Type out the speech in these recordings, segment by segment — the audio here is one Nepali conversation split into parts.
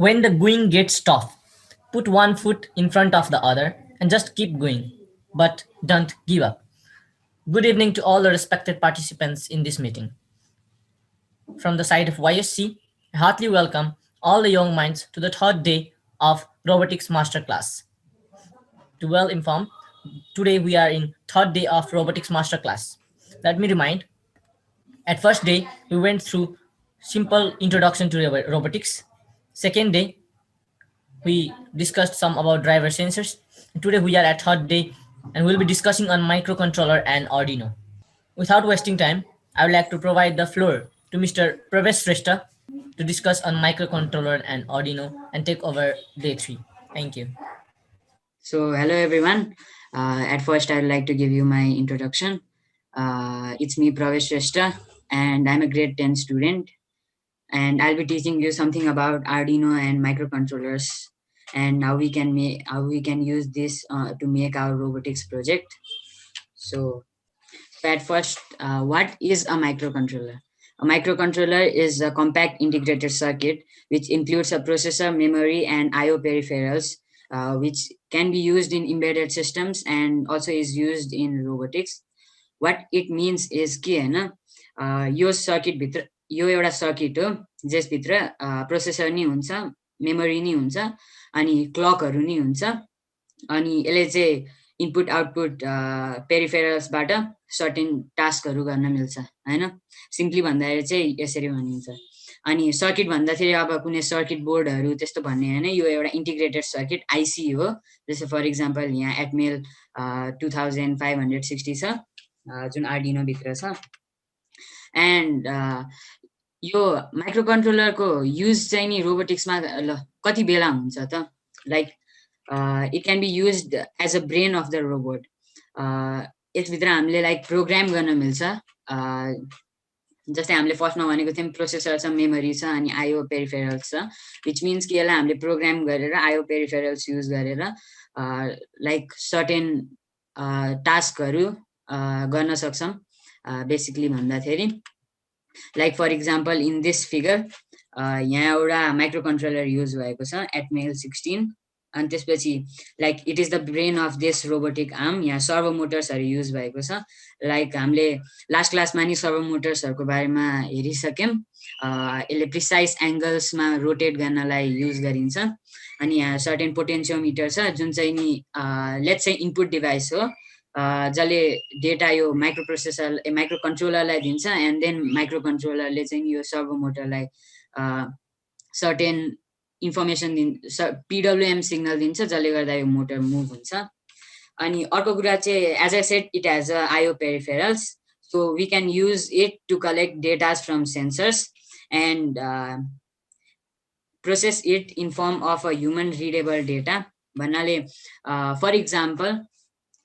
When the going gets tough, put one foot in front of the other and just keep going. But don't give up. Good evening to all the respected participants in this meeting. From the side of YSC, I heartily welcome all the young minds to the third day of Robotics Masterclass. To well inform, today we are in third day of Robotics Masterclass. Let me remind, at first day we went through simple introduction to robotics. Second day we discussed some about driver sensors. Today we are at third day and we'll be discussing on microcontroller and Arduino. Without wasting time, I would like to provide the floor to Mr. Pravesh Shrestha to discuss on microcontroller and Arduino and take over day 3. Thank you. So, hello everyone. At first, I'd like to give you my introduction. It's me, Pravesh Shrestha, and I'm a grade 10 student. And I'll be teaching you something about Arduino and microcontrollers, and how we can use this to make our robotics project. So, at first, what is a microcontroller? A microcontroller is a compact integrated circuit which includes a processor, memory, and I/O peripherals, which can be used in embedded systems and also is used in robotics. What it means is कि होइन यो सर्किटभित्र यो एउटा सर्किट हो जसभित्र प्रोसेसर नि हुन्छ, मेमोरी नि हुन्छ, अनि क्लकहरू नि हुन्छ, अनि यसले चाहिँ इनपुट आउटपुट पेरिफेरल्सबाट सर्टेन टास्कहरू गर्न मिल्छ होइन. सिम्पली भन्दाखेरि चाहिँ यसरी भनिन्छ. अनि सर्किट भन्दाखेरि अब कुनै सर्किट बोर्डहरू त्यस्तो भन्ने होइन, यो एउटा इन्टिग्रेटेड सर्किट आइसी हो. जस्तै फर इक्जाम्पल यहाँ एटमेल 2560 छ जुन आर्डिनोभित्र छ. एन्ड यो माइक्रोकन्ट्रोलरको युज चाहिँ नि रोबोटिक्समा कति बेला हुन्छ त, like it can be use as a brain of the robot. यसभित्र हामीले लाइक प्रोग्राम गर्न मिल्छ. जस्तै हामीले फर्स्टमा भनेको थियौँ प्रोसेसर छ, मेमोरी छ, अनि आइओ पेरिफेरल्स छ, विच मिन्स कि यसलाई हामीले प्रोग्राम गरेर आइओ पेरिफेरल्स युज गरेर लाइक सर्टेन टास्कहरू गर्न सक्छौँ. बेसिकली भन्दाखेरि like for example in this figure यहाँ एउटा माइक्रोकन्ट्रोलर युज भएको छ एटमेल 16. अनि त्यसपछि like it is the brain of this robotic arm. यहाँ सर्भो मोटर्सहरू युज भएको छ. लाइक हामीले लास्ट क्लासमा नि सर्भो मोटर्सहरूको बारेमा हेरिसक्यौँ. यसले प्रिसाइज एङ्गल्समा रोटेट गर्नलाई युज गरिन्छ. अनि यहाँ सर्टेन पोटेन्सियोमिटर छ जुन चाहिँ नि लेट्स चाहिँ इनपुट डिभाइस हो, जसले डेटा यो माइक्रोकन्ट्रोलरलाई दिन्छ. एन्ड देन माइक्रोकन्ट्रोलरले चाहिँ यो सर्भो मोटरलाई सर्टेन इन्फर्मेसन पिडब्लुएम सिग्नल दिन्छ, जसले गर्दा यो मोटर मुभ हुन्छ. अनि अर्को कुरा चाहिँ as I said it has a IO peripherals, so we can use it to collect datas from sensors and process it in form of a human readable data. भन्नाले फर इक्जाम्पल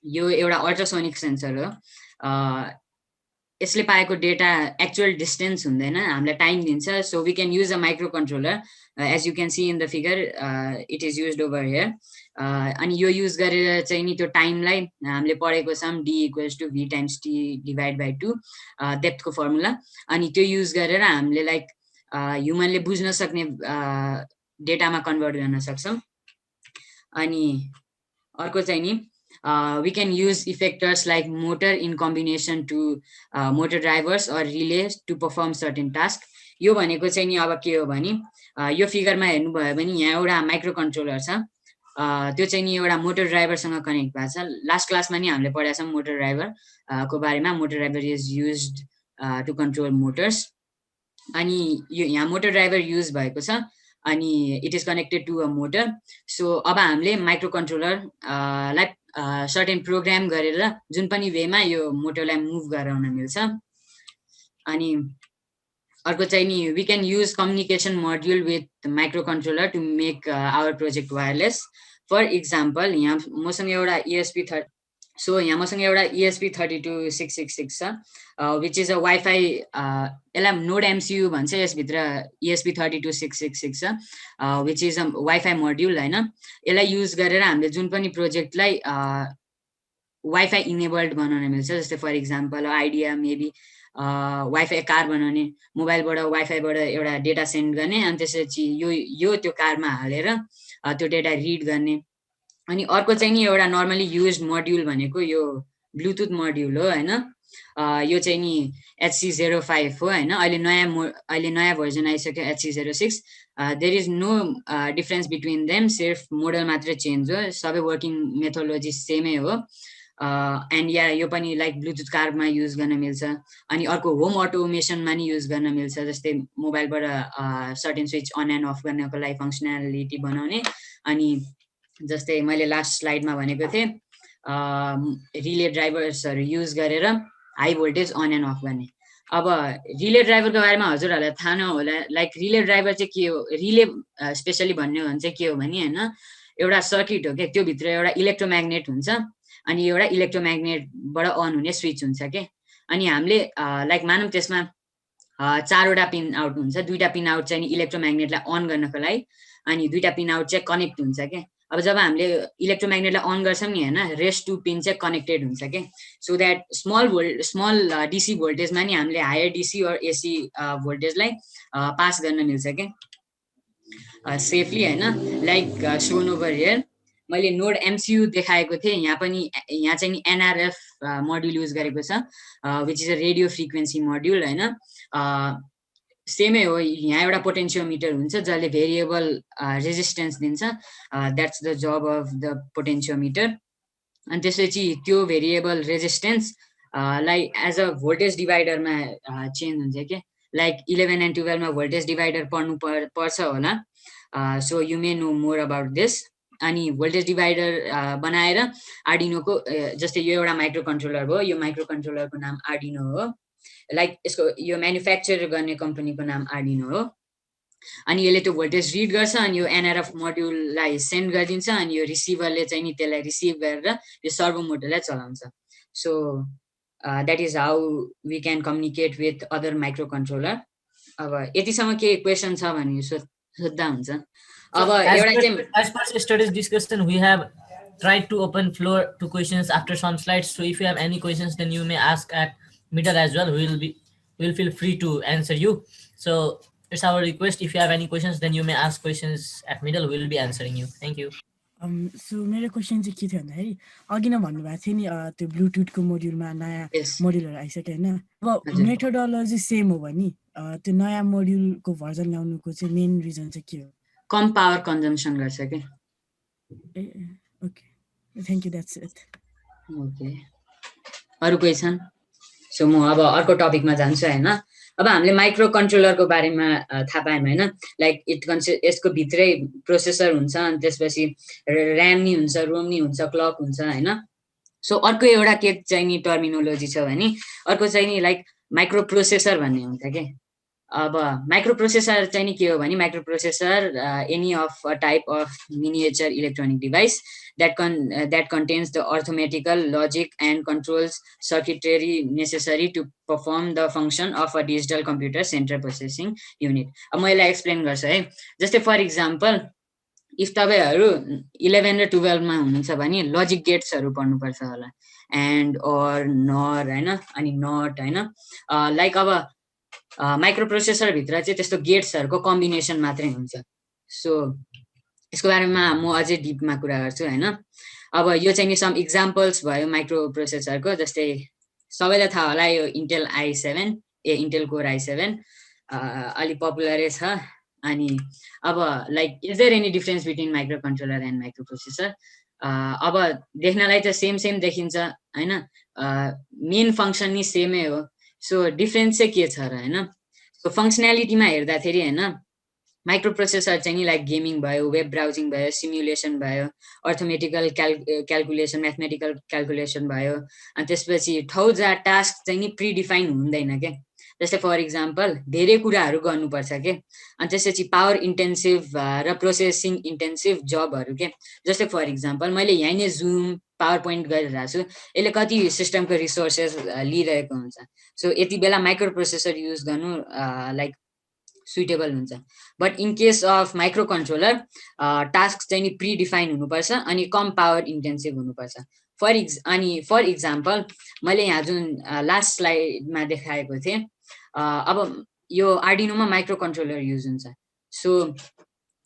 यो एउटा अल्ट्रासोनिक सेन्सर हो. यसले पाएको डेटा एक्चुअल डिस्टेन्स हुँदैन, हामीलाई टाइम दिन्छ. So we can use a microcontroller as you can see in the figure, it is use over here. अनि यो युज गरेर चाहिँ नि त्यो टाइमलाई हामीले पढेको छौँ D equals to V times T divide by 2 डेप्थको फर्मुला. अनि त्यो युज गरेर हामीले लाइक ह्युमनले बुझ्न सक्ने डेटामा कन्भर्ट गर्न सक्छौँ. अनि अर्को चाहिँ नि we can use effectors like motor in combination to motor drivers or relays to perform certain task. यो भनेको चाहिँ नि अब के हो भने यो फिगरमा हेर्नुभयो भने यहाँ एउटा माइक्रोकन्ट्रोलर छ, त्यो चाहिँ नि एउटा मोटर ड्राइभरसँग कनेक्ट भएको छ. लास्ट क्लासमा नि हामीले पढाएको छौँ मोटर ड्राइभर को बारेमा. Motor driver is used to control motors. अनि यो यहाँ मोटर ड्राइभर युज भएको छ अनि it is connected to a motor. So अब हामीले माइक्रोकन्ट्रोलरलाई सर्टेन प्रोग्राम गरेर जुन पनि वेमा यो मोटरलाई मुभ गराउन मिल्छ. अनि अर्को चाहिँ नि we can use communication module with microcontroller to make our project wireless. For example यहाँ मसँग एउटा ESP3266 छ, विच इज अ वाइफाई. यसलाई नोड एमसियु भन्छ. यसभित्र ESP32666 छ, which is a WiFi module होइन. यसलाई युज गरेर हामीले जुन पनि प्रोजेक्टलाई वाइफाई इनेबल्ड बनाउन मिल्छ जस्तै for example idea maybe wifi car बनाउने मोबाइलबाट वाइफाईबाट एउटा डेटा सेन्ड गर्ने अनि त्यसपछि यो त्यो कारमा हालेर त्यो डेटा रिड गर्ने अनि अर्को चाहिँ नि एउटा नर्मली युज मोड्युल भनेको यो ब्लुटुथ मोड्युल हो होइन यो चाहिँ नि HC05 हो होइन अहिले नयाँ भर्जन आइसक्यो HC06 there is no difference between them सिर्फ मोडल मात्रै चेन्ज हो सबै वर्किङ मेथोलोजी सेमै हो एन्ड या यो पनि लाइक ब्लुटुथ कारमा युज गर्न मिल्छ अनि अर्को होम अटोमेसनमा नि युज गर्न मिल्छ जस्तै मोबाइलबाट certain switch on and off गर्नको लागि फङ्सनालिटी बनाउने अनि जस्तै मैले लास्ट स्लाइडमा भनेको थिएँ रिले ड्राइभर्सहरू युज गरेर high voltage on and off गर्ने अब रिले ड्राइभरको बारेमा हजुरहरूलाई थाहा नहोला लाइक रिले ड्राइभर चाहिँ के हो रिले स्पेसली भन्ने हो भने चाहिँ के हो भने होइन एउटा सर्किट हो क्या त्योभित्र एउटा इलेक्ट्रोम्याग्नेट हुन्छ अनि एउटा इलेक्ट्रोम्याग्नेटबाट अन हुने स्विच हुन्छ क्या अनि हामीले लाइक मानौँ त्यसमा 4वटा पिन आउट हुन्छ 2टा पिन आउट चाहिँ इलेक्ट्रोम्याग्नेटलाई अन गर्नको लागि अनि 2टा पिन आउट चाहिँ कनेक्ट हुन्छ क्या अब जब हामीले इलेक्ट्रोम्याग्नेटलाई अन गर्छौँ नि होइन रेस्ट 2 पिन चाहिँ कनेक्टेड हुन्छ क्या सो द्याट स्मल डिसी भोल्टेजमा नि हामीले हायर डिसी अर एसी भोल्टेजलाई पास गर्न मिल्छ क्या सेफली होइन लाइक सोन ओभर हियर मैले नोड एमसियु देखाएको थिएँ यहाँ चाहिँ नि एनआरएफ मोड्युल युज गरेको छ which is a radio frequency module होइन सेमै हो यहाँ एउटा पोटेन्सियोमिटर हुन्छ जसले भेरिएबल रेजिस्टेन्स दिन्छ that's the job of the potentiometer अनि त्यसपछि त्यो भेरिएबल रेजिस्टेन्स लाई एज अ भोल्टेज डिभाइडरमा चेन्ज हुन्छ क्या लाइक 11 एन्ड 12 मा भोल्टेज डिभाइडर पर्छ होला so you may know more about this अनि भोल्टेज डिभाइडर बनाएर आर्डिनोको जस्तै यो एउटा माइक्रो कन्ट्रोलर हो यो माइक्रो कन्ट्रोलरको नाम आर्डिनो हो लाइक यसको यो म्यानुफ्याक्चर गर्ने कम्पनीको नाम आर्डिनो हो अनि यसले त्यो भोल्टेज रिड गर्छ अनि यो एनआरएफ मोड्युललाई सेन्ड गरिदिन्छ अनि यो रिसिभरले चाहिँ नि त्यसलाई रिसिभ गरेर यो सर्भो मोटरलाई चलाउँछ so that is how we can communicate with other micro controller अब यतिसम्म के क्वेसन छ भने सोध्दा हुन्छ अब एउटा चाहिँ as per yesterday's discussion we have tried to open floor to questions after some slides, so if you have any questions then you may ask at middle as well. We'll feel free to answer you, so it's our request, if you have any questions then you may ask questions at middle, we'll be answering you. Thank you. So मेरो क्वेसन चाहिँ के थियो भन्दाखेरि अघि नै भन्नुभएको थियो नि त्यो ब्लुटुथको मोड्युलमा नयाँ मोड्युलहरू आइसक्यो होइन अब मेथोडोलोजी सेम हो भने त्यो नयाँ मोड्युलको भर्जन ल्याउनुको चाहिँ मेन रिजन चाहिँ के हो कम पावर कन्जम्सन गर्छ कि okay thank you that's it okay अरू क्वेसन सो म अब अर्को टपिकमा जान्छु होइन अब हामीले माइक्रो कन्ट्रोलरको बारेमा थाहा पायौँ होइन लाइक यसको भित्रै प्रोसेसर हुन्छ अनि त्यसपछि ऱ्याम नि हुन्छ रोम नि हुन्छ क्लक हुन्छ होइन सो अर्को एउटा के चाहिँ नि टर्मिनोलोजी छ भने अर्को चाहिँ नि लाइक माइक्रो प्रोसेसर भन्ने हुन्छ के अब माइक्रो प्रोसेसर चाहिँ नि के हो भने micro processor any of a type of miniature electronic device that contains the arithmetical logic and controls circuitry necessary to perform the function of a digital computer central processing unit. अब म यसलाई एक्सप्लेन गर्छु है जस्तै फर इक्जाम्पल इफ तपाईँहरू 11 र 12 मा हुनुहुन्छ भने लजिक गेट्सहरू पढ्नुपर्छ होला एन्ड अर नर होइन अनि नट होइन लाइक अब माइक्रो प्रोसेसरभित्र चाहिँ त्यस्तो गेट्सहरूको कम्बिनेसन मात्रै हुन्छ सो यसको बारेमा म अझै डिपमा कुरा गर्छु होइन अब यो चाहिँ नि सम इक्जाम्पल्स भयो माइक्रो प्रोसेसरको जस्तै सबैलाई थाहा होला यो इन्टेल कोर i7 अलिक पपुलरै छ अनि अब like is there any difference between micro controller and micro processor अब देख्नलाई त सेम देखिन्छ होइन मेन फङ्सन नि सेमै हो सो डिफरेन्स चाहिँ के छ र होइन सो फङ्सनालिटीमा हेर्दाखेरि होइन माइक्रो प्रोसेसर चाहिँ नि लाइक गेमिङ भयो वेब ब्राउजिङ भयो सिमुलेसन भयो अर्थमेटिकल क्यालकुलेसन म्याथमेटिकल क्यालकुलेसन भयो अनि त्यसपछि जहाँ टास्क चाहिँ नि प्रिडिफाइन हुँदैन क्या जस्तै फर इक्जाम्पल धेरै कुराहरू गर्नुपर्छ के अनि त्यसपछि पावर इन्टेन्सिभ र प्रोसेसिङ इन्टेन्सिभ जबहरू के जस्तै फर इक्जाम्पल मैले यहीँ नै जुम पावर पोइन्ट गरिरहेको छु यसले कति सिस्टमको रिसोर्सेस लिइरहेको हुन्छ सो यति बेला माइक्रो प्रोसेसर युज गर्नु लाइक सुइटेबल हुन्छ but in case of micro controller task चाहिँ नि प्रिडिफाइन हुनुपर्छ अनि कम पावर इन्टेन्सिभ हुनुपर्छ फर इक्जाम्पल मैले यहाँ जुन लास्ट स्लाइडमा देखाएको थिएँ, अब यो आर्डिनोमा माइक्रो कन्ट्रोलर युज हुन्छ। सो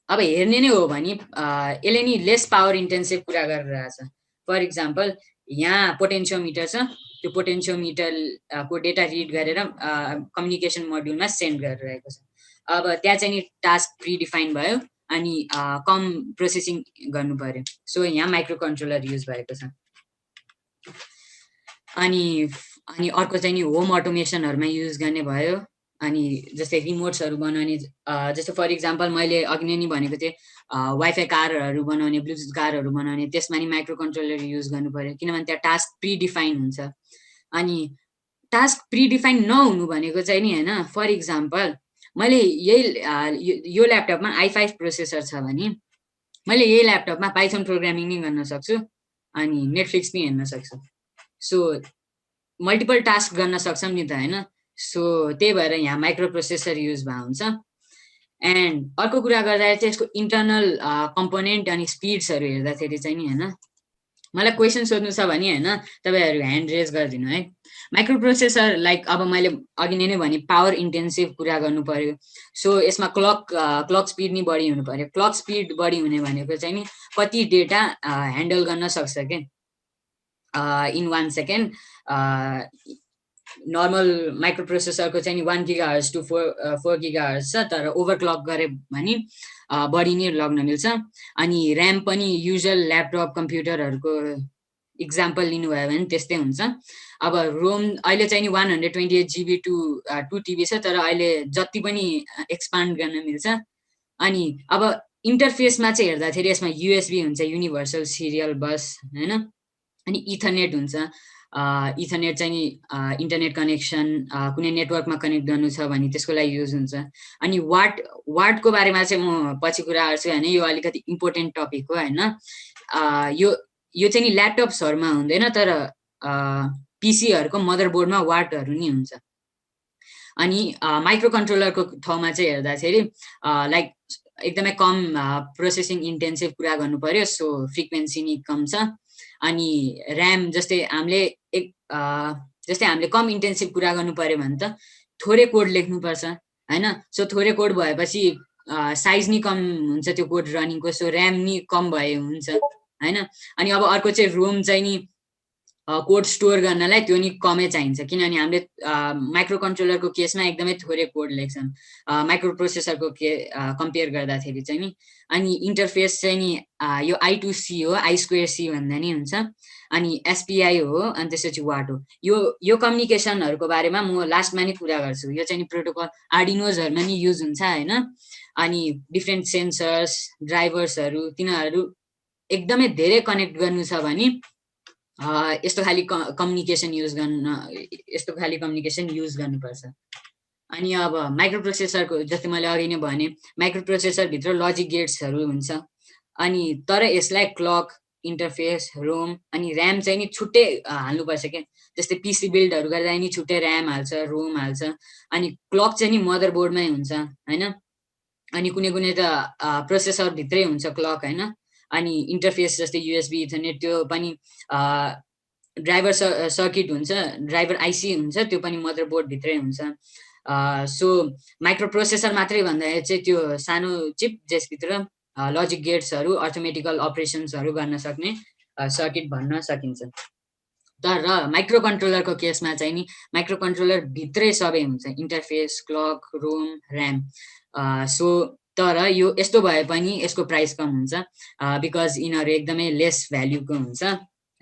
अब हेर्ने नै हो भने यसले नि लेस पावर इन्टेन्सिभ कुरा गरिरहेछ। फर इक्जाम्पल यहाँ पोटेन्सियोमिटर छ, त्यो पोटेन्सियोमिटरको डेटा रिड गरेर कम्युनिकेसन मोड्युलमा सेन्ड गरिरहेको छ। अब त्यहाँ चाहिँ नि टास्क प्रिडिफाइन भयो अनि कम प्रोसेसिङ गर्नु पर्यो। सो यहाँ माइक्रो कन्ट्रोलर युज भएको छ। अनि अर्को चाहिँ नि होम अटोमेसनहरूमा युज गर्ने भयो। अनि जस्तै रिमोट्सहरू बनाउने, जस्तो फर इक्जाम्पल मैले अघि नै भनेको थिएँ वाइफाई कारहरू बनाउने, ब्लुटुथ कारहरू बनाउने, त्यसमा नि माइक्रो कन्ट्रोलर युज गर्नु पर्यो किनभने त्यहाँ टास्क प्रिडिफाइन हुन्छ। अनि टास्क प्रिडिफाइन नहुनु भनेको चाहिँ नि होइन, फर इक्जाम्पल मैले यो ल्यापटपमा i5 प्रोसेसर छ भने मैले यही ल्यापटपमा पाइथन प्रोग्रामिङ नै गर्न सक्छु अनि नेटफ्लिक्स पनि हेर्न सक्छु। सो मल्टिपल टास्क गर्न सक्छौँ नि त होइन। सो त्यही भएर यहाँ माइक्रो प्रोसेसर युज भएको हुन्छ। एन्ड अर्को कुरा गर्दाखेरि चाहिँ यसको इन्टरनल कम्पोनेन्ट अनि स्पिड्सहरू हेर्दाखेरि चाहिँ नि होइन, मलाई क्वेसन सोध्नु छ भने होइन तपाईँहरू ह्यान्ड रेज गरिदिनु है। माइक्रो प्रोसेसर लाइक अब मैले अघि नै भने पावर इन्टेन्सिभ कुरा गर्नु पर्यो। सो यसमा क्लक स्पिड नि बढी हुनु पर्यो। क्लक स्पिड बढी हुने भनेको चाहिँ नि कति डेटा ह्यान्डल गर्न सक्छ के इन 1 सेकेन्ड। नर्मल माइक्रो प्रोसेसरको चाहिँ नि 1 GHz to 4 GHz छ, तर ओभरक्लक गरे भने बढी नै लग्न मिल्छ। अनि ऱ्याम पनि युजुअल ल्यापटप कम्प्युटरहरूको इक्जाम्पल लिनुभयो भने त्यस्तै हुन्छ। अब रोम अहिले चाहिँ नि 128 GB to 2 TB छ, तर अहिले जति पनि एक्सपान्ड गर्न मिल्छ। अनि अब इन्टरफेसमा चाहिँ हेर्दाखेरि यसमा USB हुन्छ, युनिभर्सल सिरियल बस होइन। अनि इथरनेट हुन्छ, इथरनेट चाहिँ नि इन्टरनेट कनेक्सन कुनै नेटवर्कमा कनेक्ट गर्नु छ भने त्यसको लागि युज हुन्छ। अनि वाटको बारेमा चाहिँ म पछि कुरा गर्छु होइन, यो अलिकति इम्पोर्टेन्ट टपिक हो होइन। यो चाहिँ नि ल्यापटप्सहरूमा हुँदैन, तर पिसीहरूको मदरबोर्डमा वाटहरू नि हुन्छ। अनि माइक्रो कन्ट्रोलरको ठाउँमा चाहिँ हेर्दाखेरि लाइक एकदमै कम प्रोसेसिङ इन्टेन्सिभ कुरा गर्नु पर्यो। सो फ्रिक्वेन्सी नि कम छ। अनि ऱ्याम जस्तै हामीले कम इन्टेन्सिभ कुरा गर्नु पर्यो भने त थोरै कोड लेख्नुपर्छ होइन। सो थोरै कोड भएपछि साइज नि कम हुन्छ त्यो कोड रनिङको। सो ऱ्याम नि कम भए हुन्छ होइन। अनि अब अर्को चाहिँ रोम चाहिँ नि कोड स्टोर गर्नलाई त्यो नि कमै चाहिन्छ किनभने हामीले माइक्रो कन्ट्रोलरको केसमा एकदमै थोरै कोड लेख्छौँ माइक्रो प्रोसेसरको कम्पेयर गर्दाखेरि चाहिँ नि। अनि इन्टरफेस चाहिँ नि यो I2C हो, I2C भन्दा नि हुन्छ। अनि SPI हो, अनि त्यसपछि वाट हो। यो कम्युनिकेसनहरूको बारेमा म लास्टमा नि कुरा गर्छु। यो चाहिँ नि प्रोटोकल आर्डिनोजहरूमा नि युज हुन्छ होइन। अनि डिफ्रेन्ट सेन्सर्स ड्राइभर्सहरू तिनीहरू एकदमै धेरै कनेक्ट गर्नु छ भने यस्तो खाली कम्युनिकेसन युज गर्नुपर्छ। अनि अब माइक्रो प्रोसेसरको जस्तै मैले अघि नै भने माइक्रो प्रोसेसरभित्र लजिक गेट्सहरू हुन्छ। अनि तर यसलाई क्लक, इन्टरफेस, रोम अनि ऱ्याम चाहिँ नि छुट्टै हाल्नुपर्छ क्या। जस्तै पिसी बिल्डहरू गर्दा नि छुट्टै ऱ्याम हाल्छ, रोम हाल्छ। अनि क्लक चाहिँ नि मदरबोर्डमै हुन्छ होइन। अनि कुनै त प्रोसेसरभित्रै हुन्छ क्लक होइन। अनि इन्टरफेस जस्तै USB, इथरनेट त्यो पनि ड्राइभर सर्किट हुन्छ, ड्राइभर IC हुन्छ, त्यो पनि मदरबोर्डभित्रै हुन्छ। सो माइक्रो प्रोसेसर मात्रै भन्दाखेरि चाहिँ त्यो सानो चिप जसभित्र लजिक गेट्सहरू, अर्थमेटिकल अपरेसन्सहरू गर्न सक्ने सर्किट भन्न सकिन्छ। तर माइक्रो कन्ट्रोलरको केसमा चाहिँ नि माइक्रो कन्ट्रोलर भित्रै सबै हुन्छ, interface, clock, ROM, RAM. So तर यो यस्तो भए पनि यसको प्राइस कम हुन्छ बिकज यिनीहरू एकदमै लेस भ्याल्युको हुन्छ।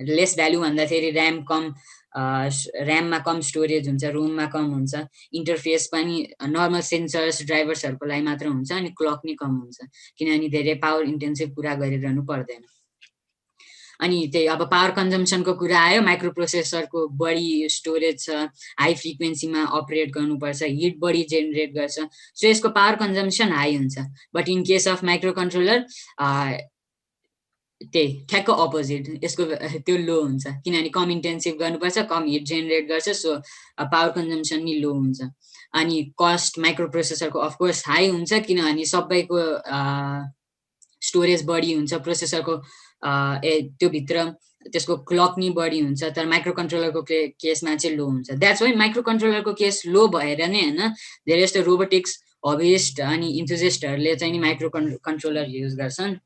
लेस भ्याल्यु भन्दाखेरि ऱ्याममा कम स्टोरेज हुन्छ, रोममा कम हुन्छ, इन्टरफेस पनि नर्मल सेन्सर्स ड्राइभर्सहरूको लागि मात्र हुन्छ। अनि क्लक नि कम हुन्छ किनभने धेरै पावर इन्टेन्सिभ कुरा गरिरहनु पर्दैन। अनि त्यही अब पावर कन्जम्सनको कुरा आयो। माइक्रो प्रोसेसरको बढी स्टोरेज छ, हाई फ्रिक्वेन्सीमा अपरेट गर्नुपर्छ, हिट बढी जेनेरेट गर्छ। सो यसको पावर कन्जम्सन हाई हुन्छ। But in case of micro controller त्यही ठ्याक्क अपोजिट, यसको त्यो लो हुन्छ किनभने कम इन्टेन्सिभ गर्नुपर्छ, कम हिट जेनेरेट गर्छ। सो पावर कन्जम्सन नि लो हुन्छ। अनि कस्ट माइक्रो प्रोसेसरको अफकोर्स हाई हुन्छ किनभने सबैको स्टोरेज बढी हुन्छ प्रोसेसरको त्यो भित्र। त्यसको क्लक नि बढी हुन्छ, तर माइक्रो कन्ट्रोलरको केसमा चाहिँ लो हुन्छ। द्याट्स वाइ माइक्रो कन्ट्रोलरको केस लो भएर नै होइन धेरै जस्तो रोबोटिक्स हबिस्ट अनि इन्थुजिस्टहरूले चाहिँ नि माइक्रो कन्ट्रोलर युज गर्छन्।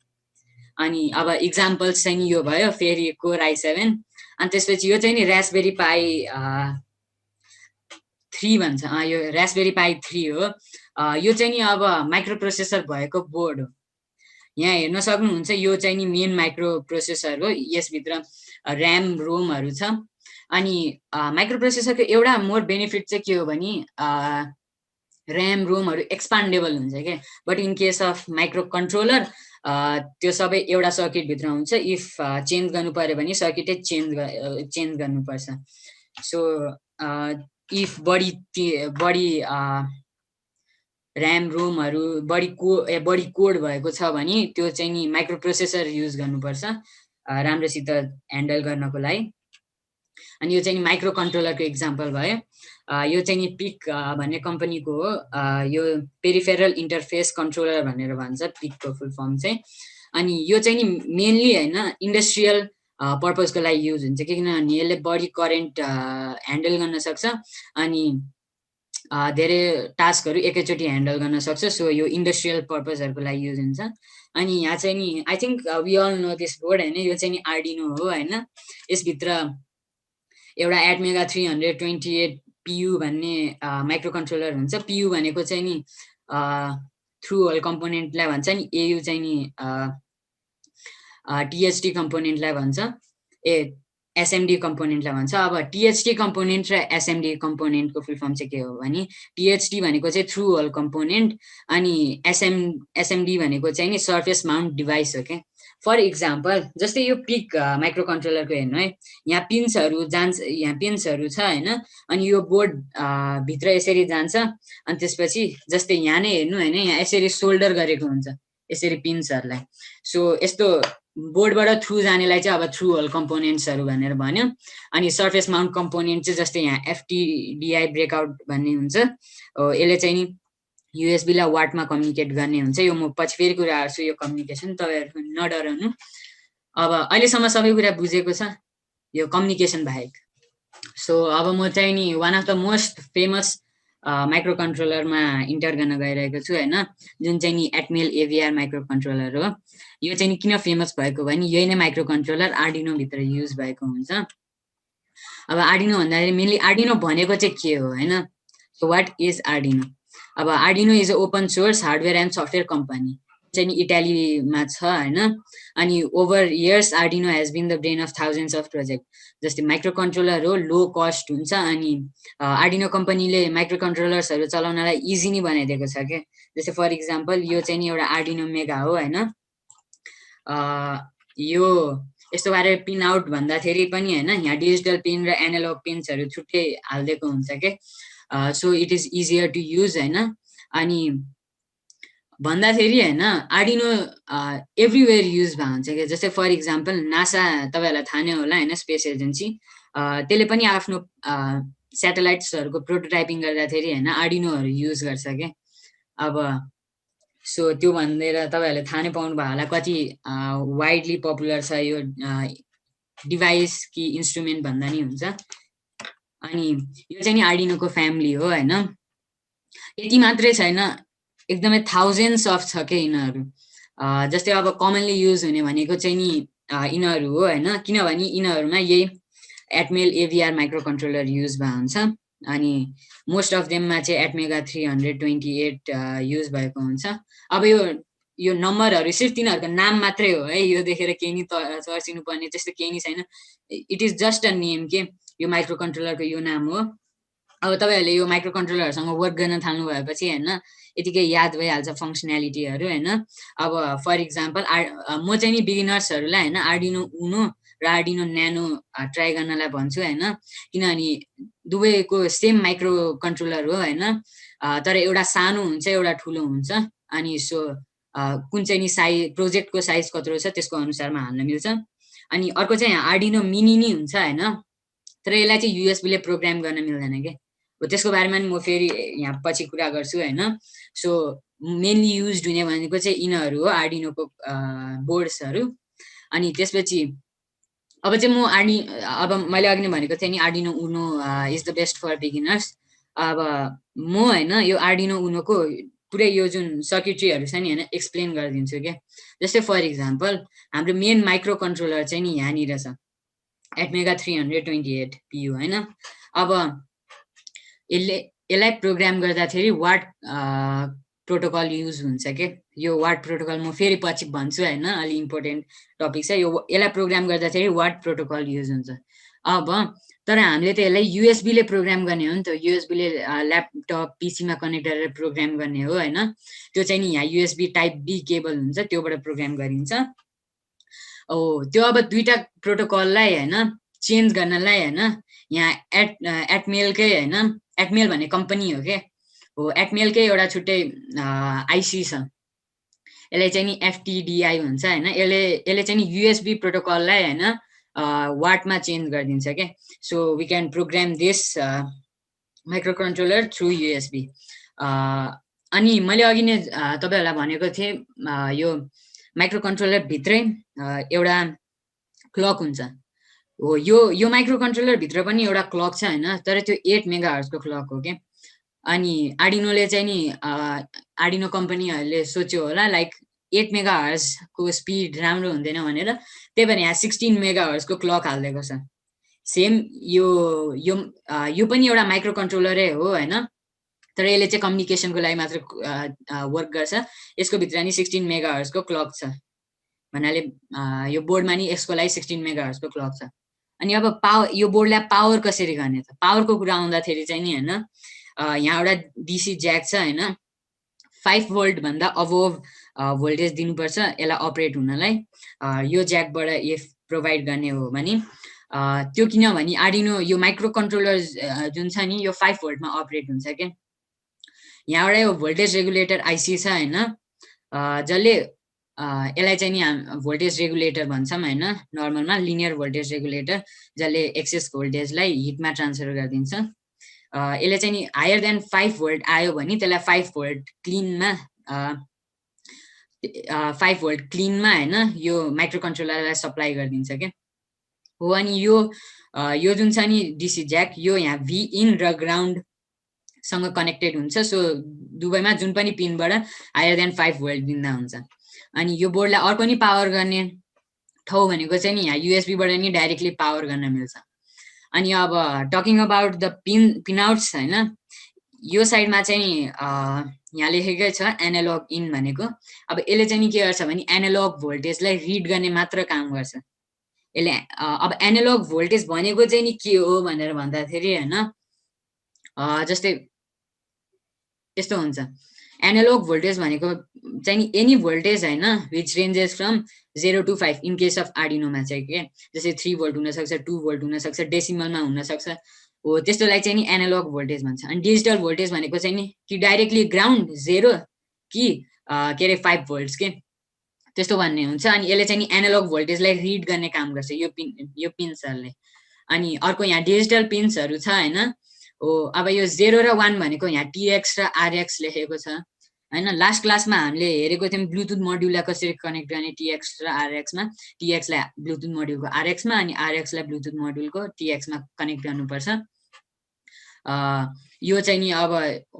अनि अब इक्जाम्पल्स चाहिँ नि यो भयो फेरि कोर i7 अनि त्यसपछि यो चाहिँ नि रास्पबेरी पाई 3 भन्छ, यो रास्पबेरी पाई 3 हो। यो चाहिँ नि अब माइक्रो प्रोसेसर भएको बोर्ड हो। यहाँ हेर्न सक्नुहुन्छ यो चाहिँ नि मेन माइक्रो प्रोसेसर हो, यसभित्र ऱ्याम रोमहरू छ। अनि माइक्रो प्रोसेसरको एउटा मोर बेनिफिट चाहिँ के हो भने ऱ्याम रोमहरू एक्सपान्डेबल हुन्छ क्या, but in case of micro controller त्यो सबै एउटा सर्किटभित्र हुन्छ। इफ चेन्ज गर्नु पऱ्यो भने सर्किटै चेन्ज गर्नुपर्छ। सो इफ बढी ऱ्याम रोमहरू बढी कोड भएको छ भने त्यो चाहिँ नि माइक्रो प्रोसेसर युज गर्नुपर्छ राम्रोसित ह्यान्डल गर्नको लागि। अनि यो चाहिँ नि माइक्रो कन्ट्रोलरको इक्जाम्पल भयो। यो चाहिँ नि पिक भन्ने कम्पनीको हो। यो पेरिफेरल इन्टरफेस कन्ट्रोलर भनेर भन्छ पिकको फुल फर्म चाहिँ। अनि यो चाहिँ नि मेनली होइन इन्डस्ट्रियल पर्पजको लागि युज हुन्छ, किनभने यसले बढी करेन्ट ह्यान्डल गर्न सक्छ अनि धेरै टास्कहरू एकैचोटि ह्यान्डल गर्न सक्छ। सो यो इन्डस्ट्रियल पर्पजहरूको लागि युज हुन्छ। अनि यहाँ चाहिँ नि I think we all know this board होइन, यो चाहिँ नि आर्डिनो हो होइन। यसभित्र एउटा एटमेगा 328 PU भन्ने माइक्रो कन्ट्रोलर हुन्छ। PU भनेको चाहिँ नि थ्रु होल कम्पोनेन्टलाई भन्छ नि, AU चाहिँ नि THD कम्पोनेन्टलाई भन्छ, SMD कम्पोनेन्टलाई भन्छ। अब THD कम्पोनेन्ट र SMD कम्पोनेन्टको फुल फर्म चाहिँ के हो भने THD भनेको चाहिँ थ्रु होल कम्पोनेन्ट अनि SMD भनेको चाहिँ नि सर्फेस माउन्ट डिभाइस हो क्या। फर इक्जाम्पल जस्तै यो पिक माइक्रो कन्ट्रोलरको हेर्नु है, यहाँ पिन्सहरू छ होइन। अनि यो बोर्ड भित्र यसरी जान्छ अनि त्यसपछि जस्तै यहाँ नै हेर्नु होइन, यहाँ यसरी सोल्डर गरेको हुन्छ यसरी पिन्सहरूलाई। सो यस्तो बोर्डबाट थ्रु जानेलाई चाहिँ अब थ्रु होल कम्पोनेन्ट्सहरू भनेर भन्यो। अनि सर्फेस माउन्ट कम्पोनेन्ट चाहिँ जस्तै यहाँ FTDI ब्रेकआउट भन्ने हुन्छ, यसले चाहिँ नि USB लाई वाटमा कम्युनिकेट गर्ने हुन्छ। यो म पछि फेरि कुरा गर्छु यो कम्युनिकेसन, तपाईँहरू नडराउनु। अब अहिलेसम्म सबै कुरा बुझेको छ यो कम्युनिकेसन बाहेक। सो अब म चाहिँ नि one of the most famous micro कन्ट्रोलरमा इन्टर गर्न गइरहेको छु होइन, जुन चाहिँ नि एटमेल AVR माइक्रो कन्ट्रोलर हो। यो चाहिँ नि किन फेमस भएको भने यही नै माइक्रो कन्ट्रोलर आर्डिनोभित्र युज भएको हुन्छ। अब आर्डिनो भन्दाखेरि मेनली आर्डिनो भनेको चाहिँ के हो होइन। So what is Arduino? अब Arduino is a open source hardware and software company, चाहिँ नि इटालीमा छ होइन। अनि over years Arduino has been the brain of thousands of project. जस्तै माइक्रो कन्ट्रोलर हो, लो कस्ट हुन्छ। अनि आर्डिनो कम्पनीले माइक्रो कन्ट्रोलर्सहरू चलाउनलाई इजी नै बनाइदिएको छ क्या। जस्तै फर इक्जाम्पल यो चाहिँ नि एउटा आर्डिनो मेगा हो होइन। यो यस्तो पारेर पिन आउट भन्दाखेरि पनि होइन, यहाँ डिजिटल पिन र एनालग पिन्सहरू छुट्टै हालिदिएको हुन्छ क्या। So it is easier to use होइन। अनि भन्दाखेरि होइन आर्डिनो एभ्रिवेयर युज भएको हुन्छ क्या। जस्तै फर इक्जाम्पल नासा, तपाईँहरूलाई थाहा नै होला होइन, स्पेस एजेन्सी, त्यसले पनि आफ्नो सेटेलाइट्सहरूको प्रोटोटाइपिङ गर्दाखेरि होइन आर्डिनोहरू युज गर्छ क्या। अब सो त्यो भनेर तपाईँहरूले थाहा नै पाउनु भयो होला कति वाइडली पपुलर छ यो डिभाइस कि इन्स्ट्रुमेन्ट भन्दा नि हुन्छ। अनि यो चाहिँ नि आर्डिनोको फ्यामिली हो होइन। यति मात्रै छैन, एकदमै थाउजन्ड्स अफ छ क्या यिनीहरू। जस्तै अब कमनली युज हुने भनेको चाहिँ नि यिनीहरू हो होइन, किनभने यिनीहरूमा यही एटमेल AVR माइक्रो कन्ट्रोलर युज भएको हुन्छ। अनि मोस्ट अफ देममा चाहिँ एटमेगा 328 युज भएको हुन्छ। अब यो नम्बरहरू सिर्फ तिनीहरूको नाम मात्रै हो है, यो देखेर केही नि चर्चिनु पर्ने त्यस्तो केही नि छैन। It is just a name के, यो माइक्रो कन्ट्रोलरको यो नाम हो। अब तपाईँहरूले यो माइक्रो कन्ट्रोलरहरूसँग वर्क गर्न थाल्नु भएपछि होइन यतिकै याद भइहाल्छ फङ्सनालिटीहरू होइन। अब फर इक्जाम्पल म चाहिँ नि बिगिनर्सहरूलाई होइन आर्डिनो उनो र आर्डिनो न्यानो ट्राई गर्नलाई भन्छु होइन, किनभने दुवैको सेम माइक्रो कन्ट्रोलर हो होइन, तर एउटा सानो हुन्छ एउटा ठुलो हुन्छ। अनि सो कुन चाहिँ नि प्रोजेक्टको साइज कत्रो छ त्यसको अनुसारमा हाल्न मिल्छ। अनि अर्को चाहिँ आर्डिनो मिनी नि हुन्छ होइन, तर यसलाई चाहिँ USB ले प्रोग्राम गर्न मिल्दैन क्या। हो त्यसको बारेमा नि म फेरि यहाँ पछि कुरा गर्छु होइन। सो मेनली युज हुने भनेको चाहिँ यिनीहरू हो आर्डिनोको बोर्ड्सहरू। अनि त्यसपछि अब चाहिँ म अब मैले अघि नै भनेको थिएँ नि Arduino Uno is the best for beginners. अब म होइन यो आर्डिनो उनोको पुरै यो जुन सर्किट्रीहरू छ नि होइन एक्सप्लेन गरिदिन्छु क्या। जस्तै फर इक्जाम्पल हाम्रो मेन माइक्रो कन्ट्रोलर चाहिँ नि यहाँनिर छ एटमेगा 328 PU होइन। अब यसलाई प्रोग्राम गर्दाखेरि वाट प्रोटोकल युज हुन्छ के। यो वाट प्रोटोकल म फेरि पछि भन्छु होइन, अलि इम्पोर्टेन्ट टपिक छ यो। यसलाई प्रोग्राम गर्दाखेरि वाट प्रोटोकल युज हुन्छ। अब तर हामीले त यसलाई युएसबीले प्रोग्राम गर्ने हो नि त, युएसबीले ल्यापटप पिसीमा कनेक्ट गरेर प्रोग्राम गर्ने हो होइन। त्यो चाहिँ नि यहाँ युएसबी टाइप बी केबल हुन्छ त्योबाट प्रोग्राम गरिन्छ। त्यो अब दुईटा प्रोटोकललाई होइन चेन्ज गर्नलाई होइन यहाँ एटमेलकै होइन, एटमेल भन्ने कम्पनी हो के हो, एटमेलकै एउटा छुट्टै आइसी छ, यसलाई चाहिँ नि एफटिडिआई भन्छ होइन। यसले चाहिँ नि युएसबी प्रोटोकललाई होइन वाटमा चेन्ज गरिदिन्छ क्या। So we can program this micro controller through USB. अनि मैले अघि नै तपाईँहरूलाई भनेको थिएँ यो माइक्रो कन्ट्रोलर भित्रै एउटा क्लक हुन्छ हो। यो माइक्रो कन्ट्रोलर भित्र पनि एउटा क्लक छ होइन, तर त्यो 8 मेगाहर्जको क्लक हो क्या। अनि आर्डिनोले चाहिँ नि आर्डिनो कम्पनीहरूले सोच्यो होला लाइक 8 मेगाहर्जको स्पिड राम्रो हुँदैन भनेर, त्यही भएर यहाँ 16 मेगाहर्जको क्लक हालिदिएको छ। सेम यो पनि एउटा माइक्रो कन्ट्रोलरै हो होइन, तर यसले चाहिँ कम्युनिकेसनको लागि मात्र वर्क गर्छ। यसको भित्र नि 16 मेगाहर्जको क्लक छ भन्नाले यो बोर्डमा नि यसको लागि 16 मेगाहर्जको क्लक छ। अनि अब यो बोर्डलाई पावर कसरी गर्ने त, पावरको कुरा आउँदाखेरि चाहिँ नि होइन यहाँ एउटा डिसी ज्याक छ होइन, 5 भोल्ट भन्दा अबोभ भोल्टेज दिनुपर्छ यसलाई अपरेट हुनलाई। यो ज्याकबाट इफ प्रोभाइड गर्ने हो भने त्यो, किनभने आर्डिनो यो माइक्रो कन्ट्रोलर जुन छ नि यो 5 भोल्टमा अपरेट हुन्छ क्या। यहाँबाट यो भोल्टेज रेगुलेटर आइसी छ होइन, जसले यसलाई चाहिँ नि भोल्टेज रेगुलेटर भन्छौँ होइन, नर्मलमा लिनियर भोल्टेज रेगुलेटर, जसले एक्सेस भोल्टेजलाई हिटमा ट्रान्सफर गरिदिन्छ। यसले चाहिँ नि हायर देन 5 भोल्ट आयो भने त्यसलाई 5 भोल्ट क्लिनमा होइन यो माइक्रो कन्ट्रोलरलाई सप्लाई गरिदिन्छ क्या हो। अनि यो जुन छ नि डिसी ज्याक यो यहाँ भी इन र ग्राउन्डसँग कनेक्टेड हुन्छ। सो दुवैमा जुन पनि पिनबाट हायर देन 5 भोल्ट दिँदा हुन्छ। अनि यो बोर्डलाई अर्को नि पावर गर्ने ठाउँ भनेको चाहिँ नि यहाँ युएसबीबाट नि डाइरेक्टली पावर गर्न मिल्छ। अनि अब टकिङ अबाउट द पिनआउट्स होइन, यो साइडमा चाहिँ यहाँ लेखेकै छ एनालग इन भनेको। अब यसले चाहिँ नि के गर्छ भने एनालग भोल्टेजलाई रिड गर्ने मात्र काम गर्छ यसले। अब एनालग भोल्टेज भनेको चाहिँ नि के हो भनेर भन्दाखेरि होइन जस्तै यस्तो हुन्छ, एनालग भोल्टेज भनेको चाहिँ नि एनी भोल्टेज होइन which ranges from 0 to 5 in case of आर्डिनोमा चाहिँ के, जस्तै 3 भोल्ट हुनसक्छ, 2 भोल्ट हुनसक्छ, डेसिमलमा हुनसक्छ हो, त्यस्तोलाई चाहिँ नि एनालग भोल्टेज भन्छ। अनि डिजिटल भोल्टेज भनेको चाहिँ नि कि डाइरेक्टली ग्राउन्ड 0 कि के अरे 5 भोल्ट्स के त्यस्तो भन्ने हुन्छ। अनि यसले चाहिँ नि एनालग भोल्टेजलाई रिड गर्ने काम गर्छ यो पिन्सहरूले। अनि अर्को यहाँ डिजिटल पिन्सहरू छ होइन हो। अब यो 0 र 1 भनेको यहाँ टिएक्स र आरएक्स लेखेको छ होइन। लास्ट क्लासमा हामीले हेरेको थियौँ ब्लुटुथ मोड्युललाई कसरी कनेक्ट गर्ने टिएक्स र आरएक्समा, टिएक्सलाई ब्लुटुथ मोड्युलको आरएक्समा अनि आरएक्सलाई ब्लुटुथ मोड्युलको टिएक्समा कनेक्ट गर्नुपर्छ। यो चाहिँ नि अब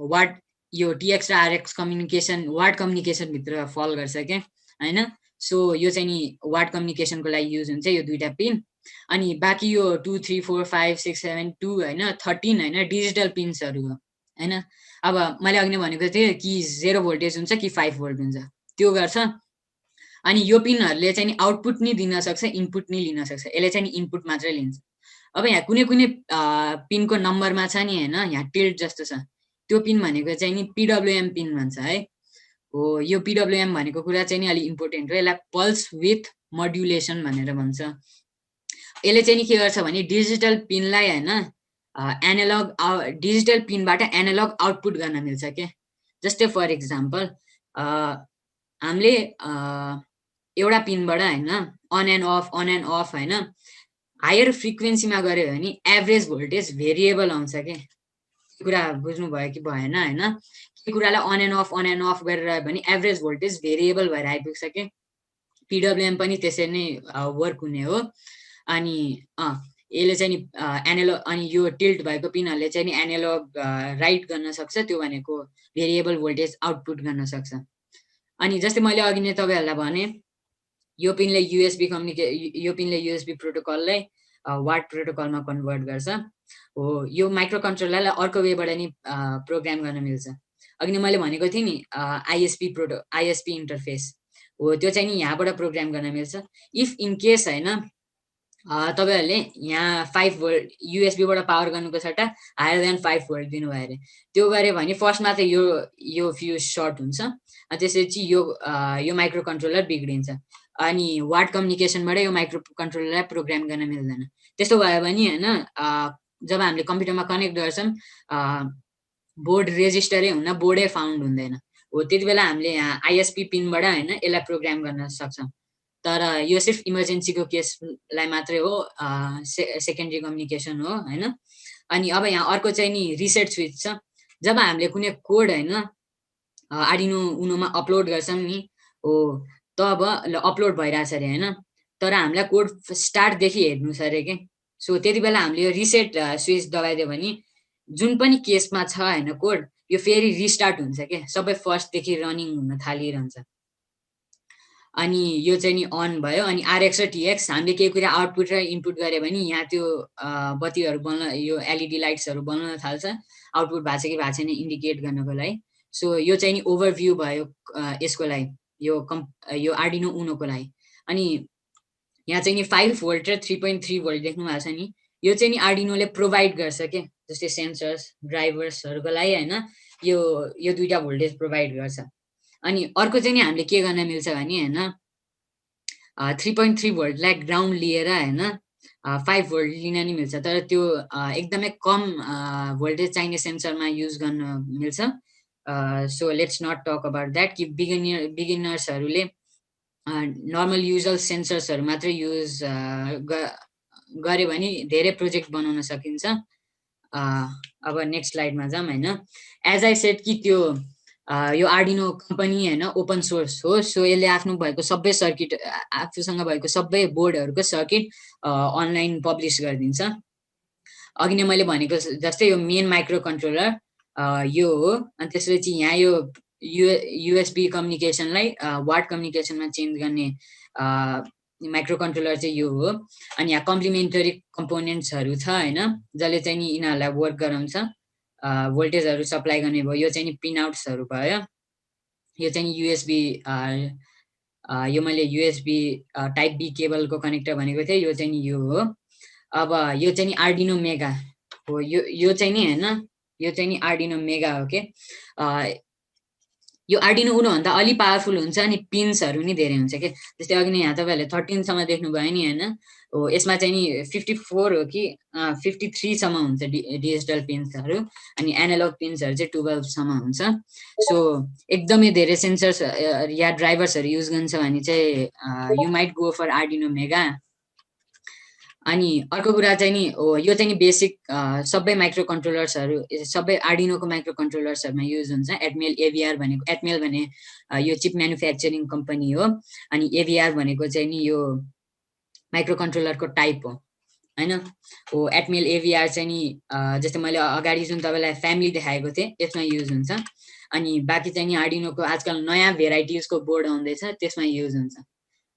वाट यो टिएक्स र आरएक्स कम्युनिकेसन वाट कम्युनिकेसनभित्र फल गर्छ क्या होइन। सो यो चाहिँ नि वाट कम्युनिकेसनको लागि युज हुन्छ यो दुईवटा पिन। अनि बाँकी यो 2 3 4 5 6 7 2 होइन 13 होइन डिजिटल पिन्सहरू हो होइन। अब मैले अघि नै भनेको थिएँ कि 0 भोल्टेज हुन्छ कि 5 भोल्ट हुन्छ त्यो गर्छ। अनि यो पिनहरूले चाहिँ नि आउटपुट नि दिन सक्छ, इनपुट नि लिन सक्छ। यसले चाहिँ नि इनपुट मात्रै लिन्छ। अब यहाँ कुनै कुनै पिनको नम्बरमा छ नि होइन यहाँ टिल्ट जस्तो छ, त्यो पिन भनेको चाहिँ नि पिडब्लुएम पिन भन्छ है हो। यो पिडब्लुएम भनेको कुरा चाहिँ नि अलिक इम्पोर्टेन्ट हो, यसलाई पल्स विथ मोड्युलेसन भनेर भन्छ। यसले चाहिँ नि के गर्छ भने डिजिटल पिनलाई होइन एनालग डिजिटल पिनबाट एनालग आउटपुट गर्न मिल्छ के। जस्तै फर इक्जाम्पल हामीले एउटा पिनबाट होइन अन एन्ड अफ होइन हायर फ्रिक्वेन्सीमा गऱ्यो भने एभरेज भोल्टेज भेरिएबल आउँछ के। कुरा बुझ्नुभयो कि भएन होइन, के कुरालाई अन एन्ड अफ गरेर भने एभरेज भोल्टेज भेरिएबल भएर आइपुग्छ के। पिडब्लुएम पनि त्यसरी नै वर्क हुने हो। अनि यसले चाहिँ नि एनालग अनि यो टिल्ट भएको पिनहरूले चाहिँ नि एनालग राइट गर्न सक्छ, त्यो भनेको भेरिएबल भोल्टेज आउटपुट गर्न सक्छ। अनि जस्तै मैले अघि नै तपाईँहरूलाई भने यो पिनले युएसबी प्रोटोकललाई वाट प्रोटोकलमा कन्भर्ट गर्छ हो। यो माइक्रो कन्ट्रोलरलाई अर्को वेबाट नि प्रोग्राम गर्न मिल्छ। अघि नै मैले भनेको थिएँ नि आइएसपी इन्टरफेस हो, त्यो चाहिँ नि यहाँबाट प्रोग्राम गर्न मिल्छ। इफ इन केस होइन तपाईँहरूले यहाँ 5 भोल्ट युएसबीबाट पावर गर्नुको सट्टा हायर देन 5 भोल्ट दिनुभयो अरे, त्यो गऱ्यो भने फर्स्टमा त यो फ्युज सर्ट हुन्छ, त्यसपछि यो माइक्रो कन्ट्रोलर बिग्रिन्छ, अनि वाट कम्युनिकेसनबाट यो माइक्रो कन्ट्रोलरलाई प्रोग्राम गर्न मिल्दैन। त्यस्तो भयो भने होइन जब हामीले कम्प्युटरमा कनेक्ट गर्छौँ बोर्ड रेजिस्टरै हुन्न, बोर्डै फाउन्ड हुँदैन हो, त्यति बेला हामीले यहाँ आइएसपी पिनबाट होइन यसलाई प्रोग्राम गर्न सक्छौँ। तर यो सिर्फ इमर्जेन्सीको केसलाई मात्रै हो, सेकेन्डरी कम्युनिकेसन हो होइन। अनि अब यहाँ अर्को चाहिँ नि रिसेट स्विच छ। जब हामीले कुनै कोड होइन आर्डिनो उनोमा अपलोड गर्छौँ नि हो, तब अपलोड भइरहेछ अरे होइन, तर हामीलाई कोड स्टार्टदेखि हेर्नु छ अरे के। सो त्यति बेला हामीले यो रिसेट स्विच दबाइदियो भने जुन पनि केसमा छ होइन कोड, यो फेरि रिस्टार्ट हुन्छ क्या, सबै फर्स्टदेखि रनिङ हुन थालिरहन्छ। अनि यो चाहिँ नि अन भयो। अनि आरएक्स र टिएक्स हामीले केही कुरा आउटपुट र इनपुट गऱ्यो भने यहाँ त्यो बत्तीहरू बल्न, यो एलइडी लाइट्सहरू बल्न थाल्छ, आउटपुट भएको छ कि भएको छैन इन्डिकेट गर्नको लागि। सो यो चाहिँ नि ओभरभ्यू भयो यसको लागि, यो आर्डिनो उनोको लागि। अनि यहाँ चाहिँ नि 5 भोल्ट र 3.3 भोल्ट देख्नु भएको छ नि, यो चाहिँ नि आर्डिनोले प्रोभाइड गर्छ के, जस्तै सेन्सर्स ड्राइभर्सहरूको लागि होइन, यो दुईटा भोल्टेज प्रोभाइड गर्छ। अनि अर्को चाहिँ नि हामीले के गर्न मिल्छ भने होइन 3.3 भोल्टलाई ग्राउन्ड लिएर होइन 5 भोल्ट लिन नि मिल्छ, तर त्यो एकदमै कम भोल्टेज चाहिने सेन्सरमा युज गर्न मिल्छ। So let's not talk about that कि बिगिनर्सहरूले नर्मल युजल सेन्सर्सहरू मात्रै युज गऱ्यो भने धेरै प्रोजेक्ट बनाउन सकिन्छ। अब नेक्स्ट स्लाइडमा जाऊँ होइन। एज आई सेड कि यो आर्डिनो कम्पनी होइन ओपन सोर्स हो, सो यसले आफ्नो भएको सबै सर्किट, आफूसँग भएको सबै बोर्डहरूको सर्किट अनलाइन पब्लिस गरिदिन्छ। अघि नै मैले भनेको जस्तै यो मेन माइक्रो कन्ट्रोलर यो हो, अनि त्यसपछि यहाँ यो युएसबी कम्युनिकेसनलाई वाट कम्युनिकेसनमा चेन्ज गर्ने माइक्रो कन्ट्रोलर चाहिँ यो हो। अनि यहाँ कम्प्लिमेन्टरी कम्पोनेन्ट्सहरू छ होइन, जसले चाहिँ नि यिनीहरूलाई वर्क गराउँछ, भोल्टेजहरू सप्लाई गर्ने भयो। यो चाहिँ नि पिनआउट्सहरू भयो, यो चाहिँ नि युएसबी, यो मैले युएसबी टाइप बी केबलको कनेक्टर भनेको थिएँ, यो चाहिँ नि यो हो। अब यो चाहिँ नि आर्डिनो मेगा हो, यो चाहिँ नि होइन, यो चाहिँ नि आर्डिनो मेगा हो के। यो आर्डिनो उनोभन्दा अलि पावरफुल हुन्छ, अनि पिन्सहरू नि धेरै हुन्छ के। जस्तै अघि नै यहाँ तपाईँहरूले 13 सम्म देख्नुभयो नि होइन, हो यसमा चाहिँ नि 54 हो कि 53 सम्म हुन्छ डिजिटल पिन्सहरू, अनि एनालग पिन्सहरू चाहिँ 12 सम्म हुन्छ। सो एकदमै धेरै सेन्सर्स या ड्राइभर्सहरू युज गर्छ भने चाहिँ you might go for Arduino Mega. अनि अर्को कुरा चाहिँ नि हो, यो चाहिँ नि बेसिक सबै माइक्रो कन्ट्रोलर्सहरू, सबै आर्डिनोको माइक्रो कन्ट्रोलर्सहरूमा युज हुन्छ। एटमेल एभिआर भनेको, एटमेल भने यो चिप म्यानुफ्याक्चरिङ कम्पनी हो, अनि एभिआर भनेको चाहिँ नि यो माइक्रो कन्ट्रोलरको टाइप हो होइन। हो एटमेल एभिआर चाहिँ नि जस्तै मैले अगाडि जुन तपाईँलाई फ्यामिली देखाएको थिएँ त्यसमा युज हुन्छ। अनि बाँकी चाहिँ नि आर्डिनोको आजकल नयाँ भेराइटिजको बोर्ड आउँदैछ, त्यसमा युज हुन्छ।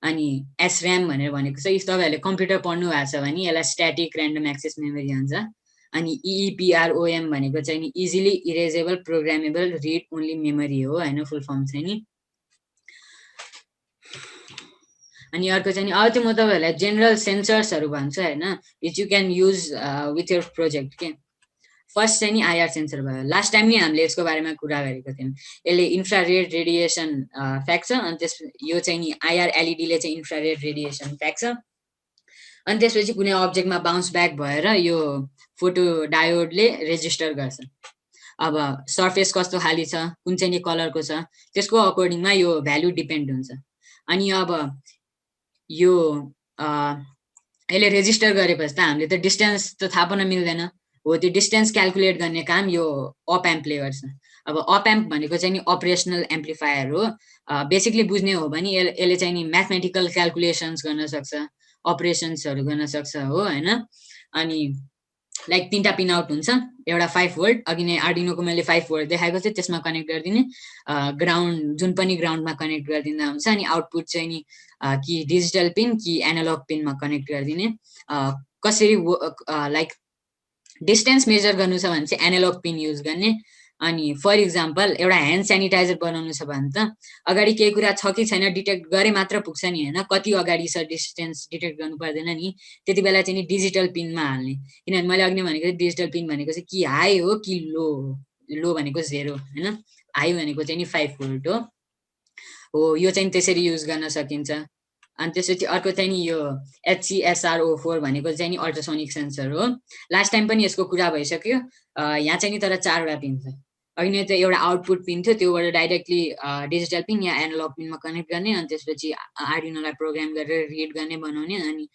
अनि एसऱ्याम भनेर भनेको चाहिँ इफ तपाईँहरूले कम्प्युटर पढ्नु भएको छ भने यसलाई स्ट्याटिक ऱ्यान्डम एक्सेस मेमोरी भन्छ। अनि इइपिआरओएम भनेको चाहिँ नि easily erasable programmable read only memory हो होइन, फुल फर्म चाहिँ नि। अनि अर्को चाहिँ नि अब चाहिँ म तपाईँहरूलाई जेनरल सेन्सर्सहरू भन्छु होइन, which you can use with your project के। फर्स्ट चाहिँ नि आइआर सेन्सर भयो। लास्ट टाइम नि हामीले यसको बारेमा कुरा गरेको थियौँ। यसले इन्फ्रारेड रेडिएसन फ्याँक्छ, अनि यो चाहिँ नि आइआर एलइडीले चाहिँ इन्फ्रारेड रेडिएसन फ्याँक्छ। अनि त्यसपछि कुनै अब्जेक्टमा बााउन्स ब्याक भएर यो फोटो डायोडले रेजिस्टर गर्छ। अब सर्फेस कस्तो खाली छ, कुन चाहिँ नि कलरको छ, त्यसको अकर्डिङमा यो भ्यालु डिपेन्ड हुन्छ। अनि अब यो यसले रेजिस्टर गरेपछि त हामीले त डिस्टेन्स त थाहा पाउन मिल्दैन हो, त्यो डिस्टेन्स क्यालकुलेट गर्ने काम यो अप एम्पले गर्छ। अब अप एम्प भनेको चाहिँ नि अपरेसनल एम्प्लिफायर हो। बेसिकली बुझ्ने हो भने यसले चाहिँ नि म्याथमेटिकल क्यालकुलेसन्स गर्न सक्छ, अपरेसन्सहरू गर्न सक्छ हो हैन। अनि लाइक 3टा पिन आउट हुन्छ, एउटा 5 भोल्ट, अघि नै आर्डिनोको मैले 5 भोल्ट देखाएको थिएँ, त्यसमा कनेक्ट गरिदिने, ग्राउन्ड जुन पनि ग्राउन्डमा कनेक्ट गरिदिँदा हुन्छ। अनि आउटपुट चाहिँ नि कि डिजिटल पिन कि एनालग पिनमा कनेक्ट गरिदिने। कसरी लाइक डिस्टेन्स मेजर गर्नु छ भने चाहिँ एनालग पिन युज गर्ने। अनि फर इक्जाम्पल एउटा ह्यान्ड सेनिटाइजर बनाउनु छ भने त अगाडि केही कुरा छ कि छैन डिटेक्ट गरे मात्र पुग्छ नि हैन, कति अगाडि छ डिस्टेन्स डिटेक्ट गर्नु पर्दैन नि, त्यति बेला चाहिँ नि डिजिटल पिनमा हाल्ने। किनभने मैले अघि नै भनेको डिजिटल पिन भनेको चाहिँ कि हाई हो कि लो, लो भनेको 0 हैन, हाई भनेको चाहिँ नि 5 भोल्ट हो। यो चाहिँ त्यसरी युज गर्न सकिन्छ। अनि त्यसपछि अर्को चाहिँ नि यो HCSRO4 भनेको चाहिँ नि अल्ट्रासोनिक सेन्सर हो। लास्ट टाइम पनि यसको कुरा भइसक्यो। यहाँ चाहिँ नि तर 4वटा पिन छ। अघि नै त एउटा आउटपुट पिन थियो, त्योबाट डाइरेक्टली डिजिटल पिन या एनालग पिनमा कनेक्ट गर्ने, अनि त्यसपछि आर्डिनोलाई प्रोग्राम गरेर रिड गर्ने बनाउने। अनि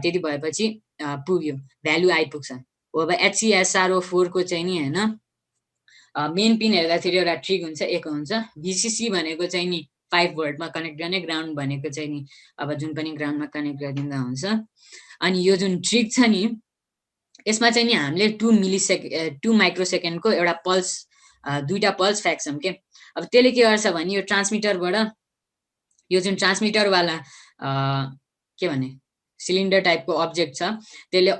त्यति भएपछि पुग्यो, भ्यालु आइपुग्छ हो। अब HCSRO4 को चाहिँ नि हैन मेन पिन हेर्दाखेरि एउटा ट्रिक हुन्छ, एक हुन्छ। VCC भनेको चाहिँ नि 5 भोल्टमा कनेक्ट गर्ने, ग्राउन्ड भनेको चाहिँ नि अब जुन पनि ग्राउन्डमा कनेक्ट गरिदिँदा हुन्छ। अनि यो जुन ट्रिक छ नि यसमा चाहिँ नि हामीले 2 माइक्रोसेकेन्डको एउटा पल्स, 2टा पल्स फ्याक्छौँ के। अब त्यसले के गर्छ भने यो ट्रान्समिटरबाट यो जुन ट्रान्समिटरवाला के भने सिलिन्डर टाइपको अब्जेक्ट छ त्यसले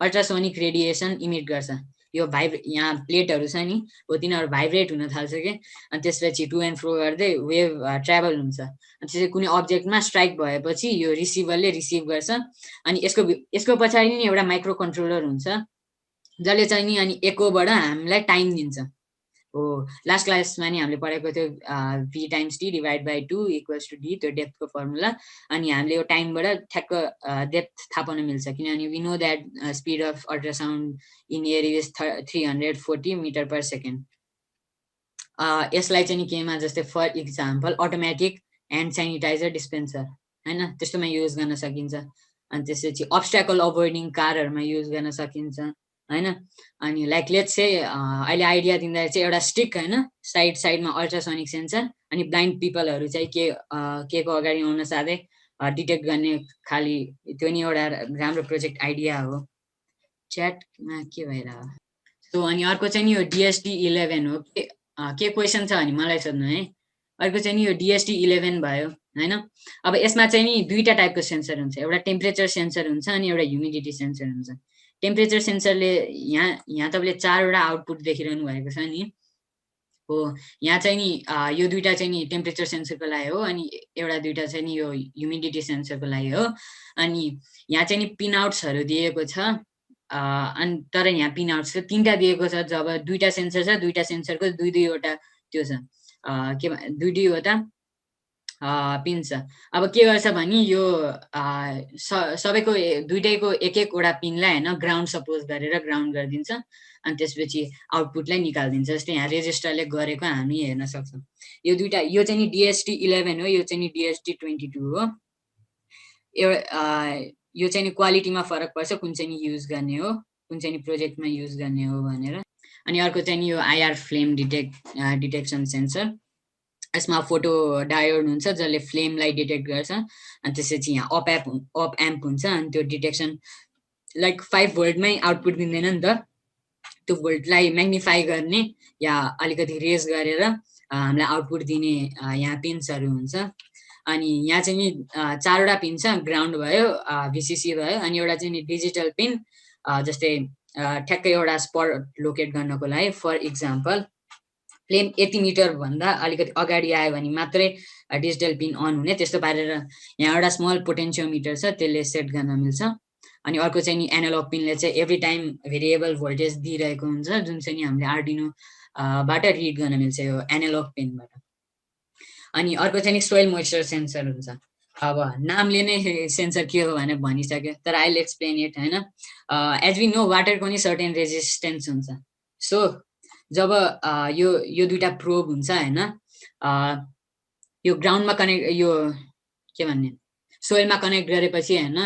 अल्ट्रासोनिक रेडिएसन इमिट गर्छ। यो यहाँ प्लेटहरू छ नि हो, तिनीहरू भाइब्रेट हुन थाल्छ के। अनि त्यसपछि टु एन्ड फ्रो गर्दै वेभ ट्राभल हुन्छ। अनि त्यसपछि कुनै अब्जेक्टमा स्ट्राइक भएपछि यो रिसिभरले रिसिभ गर्छ। अनि यसको पछाडि नि एउटा माइक्रो कन्ट्रोलर हुन्छ जसले चाहिँ नि अनि एकोबाट हामीलाई टाइम दिन्छ हो। लास्ट क्लासमा नि हामीले पढेको थियो V × T / 2 = D, त्यो डेप्थको फर्मुला। अनि हामीले यो टाइमबाट ठ्याक्क डेप्थ थाहा पाउन मिल्छ, किनभने we know that speed of ultrasound in air is 340 metre per second. यसलाई चाहिँ नि केमा जस्तै for example automatic hand sanitiser dispenser हैन, त्यस्तोमा युज गर्न सकिन्छ। अनि त्यसपछि अब्स्ट्याकल अभोइडिङ कारहरूमा युज गर्न सकिन्छ हैन। अनि लाइक लेट्स से अहिले आइडिया दिँदा चाहिँ एउटा स्टिक हैन, साइडमा अल्ट्रासोनिक सेन्सर, अनि ब्लाइन्ड पिपलहरू चाहिँ के को अगाडि आउन साथै डिटेक्ट गर्ने खाली, त्यो नि एउटा राम्रो प्रोजेक्ट आइडिया हो। च्याटमा के भइरहेको सो। अनि अर्को चाहिँ नि यो DST-11 हो। के क्वेसन छ भने मलाई सोध्नु है। अर्को चाहिँ नि यो DST-11 भयो हैन। अब यसमा चाहिँ नि 2टा टाइपको सेन्सर हुन्छ, एउटा टेम्परेचर सेन्सर हुन्छ अनि एउटा ह्युमिडिटी सेन्सर हुन्छ। टेम्परेचर सेन्सरले यहाँ तपाईँले 4वटा आउटपुट देखिरहनु भएको छ नि हो। यहाँ चाहिँ नि यो 2टा चाहिँ नि टेम्परेचर सेन्सरको लागि हो, अनि एउटा 2टा चाहिँ नि यो ह्युमिडिटी सेन्सरको लागि हो। अनि यहाँ चाहिँ नि पिन आउट्सहरू दिएको छ। अनि तर यहाँ पिन आउट्स 3टा दिएको छ। जब 2टा सेन्सर छ, 2टा सेन्सरको 2-2वटा त्यो छ के 2-2वटा पिन छ। अब के गर्छ भने यो सबैको 2टैको एक-एकवटा पिनलाई हैन ग्राउन्ड सपोज गरेर ग्राउन्ड गरिदिन्छ। अनि त्यसपछि आउटपुटलाई निकालिदिन्छ। जस्तै यहाँ रेजिस्टरले गरेको हामी हेर्न सक्छौँ। यो 2टा, यो चाहिँ नि DST-11 हो, यो चाहिँ नि DST-22 हो। यो चाहिँ नि क्वालिटीमा फरक पर्छ, कुन चाहिँ नि युज गर्ने हो, कुन चाहिँ नि प्रोजेक्टमा युज गर्ने हो भनेर। अनि अर्को चाहिँ नि यो IR फ्लेम डिटेक्सन सेन्सर। यसमा फोटो डायोड हुन्छ जसले फ्लेमलाई डिटेक्ट गर्छ। अनि त्यसपछि यहाँ अप एम्प हुन्छ, अनि त्यो डिटेक्सन लाइक 5 भोल्टमै आउटपुट दिँदैन नि त, त्यो भोल्टलाई म्याग्निफाई गर्ने या अलिकति रेज गरेर हामीलाई आउटपुट दिने यहाँ पिन्सहरू हुन्छ। अनि यहाँ चाहिँ नि 4वटा पिन छ, ग्राउन्ड भयो, VCC भयो, अनि एउटा चाहिँ नि डिजिटल पिन, जस्तै ठ्याक्कै एउटा स्पट लोकेट गर्नको लागि। फर इक्जाम्पल फ्लेम यति मिटर भन्दा अलिकति अगाडि आयो भने मात्रै डिजिटल पिन अन हुने, त्यस्तो पारेर यहाँ एउटा स्मल पोटेन्सियोमिटर छ, त्यसले सेट गर्न मिल्छ। अनि अर्को चाहिँ नि एनालग पिनले चाहिँ एभ्री टाइम भेरिएबल भोल्टेज दिइरहेको हुन्छ, जुन चाहिँ नि हामीले आर्डिनोबाट रिड गर्न मिल्छ यो एनालग पिनबाट। अनि अर्को चाहिँ नि सोइल मोइस्चर सेन्सर हुन्छ। अब नामले नै सेन्सर के हो भनेर भनिसक्यो, तर आई विल एक्सप्लेन इट हैन। एज वी नो वाटरको नि सर्टेन रेजिस्टेन्स हुन्छ। सो जब यो 2टा प्रोब हुन्छ हैन, यो ग्राउन्डमा कनेक्ट, यो के भन्ने सोइलमा कनेक्ट गरेपछि हैन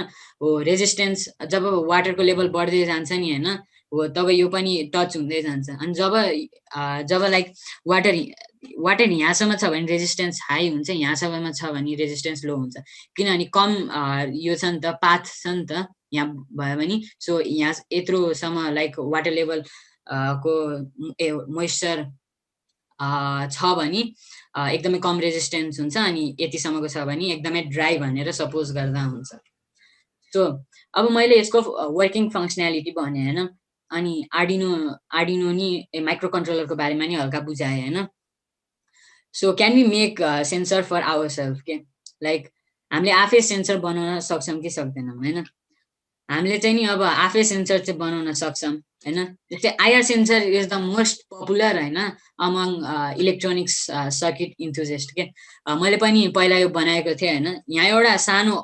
हो, रेजिस्टेन्स जब वाटरको लेभल बढ्दै जान्छ नि हैन, हो तब यो पनि टच हुँदै जान्छ अनि जब लाइक वाटर यहाँसम्म छ भने रेजिस्टेन्स हाई हुन्छ यहाँसम्ममा छ भने रेजिस्टेन्स लो हुन्छ किनभने कम यो छ नि त पाथ छ नि त यहाँ भयो भने सो यहाँ यत्रोसम्म लाइक वाटर लेभल को मोइस्चर छ भने एकदमै कम रेजिस्टेन्स हुन्छ अनि यतिसम्मको छ भने एकदमै ड्राई भनेर सपोज गर्दा हुन्छ सो अब मैले यसको वर्किङ फङ्सनालिटी भने होइन अनि आर्डिनो नि माइक्रो कन्ट्रोलरको बारेमा नि हल्का बुझाएँ होइन so can we make sensor for our self के लाइक हामीले आफै सेन्सर बनाउन सक्छौँ कि सक्दैनौँ होइन हामीले चाहिँ नि अब आफै सेन्सर चाहिँ बनाउन सक्छौँ होइन जस्तै IR sensor is the most popular होइन अमङ इलेक्ट्रोनिक्स सर्किट इन्थुजिस्ट के मैले पनि पहिला यो बनाएको थिएँ होइन यहाँ एउटा सानो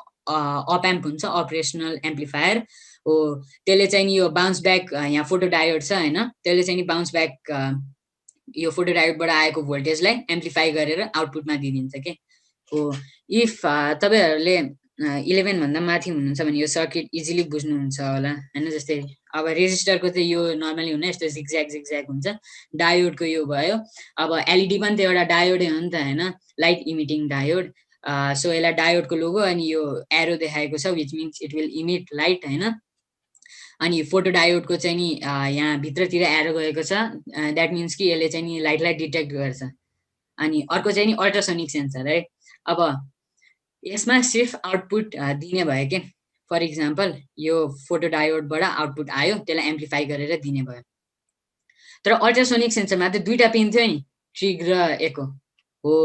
अप एम्प हुन्छ अपरेसनल एम्प्लिफायर हो त्यसले चाहिँ नि यो बाउन्स ब्याक यहाँ फोटो डायोड छ होइन त्यसले चाहिँ नि बाउन्स ब्याक यो फोटो डायोडबाट आएको भोल्टेजलाई एम्प्लिफाई गरेर आउटपुटमा दिइदिन्छ के हो इफ तपाईँहरूले 11 भन्दा माथि हुनुहुन्छ भने यो सर्किट इजिली बुझ्नुहुन्छ होला होइन जस्तै अब रेजिस्टरको चाहिँ यो नर्मली हुने यस्तो जिगज्याग हुन्छ डायोडको यो भयो अब एलइडी पनि त एउटा डायोडै हो नि त होइन लाइट इमिटिङ डायोड सो यसलाई डायोडको लोगो अनि यो एरो देखाएको छ which means it will emit light होइन अनि फोटो डायोडको चाहिँ नि यहाँ भित्रतिर एरो गएको छ द्याट मिन्स कि यसले चाहिँ नि लाइटलाई डिटेक्ट गर्छ अनि अर्को चाहिँ नि अल्ट्रासोनिक सेन्सर है अब यसमा सिर्फ आउटपुट दिने भयो के फर इक्जाम्पल यो फोटो डायोडबाट आउटपुट आयो त्यसलाई एम्प्लिफाई गरेर दिने भयो तर अल्ट्रासोनिक सेन्सरमा त दुईटा पिन थियो नि ट्रिग र एको हो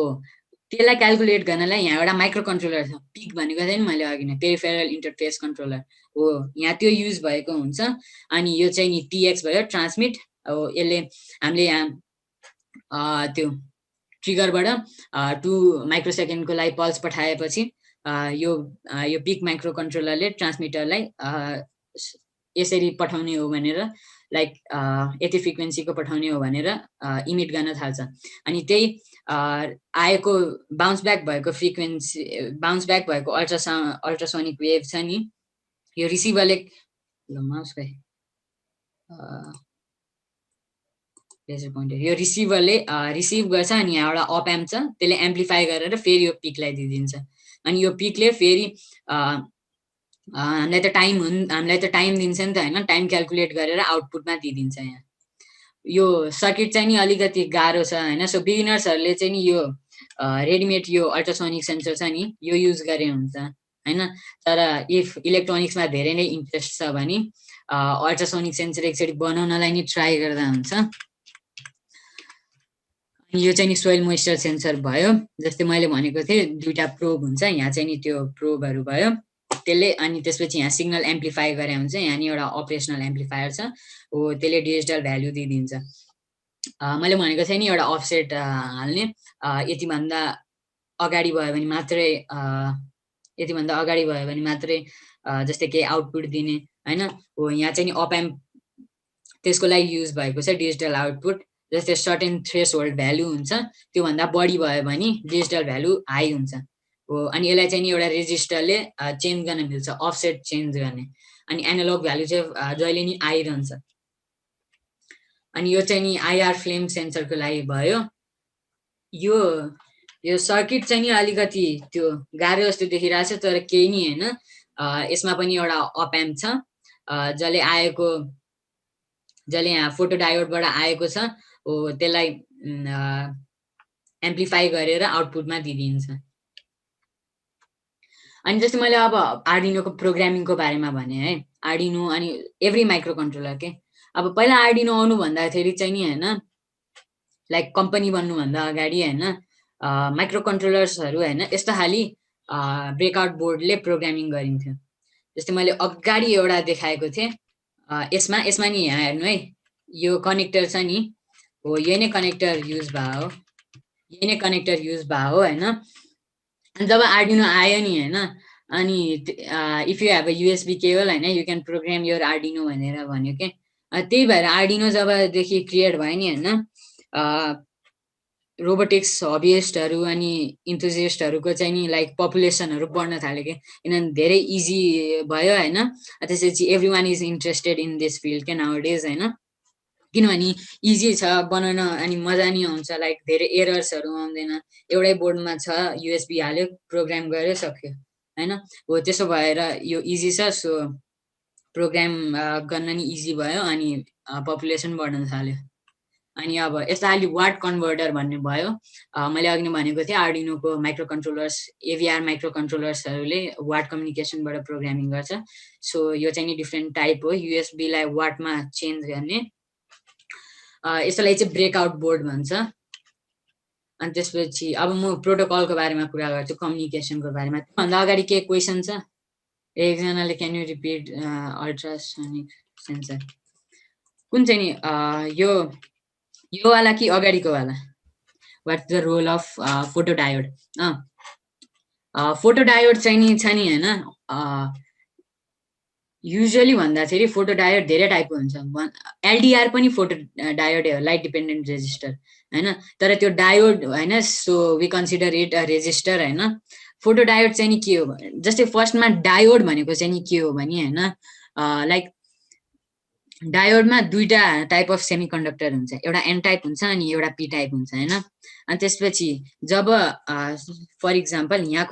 त्यसलाई क्याल्कुलेट गर्नलाई यहाँ एउटा माइक्रो कन्ट्रोलर छ पिक भनेको थियो नि मैले अघि नै पेरिफेरल इन्टरफेस कन्ट्रोलर हो यहाँ त्यो युज भएको हुन्छ अनि यो चाहिँ नि टिएक्स भयो ट्रान्समिट अब यसले हामीले यहाँ त्यो ट्रिगरबाट 2 माइक्रोसेकेन्डको लागि पल्स पठाएपछि यो पिक माइक्रो कन्ट्रोलरले ट्रान्समिटरलाई यसरी पठाउने हो भनेर लाइक यति फ्रिक्वेन्सीको पठाउने हो भनेर इमिट गर्न थाल्छ अनि त्यही आएको बाउन्स ब्याक भएको फ्रिक्वेन्सी बाउन्स ब्याक भएको अल्ट्रासोनिक वेभ छ नि यो रिसिभरले यो रिसिभरले रिसिभ गर्छ अनि यहाँ एउटा अप एम्प छ त्यसले एम्प्लिफाई गरेर फेरि यो पिकलाई दिइदिन्छ अनि यो पिकले फेरि हामीलाई त टाइम दिन्छ नि त होइन टाइम क्याल्कुलेट गरेर आउटपुटमा दिइदिन्छ यहाँ यो सर्किट चाहिँ नि अलिकति गाह्रो छ होइन सो बिगिनर्सहरूले चाहिँ नि यो रेडिमेड यो अल्ट्रासोनिक सेन्सर छ नि यो युज गरे हुन्छ होइन तर इफ इलेक्ट्रोनिक्समा धेरै नै इन्ट्रेस्ट छ भने अल्ट्रासोनिक सेन्सर एकचोटि बनाउनलाई नि ट्राई गर्दा हुन्छ यो चाहिँ नि सोइल मोइस्चर सेन्सर भयो जस्तै मैले भनेको थिएँ दुईटा प्रोब हुन्छ यहाँ चाहिँ नि त्यो प्रोबहरू भयो त्यसले अनि त्यसपछि यहाँ सिग्नल एम्प्लिफाई गरे हुन्छ यहाँ नि एउटा अपरेसनल एम्प्लिफायर छ हो त्यसले डिजिटल भ्याल्यु दिइदिन्छ मैले भनेको थिएँ नि एउटा अफसेट हाल्ने यतिभन्दा अगाडि भयो भने मात्रै जस्तै केही आउटपुट दिने होइन हो यहाँ चाहिँ नि अप एम्प त्यसको लागि युज भएको छ डिजिटल आउटपुट जस्तै सर्टेन थ्रेसहोल्ड भ्यालु हुन्छ त्योभन्दा बढी भयो भने डिजिटल भ्यालु हाई हुन्छ हो अनि यसलाई चाहिँ नि एउटा रेजिस्टरले चेन्ज गर्न मिल्छ अफसेट चेन्ज गर्ने अनि एनालग भ्यालु चाहिँ जहिले नि आइरहन्छ अनि यो चाहिँ नि आइआर फ्लेम सेन्सरको लागि भयो यो सर्किट चाहिँ नि अलिकति त्यो गाह्रो जस्तो देखिरहेको छ तर केही नि होइन यसमा पनि एउटा अप एम्प छ जसले यहाँ फोटो डायोडबाट आएको छ हो त्यसलाई एम्प्लिफाई गरेर आउटपुटमा दिइदिन्छ अनि जस्तै मैले अब आर्डिनोको प्रोग्रामिङको बारेमा भने है आर्डिनो अनि एभ्री माइक्रो कन्ट्रोलर के अब पहिला आर्डिनो आउनु भन्दाखेरि चाहिँ नि होइन लाइक कम्पनी बन्नुभन्दा अगाडि होइन माइक्रो कन्ट्रोलर्सहरू होइन यस्तो खाली ब्रेकआउट बोर्डले प्रोग्रामिङ गरिन्थ्यो जस्तै मैले अगाडि एउटा देखाएको थिएँ यसमा नि यहाँ हेर्नु है यो कनेक्टर छ नि हो यही नै कनेक्टर युज भयो होइन अनि जब आर्डिनो आयो नि होइन अनि if you have a USB cable होइन you can program your Arduino भनेर भन्यो के त्यही भएर आर्डिनो जबदेखि क्रिएट भयो नि होइन रोबोटिक्स हबियस्टहरू अनि इन्थुजिस्टहरूको चाहिँ नि लाइक पपुलेसनहरू बढ्न थाल्यो कि किनभने धेरै इजी भयो होइन त्यसपछि every one is interested in this field क्या नाउ डेज होइन किनभने इजी छ बनाउन अनि मजा नि आउँछ लाइक धेरै एरर्सहरू आउँदैन एउटै बोर्डमा छ युएसबी हाल्यो प्रोग्राम गर्यो सक्यो होइन हो त्यसो भएर यो इजी छ सो प्रोग्राम गर्न नि इजी भयो अनि पपुलेसन बढ्न थाल्यो अनि अब यता अलि वाट कन्भर्टर भन्ने भयो मैले अघि नै भनेको थिएँ आर्डिनोको माइक्रो कन्ट्रोलर्स एभिआर माइक्रो कन्ट्रोलर्सहरूले वाट कम्युनिकेसनबाट प्रोग्रामिङ गर्छ सो यो चाहिँ नि डिफ्रेन्ट टाइप हो युएसबीलाई वाटमा चेन्ज गर्ने यसलाई चाहिँ ब्रेकआउट बोर्ड भन्छ अनि त्यसपछि अब म प्रोटोकलको बारेमा कुरा गर्छु कम्युनिकेसनको बारेमा त्योभन्दा अगाडि के क्वेसन छ एकजनाले can you repeat ultrasonic sensor कुन चाहिँ नि यो वाला कि अगाडिको वाला what's the role of photodiode photodiode चाहिँ नि छ नि होइन युजुअली भन्दाखेरि फोटोडायोड धेरै टाइपको हुन्छ एलडिआर पनि फोटोडायोड हो लाइट डिपेन्डेन्ट रेजिस्टर होइन तर त्यो डायोड होइन so we consider it a resistor होइन फोटोडायोड चाहिँ नि के हो जस्तै फर्स्टमा डायोड भनेको चाहिँ नि के हो भने होइन लाइक डायोडमा दुईटा टाइप अफ सेमिकन्डक्टर हुन्छ एउटा एन टाइप हुन्छ अनि एउटा पी टाइप हुन्छ होइन अनि त्यसपछि जब फर इक्जाम्पल यहाँ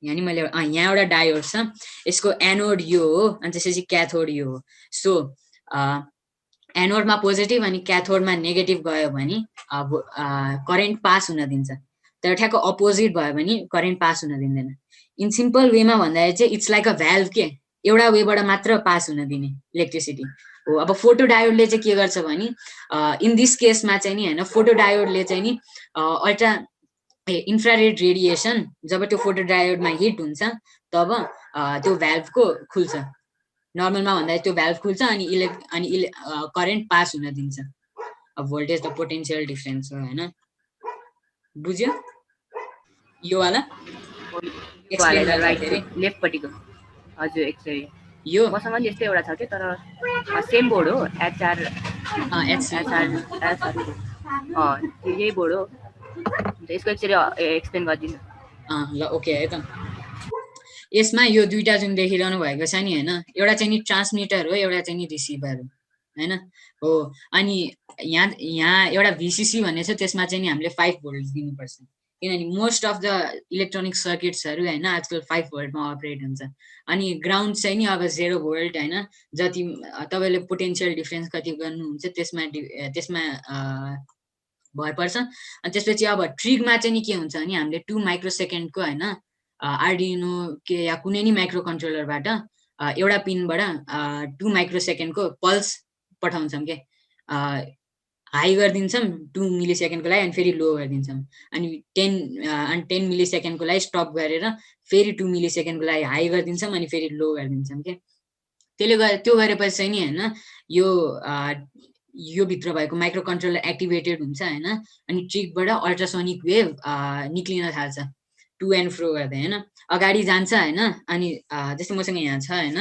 नि मैले यहाँ एउटा डायोड छ यसको एनोड यो हो अनि त्यसपछि क्याथोड यो हो सो एनोडमा पोजिटिभ अनि क्याथोडमा नेगेटिभ गयो भने करेन्ट पास हुन दिन्छ तर ठ्याक्क अपोजिट भयो भने करेन्ट पास हुन दिँदैन इन सिम्पल वेमा भन्दाखेरि चाहिँ इट्स लाइक अ भ्याल्भ के एउटा वेबाट मात्र पास हुन दिने इलेक्ट्रिसिटी हो अब फोटोडायोडले चाहिँ के गर्छ भने इन दिस केसमा चाहिँ नि होइन फोटोडायोडले चाहिँ नि इन्फ्रारेड रेडिएसन जब त्यो फोटोडायोडमा हिट हुन्छ तब त्यो भ्याल्भको खुल्छ नर्मलमा भन्दा त्यो भ्याल्भ खुल्छ अनि करेन्ट पास हुन दिन्छ अब भोल्टेज त पोटेन्सियल डिफरेन्स हो होइन बुझ्यो यो वाला लेफ्टपट्टिको हजुर एक्चुअली यो मसँग नि यस्तै एउटा छ कि तर सेम बोर्ड हो एचआर यही बोर्ड हो यसको एक्चुअली एक्सप्लेन गरिदिनु ल ओके है त यसमा यो दुईटा जुन देखिरहनु भएको छ नि होइन एउटा चाहिँ नि ट्रान्समिटर हो एउटा चाहिँ नि रिसिभर हो होइन हो अनि यहाँ एउटा भिसिसी भन्ने छ त्यसमा चाहिँ नि हामीले 5 भोल्ट दिनुपर्छ किनभने मोस्ट अफ द इलेक्ट्रोनिक सर्किट्सहरू होइन आजकल 5 भोल्टमा अपरेट हुन्छ अनि ग्राउन्ड चाहिँ नि अब 0 भोल्ट होइन जति तपाईँले पोटेन्सियल डिफरेन्स कति गर्नुहुन्छ त्यसमा भर पर्छ अनि त्यसपछि अब ट्रिगमा चाहिँ नि के हुन्छ भने हामीले 2 माइक्रोसेकेन्डको होइन आर्डिनो के या कुनै नि माइक्रो कन्ट्रोलरबाट एउटा पिनबाट 2 माइक्रोसेकेन्डको पल्स पठाउँछौँ के हाई गरिदिन्छौँ 2 मिलिसेकेन्डको लागि अनि फेरि लो गरिदिन्छौँ अनि 10 मिलिसेकेन्डको लागि स्टप गरेर फेरि 2 मिलिसेकेन्डको लागि हाई गरिदिन्छौँ अनि फेरि लो गरिदिन्छौँ के त्यो गरेपछि चाहिँ नि होइन यो भित्र भएको माइक्रो कन्ट्रोलर एक्टिभेटेड हुन्छ होइन अनि ट्रिगबाट अल्ट्रासोनिक वेभ निक्लिन थाल्छ टु एन्ड फ्रो गर्दै होइन अगाडि जान्छ होइन अनि जस्तै मसँग यहाँ छ होइन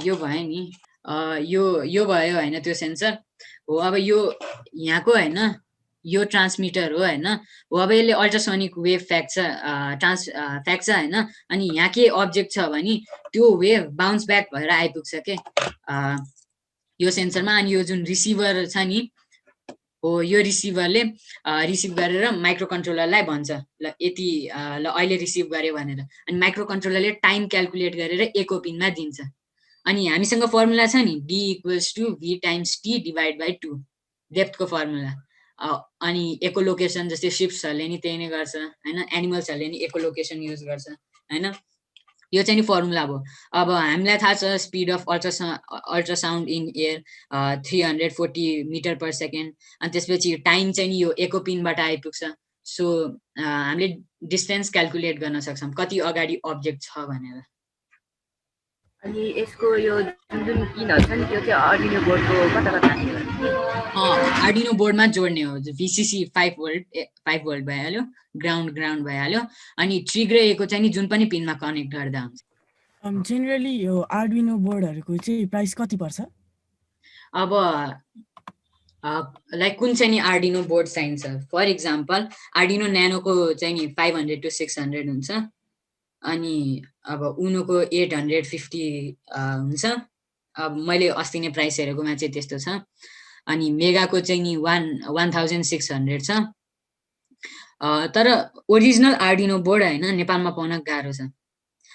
यो भयो नि यो भयो होइन त्यो सेन्सर हो अब यो यहाँको होइन यो ट्रान्समिटर हो होइन हो अब यसले अल्ट्रासोनिक वेभ फ्याक्छ होइन अनि यहाँ के अब्जेक्ट छ भने त्यो वेभ बााउन्स ब्याक भएर आइपुग्छ के यो सेन्सरमा अनि यो जुन रिसिभर छ नि हो यो रिसिभरले रिसिभ गरेर माइक्रो कन्ट्रोलरलाई भन्छ ल यति ल अहिले रिसिभ गर्यो भनेर अनि माइक्रो कन्ट्रोलरले टाइम क्यालकुलेट गरेर एको पिनमा दिन्छ अनि हामीसँग फर्मुला छ नि D = V × T / 2 डेप्थको फर्मुला अनि एको लोकेसन जस्तै शिप्सहरूले नि त्यही नै गर्छ होइन एनिमल्सहरूले नि एको लोकेसन युज गर्छ होइन यो चाहिँ नि फर्मुला भयो अब हामीलाई थाहा छ speed of ultrasound in air 340 metre per second अनि त्यसपछि टाइम चाहिँ नि यो एको पिनबाट आइपुग्छ सो हामीले डिस्टेन्स क्यालकुलेट गर्न सक्छौँ कति अगाडि अब्जेक्ट छ भनेर अनि यसको यो जुन पिनहरु छ नि त्यो चाहिँ आर्डिनो बोर्डको कता आर्डिनो बोर्डमा जोड्ने हो VCC 5 भोल्ट भइहाल्यो ग्राउन्ड भइहाल्यो अनि ट्रिगर एको चाहिँ नि जुन पनि पिनमा कनेक्ट गर्दा हुन्छ जेनरली यो आर्डिनो बोर्डहरुको चाहिँ प्राइस कति पर्छ अब लाइक कुन चाहिँ नि आर्डिनो बोर्ड चाहिन्छ फर इक्जाम्पल आर्डिनो न्यानोको चाहिँ नि 500 to 600 हुन्छ अनि अब उनोको 850 हुन्छ अब मैले अस्ति नै प्राइस हेरेकोमा चाहिँ त्यस्तो छ अनि मेगाको चाहिँ नि 1600 छ तर ओरिजिनल आर्डिनो बोर्ड हैन नेपालमा पाउन गाह्रो छ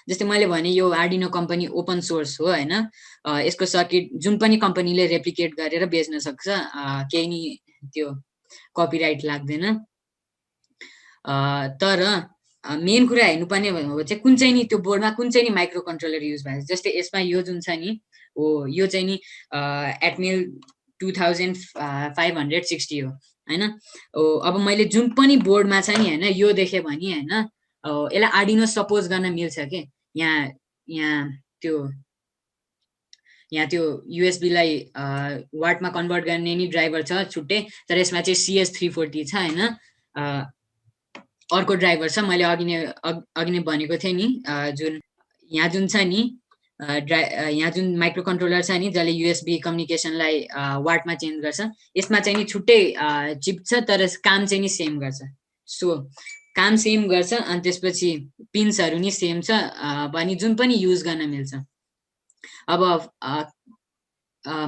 जस्तै मैले भने यो आर्डिनो कम्पनी ओपन सोर्स हो हैन यसको सर्किट जुन पनि कम्पनीले रेप्लिकेट गरेर बेच्न सक्छ केही नि त्यो कपिराइट लाग्दैन तर मेन कुरा हेर्नुपर्ने हो चाहिँ कुन चाहिँ नि त्यो बोर्डमा कुन चाहिँ नि माइक्रो कन्ट्रोलर युज भएको छ जस्तै यसमा यो जुन छ नि हो यो चाहिँ नि एटमेल 2560 हो हैन अब मैले जुन पनि बोर्डमा छ नि हैन यो देखे भने हैन यसलाई आर्डिनो सपोज गर्न मिल्छ के यहाँ त्यो युएसबी लाई वाटमा कन्भर्ट गर्ने नि ड्राइभर छ छुट्टै तर यसमा चाहिँ CS340 छ हैन अर्को ड्राइभर छ मैले अघि नै भनेको थिएँ नि जुन यहाँ जुन छ नि यहाँ जुन माइक्रो कन्ट्रोलर छ नि जसले युएसबी कम्युनिकेसनलाई वाटमा चेन्ज गर्छ यसमा चाहिँ नि छुट्टै चिप छ तर काम चाहिँ नि सेम गर्छ सो काम सेम गर्छ अनि त्यसपछि पिन्सहरू नि सेम छ भने जुन पनि युज गर्न मिल्छ अब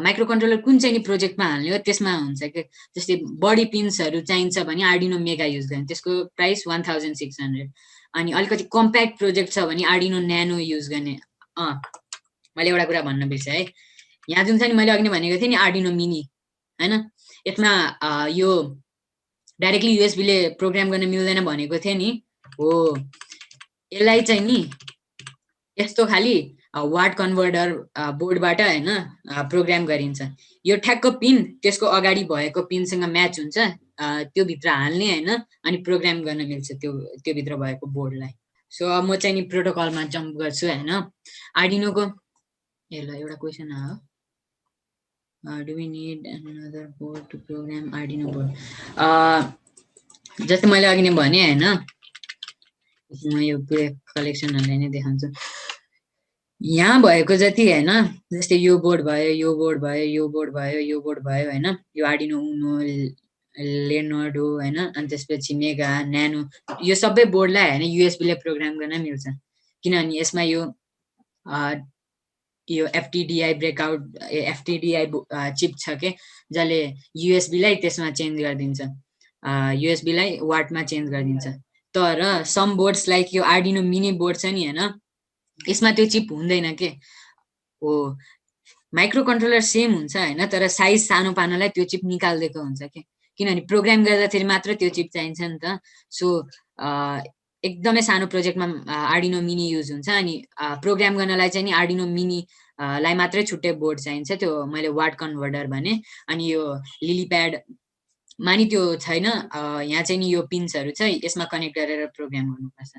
माइक्रो कन्ट्रोलर कुन चाहिँ नि प्रोजेक्टमा हाल्ने हो त्यसमा हुन्छ कि जस्तै बडी पिन्सहरू चाहिन्छ भने आर्डिनो मेगा युज गर्ने त्यसको प्राइस 1600 अनि अलिकति कम्प्याक्ट प्रोजेक्ट छ भने आर्डिनो न्यानो युज गर्ने मैले एउटा कुरा भन्न बिर्सेँ है यहाँ जुन छ नि मैले अघि नै भनेको थिएँ नि आर्डिनो मिनी हैन यसमा यो डाइरेक्टली युएसबीले प्रोग्राम गर्न मिल्दैन भनेको थिएँ नि हो यसलाई चाहिँ नि यस्तो खाली वाट कन्भर्टर बोर्डबाट हैन प्रोग्राम गरिन्छ यो ठ्याक्क पिन त्यसको अगाडि भएको पिनसँग म्याच हुन्छ त्यो भित्र हाल्ने हैन अनि प्रोग्राम गर्न मिल्छ त्यो भित्र भएको बोर्डलाई सो अब म चाहिँ नि प्रोटोकलमा जम्प गर्छु हैन आर्डिनोको एउटा क्वेशन हो do we need another board to program Arduino board जस्तै मैले अघि नै भने हैन म यो पुरै कलेक्सनहरुलाई नै देखाउँछु यहाँ भएको जति हैन जस्तै यो बोर्ड भयो यो बोर्ड भयो यो बोर्ड भयो यो बोर्ड भयो हैन यो आर्डिनो उनो लेनोर्डो हैन अनि त्यसपछि मेगा न्यानो यो सबै बोर्डलाई हैन युएसबी ले प्रोग्राम गर्न मिल्छ किनभने यसमा यो FTDI ब्रेकआउट FTDI चिप छ के जसले युएसबी लाई त्यसमा चेन्ज गरिदिन्छ युएसबी लाई वाटमा चेन्ज गरिदिन्छ तर सम बोर्ड्स लाइक यो आर्डिनो मिनी बोर्ड छ नि हैन यसमा त्यो चिप हुँदैन के हो माइक्रो कन्ट्रोलर सेम हुन्छ हैन तर साइज सानो पार्नलाई त्यो चिप निकाल्दिएको हुन्छ के किनभने प्रोग्राम गर्दाखेरि मात्र त्यो चिप चाहिन्छ नि त सो एकदमै सानो प्रोजेक्टमा आर्डिनो मिनी युज हुन्छ अनि प्रोग्राम गर्नलाई चाहिँ नि आर्डिनो मिनी लाई मात्रै छुट्टै बोर्ड चाहिन्छ त्यो मैले वाट कन्भर्टर भने अनि यो लिली प्याड मानि त्यो छैन यहाँ चाहिँ नि यो पिन्सहरु छ यसमा कनेक्ट गरेर प्रोग्राम गर्नुपर्छ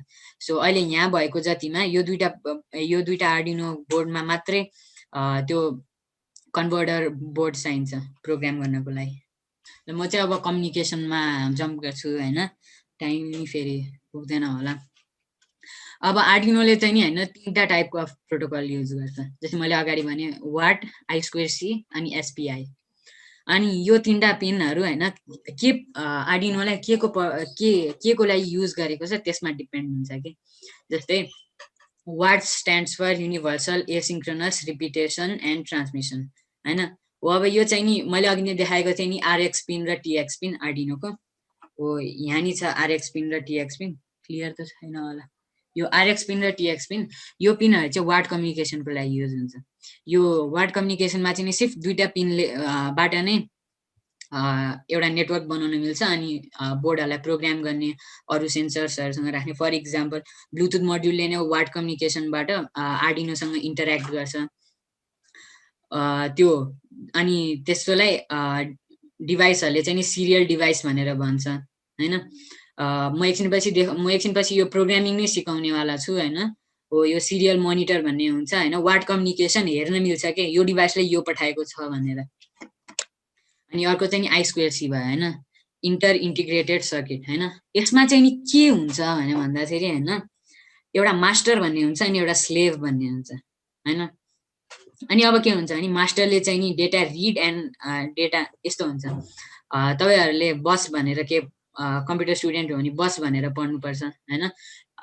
सो अहिले यहाँ भएको जतिमा यो दुईटा आर्डिनो बोर्डमा मात्रै त्यो कन्भर्टर बोर्ड चाहिन्छ प्रोग्राम गर्नको लागि म चाहिँ अब कम्युनिकेसनमा जम्प गर्छु हैन टाइम नि फेरि पुग्दैन होला अब आर्डिनोले चाहिँ नि हैन तीनटा टाइपको प्रोटोकल युज गर्छ जस्तै मैले अगाडि भने वाट I2C अनि SPI अनि यो तीनटा पिनहरु हैन के आर्डिनोलाई के को लागि युज गरेको छ त्यसमा डिपेन्ड हुन्छ के जस्तै what stands for universal asynchronous repetition and transmission हैन अब यो चाहिँ नि मैले अघि नै देखाएको थिएँ नि RX पिन र TX पिन आर्डिनोको हो यहाँ नि छ RX पिन र TX पिन क्लियर त छैन होला यो RX पिन र TX पिन यो पिनहरु चाहिँ वाट कम्युनिकेसनको लागि युज हुन्छ यो वाट कम्युनिकेसनमा चाहिँ नि सिर्फ दुईटा पिनले बाट नै एउटा नेटवर्क बनाउन मिल्छ अनि बोर्डहरुलाई प्रोग्राम गर्ने अरु सेन्सर्सहरुसँग राख्ने फर एक्जाम्पल ब्लुटुथ मोड्युलले नै वाट कम्युनिकेसनबाट आर्डिनोसँग इन्टर्याक्ट गर्छ त्यो अनि त्यसलाई डिभाइसहरुले चाहिँ नि सिरियल डिभाइस भनेर भन्छ हैन म एकछिनपछि यो प्रोग्रामिङ नै सिकाउनेवाला छु हैन हो यो सिरियल मोनिटर भन्ने हुन्छ हैन वाट कम्युनिकेसन हेर्न मिल्छ के यो डिभाइसले यो पठाएको छ भनेर अनि अर्को चाहिँ नि I2C भयो हैन इन्टर इन्टिग्रेटेड सर्किट हैन यसमा चाहिँ नि के हुन्छ भने भन्दाखेरि हैन एउटा मास्टर भन्ने हुन्छ अनि एउटा स्लेभ भन्ने हुन्छ हैन अनि अब के हुन्छ भने मास्टरले चाहिँ नि डेटा रिड एन्ड डेटा यस्तो हुन्छ तपाईहरुले बस भनेर के कम्प्युटर स्टुडेन्ट हो भने बस भनेर पढ्नुपर्छ हैन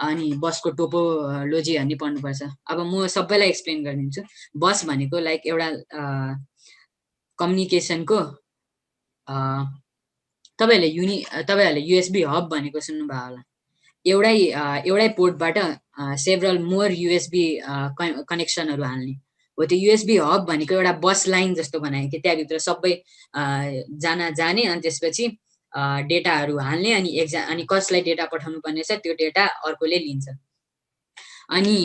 अनि बसको टोपोलोजीहरु नि पढ्नुपर्छ अब म सबैलाई एक्सप्लेन गरिदिन्छु बस भनेको लाइक एउटा कम्युनिकेसनको तपाईहरुले युएसबी हब भनेको सुन्नुभयो होला एउटै पोर्टबाट सेभरल मोर युएसबी कनेक्सनहरु हाल्ने हो त्यो युएसबी हब भनेको एउटा बस लाइन जस्तो बनायो कि त्यहाँभित्र सबै जाने अनि त्यसपछि डेटाहरु हाल्ने अनि कसलाई डेटा पठाउनु पर्ने छ त्यो डेटा अर्कोले लिन्छ अनि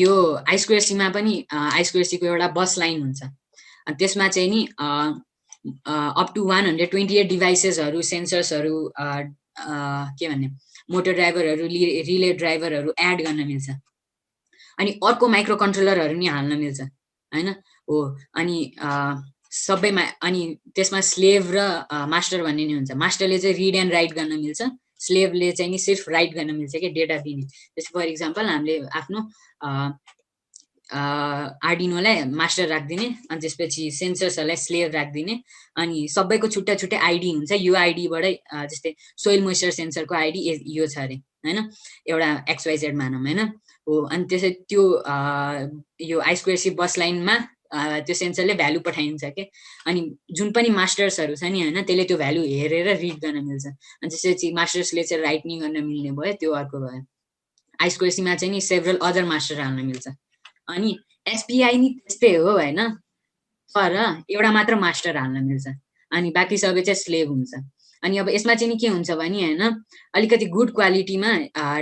यो I2C मा पनि I2C को एउटा बस लाइन हुन्छ अनि त्यसमा चाहिँ नि अप टु 128 डिभाइसेसहरु सेन्सर्सहरु के भन्ने मोटर ड्राइभरहरु रिले ड्राइभरहरु एड गर्न मिल्छ अनि अर्को माइक्रो कन्ट्रोलरहरु नि हाल्न मिल्छ हैन हो अनि सबैमा अनि त्यसमा स्लेभ र मास्टर भन्ने नि हुन्छ मास्टरले चाहिँ रिड एन्ड राइट गर्न मिल्छ स्लेभले चाहिँ नि सिर्फ राइट गर्न मिल्छ के डेटा दिने जस्तो फर एक्जाम्पल हामीले आफ्नो आर्डिनोलाई मास्टर राख्दिने अनि त्यसपछि सेन्सर्सहरुलाई स्लेभ राख्दिने अनि सबैको छुट्टा छुट्टै आइडी हुन्छ यो आइडीबाटै जस्तै सोइल मोइस्चर सेन्सरको आइडी यो छ अरे हैन एउटा XYZ मानौं हैन हो अनि त्यसै त्यो यो I2C बस लाइनमा त्यो सेन्सरले भ्यालु पठाइन्छ के अनि जुन पनि मास्टर्सहरु छ नि हैन त्यसले त्यो भ्यालु हेरेर रिड गर्न मिल्छ अनि त्यसपछि मास्टर्सले चाहिँ राइट नि गर्न मिल्ने भयो त्यो अर्को भयो I2C मा चाहिँ नि सेभरल अदर मास्टर हाल्न मिल्छ अनि SPI नि त्यस्तै हो हैन तर एउटा मात्र मास्टर हाल्न मिल्छ अनि बाकी सबै चाहिँ स्लेभ हुन्छ अनि अब यसमा चाहिँ नि के हुन्छ भने हैन अलिकति गुड क्वालिटीमा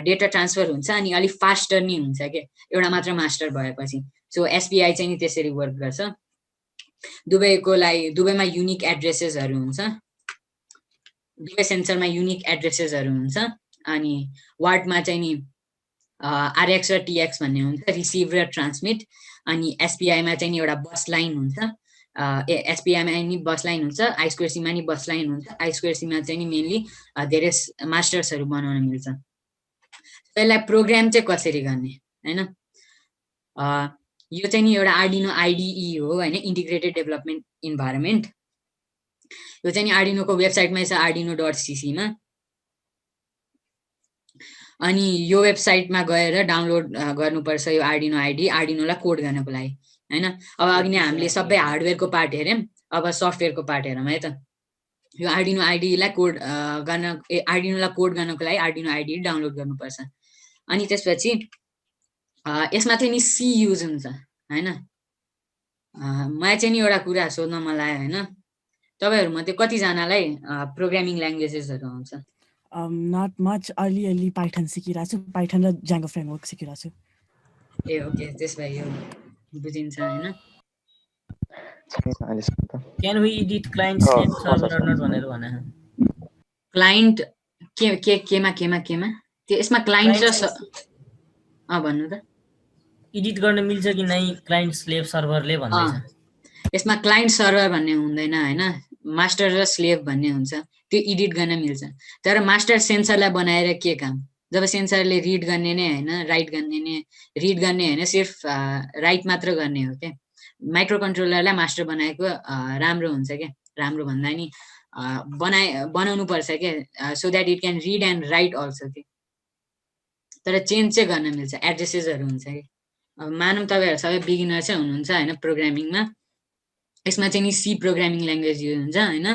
डेटा ट्रान्सफर हुन्छ अनि अलि फास्टर नि हुन्छ के एउटा मात्र मास्टर भएपछि सो SPI चाहिँ नि त्यसरी वर्क गर्छ दुबैमा युनिक एड्रेसेसहरु हुन्छ दुबै सेन्सरमा युनिक एड्रेसेसहरु हुन्छ अनि वार्डमा चाहिँ नि RX र TX भन्ने हुन्छ रिसिभ र ट्रान्समिट अनि SPI मा चाहिँ नि एउटा बस लाइन हुन्छ SPI मा नि बस लाइन हुन्छ I2C मा नि बस लाइन हुन्छ I2C मा चाहिँ नि मेनली धेरै मास्टर्सहरु बनाउन मिल्छ त्यसलाई प्रोग्राम चाहिँ कसरी गर्ने हैन यो चाहिँ नि एउटा आर्डिनो IDE हो हैन इन्टिग्रेटेड डेभलपमेन्ट इन्भाइरोमेन्ट यो चाहिँ नि आर्डिनोको वेबसाइटमै छ arduino.cc मा अनि यो वेबसाइटमा गएर डाउनलोड गर्नुपर्छ यो आर्डिनो IDE आर्डिनोलाई कोड गर्नको लागि हैन अब अघि नै हामीले सबै हार्डवेयरको पार्ट हेर्यौं अब सफ्टवेयरको पार्ट हेरौँ है त यो आर्डिनो IDE लाई कोड गर्न आर्डिनोलाई कोड गर्नको लागि आर्डिनो IDE डाउनलोड गर्नुपर्छ अनि त्यसपछि यसमा चाहिँ नि C युज हुन्छ हैन मलाई चाहिँ नि एउटा कुरा सोध्न मन लाग्यो हैन तपाईहरु मध्ये कति जनालाई प्रोग्रामिङ ल्याङ्ग्वेजेसहरु आउँछ नट मच अलि पाइथन सिकिरहेको छु पाइथन र जाङ्गो फ्रेमवर्क सिकिरहेको छु ए ओके त्यसमा यो बुझिन्छ हैन Can we edit client slave server or not भनेर भने क्लाइन्ट केमा त्यो यसमा क्लाइन्ट र भन्नु त एडिट गर्न मिल्छ कि नै क्लाइन्ट स्लेभ सर्भरले भन्दैछ यसमा क्लाइन्ट सर्भर भन्ने हुँदैन हैन मास्टर र स्लेभ भन्ने हुन्छ त्यो एडिट गर्न मिल्छ तर मास्टर सेन्सरलाई बनाएर के काम जब सेन्सरले रिड गर्ने नै हैन राइट गर्ने नै रिड गर्ने हैन सिर्फ राइट मात्र गर्ने हो के माइक्रो कन्ट्रोलरलाई मास्टर बनाएको राम्रो हुन्छ के राम्रो भन्दा नि बनाउनु पर्छ के so that it can read and write also के तर चेन्ज चाहिँ गर्न मिल्छ एड्रेसेसहरु हुन्छ के मानौं तपाईहरु सबै बिगिनर चाहिँ हुनुहुन्छ हैन प्रोग्रामिङमा यसमा चाहिँ नि C प्रोग्रामिङ ल्याङ्ग्वेज युज हुन्छ हैन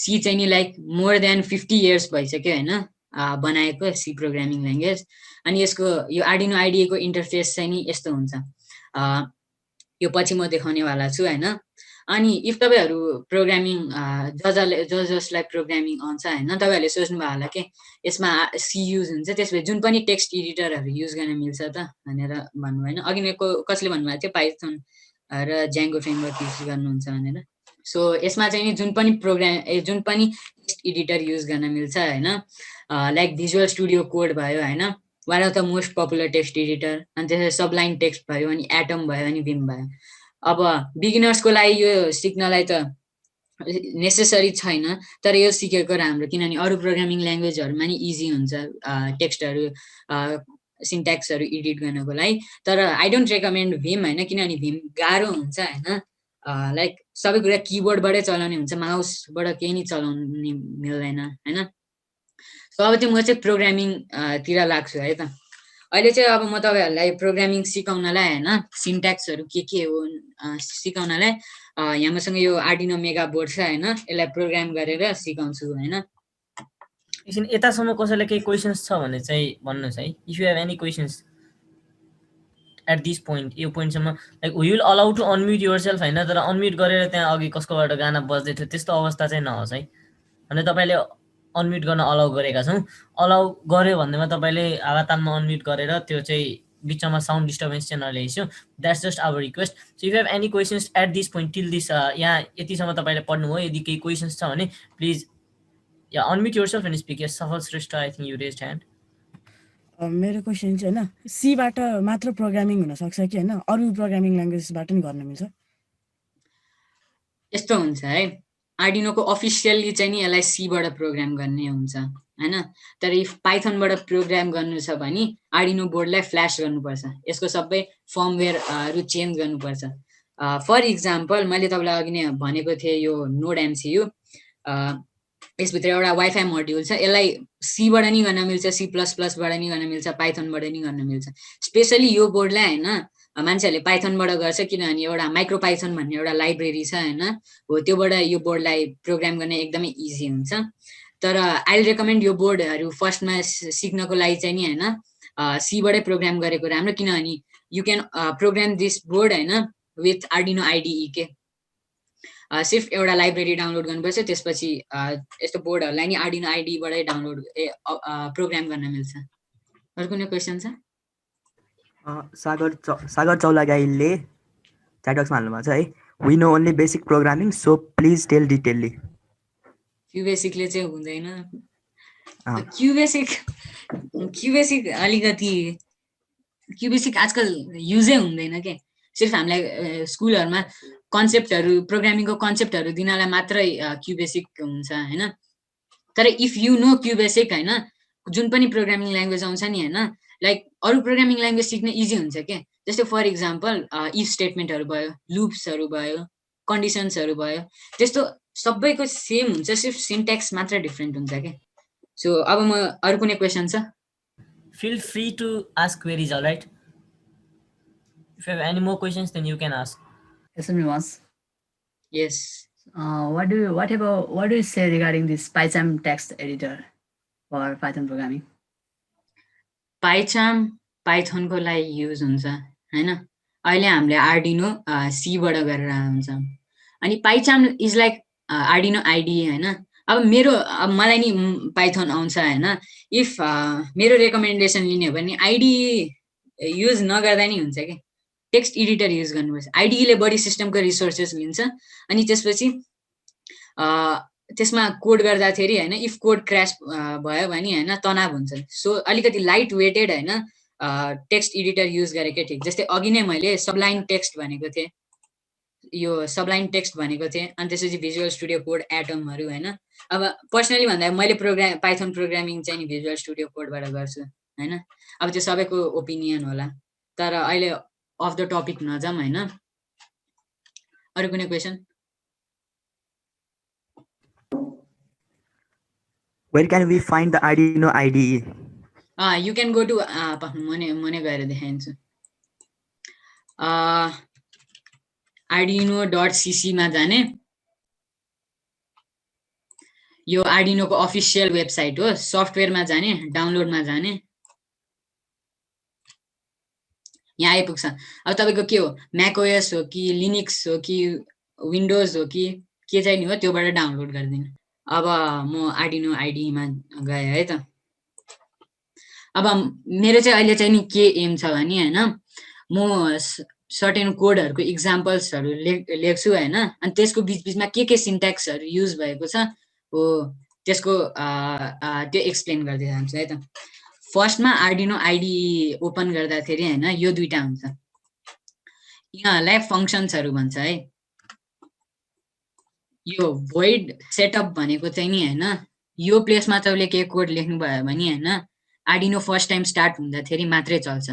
C चाहिँ नि लाइक मोर देन 50 इयर्स भइसक्यो हैन बनाएको C प्रोग्रामिङ ल्याङ्ग्वेज अनि यसको यो आर्डिनो IDE को इन्टरफेस चाहिँ नि यस्तो हुन्छ यो पछि म देखाउने वाला छु हैन अनि इफ तपाईहरु प्रोग्रामिङ जसलाई प्रोग्रामिङ आउँछ हैन तपाईहरुले सोच्नु भयो होला के यसमा C युज हुन्छ त्यसपछि जुन पनि टेक्स्ट एडिटरहरु युज गर्न मिल्छ त भनेर भन्नु हैन अघि नै कसले भन्नु भएको थियो पाइथन र जाङ्गो फ्रेमवर्क युज गर्नुहुन्छ भनेर सो यसमा चाहिँ नि जुन पनि टेक्स्ट एडिटर युज गर्न मिल्छ हैन लाइक भिजुअल स्टुडियो कोड भयो हैन one of the most popular text editor अनि त्यसपछि सबलाइन टेक्स्ट भयो अनि एटम भयो अनि विम भयो अब बिगिनर्सको लागि यो सिक्नलाई त नेसेसरी छैन तर यो सिकेको राम्रो किनभने अरु प्रोग्रामिङ ल्याङ्ग्वेजहरुमा नि इजी हुन्छ टेक्स्टहरु सिन्ट्याक्सहरू एडिट गर्नको लागि। तर आई डोन्ट रेकमेन्ड भिम होइन, किनभने भिम गाह्रो हुन्छ होइन, लाइक सबै कुरा किबोर्डबाटै चलाउने हुन्छ, माउसबाट केही नै चलाउनु मिल्दैन होइन। सो अब चाहिँ म चाहिँ प्रोग्रामिङतिर लाग्छु है त। अहिले चाहिँ अब म तपाईँहरूलाई प्रोग्रामिङ सिकाउनलाई होइन सिन्ट्याक्सहरू के हो सिकाउनलाई यहाँ मसँग यो आर्डिनो मेगा बोर्ड छ होइन, यसलाई प्रोग्राम गरेर सिकाउँछु होइन। एकछिन यतासम्म कसैलाई केही क्वेसन्स छ भने चाहिँ भन्नुहोस् है, if you have any questions at this point, यो पोइन्टसम्म like we will allow to unmute yourself होइन, तर अनम्युट गरेर त्यहाँ अघि कसकोबाट गाना बज्दै थियो त्यस्तो अवस्था चाहिँ नहोस् है। भने तपाईँले अनम्युट गर्न अलाउ गरेका छौँ, अलाउ गर्यो भन्दैमा तपाईँले हावातालमा अनम्युट गरेर त्यो चाहिँ बिचमा साउन्ड डिस्टर्बेन्स चाहिँ नल्याइसु, that's just our request. So if you have any questions at this point till this, यहाँ यतिसम्म तपाईँले पढ्नुभयो, यदि केही क्वेसन्स छ भने प्लिज या unmute yourself and speak. Yes Safal Shrestha, I think you raised hand. मेरो क्वेसन चाहिँ होइन सीबाट मात्र प्रोग्रामिङ हुनसक्छ कि होइन अरू प्रोग्रामिङ ल्याङ्ग्वेजबाट पनि गर्न मिल्छ? यस्तो हुन्छ है, आर्डिनोको अफिसियल्ली चाहिँ नि यसलाई सीबाट प्रोग्राम गर्ने हुन्छ होइन, तर इफ पाइथनबाट प्रोग्राम गर्नु छ भने आर्डिनो बोर्डलाई फ्ल्यास गर्नुपर्छ, यसको सबै फर्मवेयरहरू चेन्ज गर्नुपर्छ। फर इक्जाम्पल मैले तपाईँलाई अघि नै भनेको थिएँ यो नोड एमसियु, यसभित्र एउटा वाइफाई मोड्युल छ, यसलाई सीबाट नि गर्न मिल्छ, सी प्लस प्लसबाट नि गर्न मिल्छ, पाइथनबाट नि गर्न मिल्छ। स्पेसली यो बोर्डलाई होइन मान्छेहरूले पाइथनबाट गर्छ किनभने एउटा माइक्रो पाइथन भन्ने एउटा लाइब्रेरी छ होइन, हो त्योबाट यो बोर्डलाई प्रोग्राम गर्ने एकदमै इजी हुन्छ। तर आई रेकमेन्ड यो बोर्डहरू फर्स्टमा सिक्नको लागि चाहिँ नि होइन सीबाटै प्रोग्राम गरेको राम्रो, किनभने you can program this board होइन विथ आर्डिनो आइडिई के। सिर्फ एउटा लाइब्रेरी डाउनलोड गर्नुपर्छ, त्यसपछि यस्तो बोर्डहरूलाई नि आर्डिनो आइडीबाटै डाउनलोड प्रोग्राम गर्न मिल्छ। अरू कुनै क्वेसन छ? सागर चौलागाईले च्याटबक्समा हाल्नुभएको छ है, we know only basic programming so please tell detailly. क्युबेसिकले चाहिँ हुँदैन, क्युबेसिक अलिकति क्युबेसिक आजकल युजै हुँदैन के, सिर्फ हामीलाई स्कुलहरूमा कन्सेप्टहरू प्रोग्रामिङको कन्सेप्टहरू दिनलाई मात्रै क्युबेसिक हुन्छ होइन। तर इफ यु नो क्युबेसिक होइन जुन पनि प्रोग्रामिङ ल्याङ्ग्वेज आउँछ नि होइन, लाइक अरू प्रोग्रामिङ ल्याङ्ग्वेज सिक्न इजी हुन्छ के, जस्तै फर इक्जाम्पल इफ स्टेटमेन्टहरू भयो, लुप्सहरू भयो, कन्डिसन्सहरू भयो, त्यस्तो सबैको सेम हुन्छ, सिर्फ सिन्ट्याक्स मात्र डिफ्रेन्ट हुन्छ के। सो अब म अरू कुनै क्वेसन छ? Feel free to ask queries, all right? If you have any more questions, then you can ask. Yes, Nivas. Yes. What do you say regarding this PyCharm text editor for Python programming? PyCharm पाइथनको लागि युज हुन्छ होइन, अहिले हामीले आर्डिनो सीबाट गरेर हुन्छ। अनि PyCharm is like Arduino ID होइन। अब मलाई नि पाइथन आउँछ होइन, इफ मेरो रेकमेन्डेसन लिने हो भने आइडी युज नगर्दा नि हुन्छ कि, टेक्स्ट एडिटर युज गर्नुपर्छ। आइडीले बढी सिस्टमको रिसोर्सेस लिन्छ अनि त्यसपछि त्यसमा कोड गर्दाखेरि होइन इफ कोड क्र्यास भयो भने होइन तनाव हुन्छ। सो अलिकति लाइट वेटेड होइन टेक्स्ट एडिटर युज गरेकै ठिक। जस्तै अघि नै मैले सबलाइन टेक्स्ट भनेको थिएँ, यो सबलाइन टेक्स्ट भनेको थिएँ, अनि त्यसपछि भिजुअल स्टुडियो कोड एटमहरू होइन। अब पर्सनली भन्दा मैले पाइथन प्रोग्रामिङ चाहिँ नि भिजुअल स्टुडियो कोडबाट गर्छु होइन। अब त्यो सबैको ओपिनियन होला, तर अहिले अफ द टपिक नजाऊँ होइन। अरू कुनै question? Where can we find the Arduino IDE? You can go to मने गएर देखाइदिन्छु। arduino.cc मा जाने, यो आर्डिनोको अफिसियल वेबसाइट हो। सफ्टवेयरमा जाने, डाउनलोडमा जाने, यहाँ आइपुग्छ। अब तपाईँको के हो, म्याकओएस हो कि लिनक्स हो कि विन्डोज हो कि के चाहिँ नि हो, त्योबाट डाउनलोड गरिदिनु। अब म आर्डिनो आइडीमा गएँ है त। अब मेरो चाहिँ अहिले चाहिँ नि के एम छ भने होइन, म सर्टेन कोडहरूको इक्जाम्पल्सहरू लेख्छु होइन, अनि त्यसको बिचबिचमा के सिन्ट्याक्सहरू युज भएको छ हो त्यसको त्यो एक्सप्लेन गर्दै जान्छु है त। फर्स्टमा आर्डिनो आइडी ओपन गर्दाखेरि होइन यो दुईटा हुन्छ, यिनीहरूलाई फङ्सन्सहरू भन्छ है। यो भोइड सेटअप भनेको चाहिँ नि होइन, यो प्लेसमा तपाईँले केही कोड लेख्नुभयो भने होइन आर्डिनो फर्स्ट टाइम स्टार्ट हुँदाखेरि मात्रै चल्छ।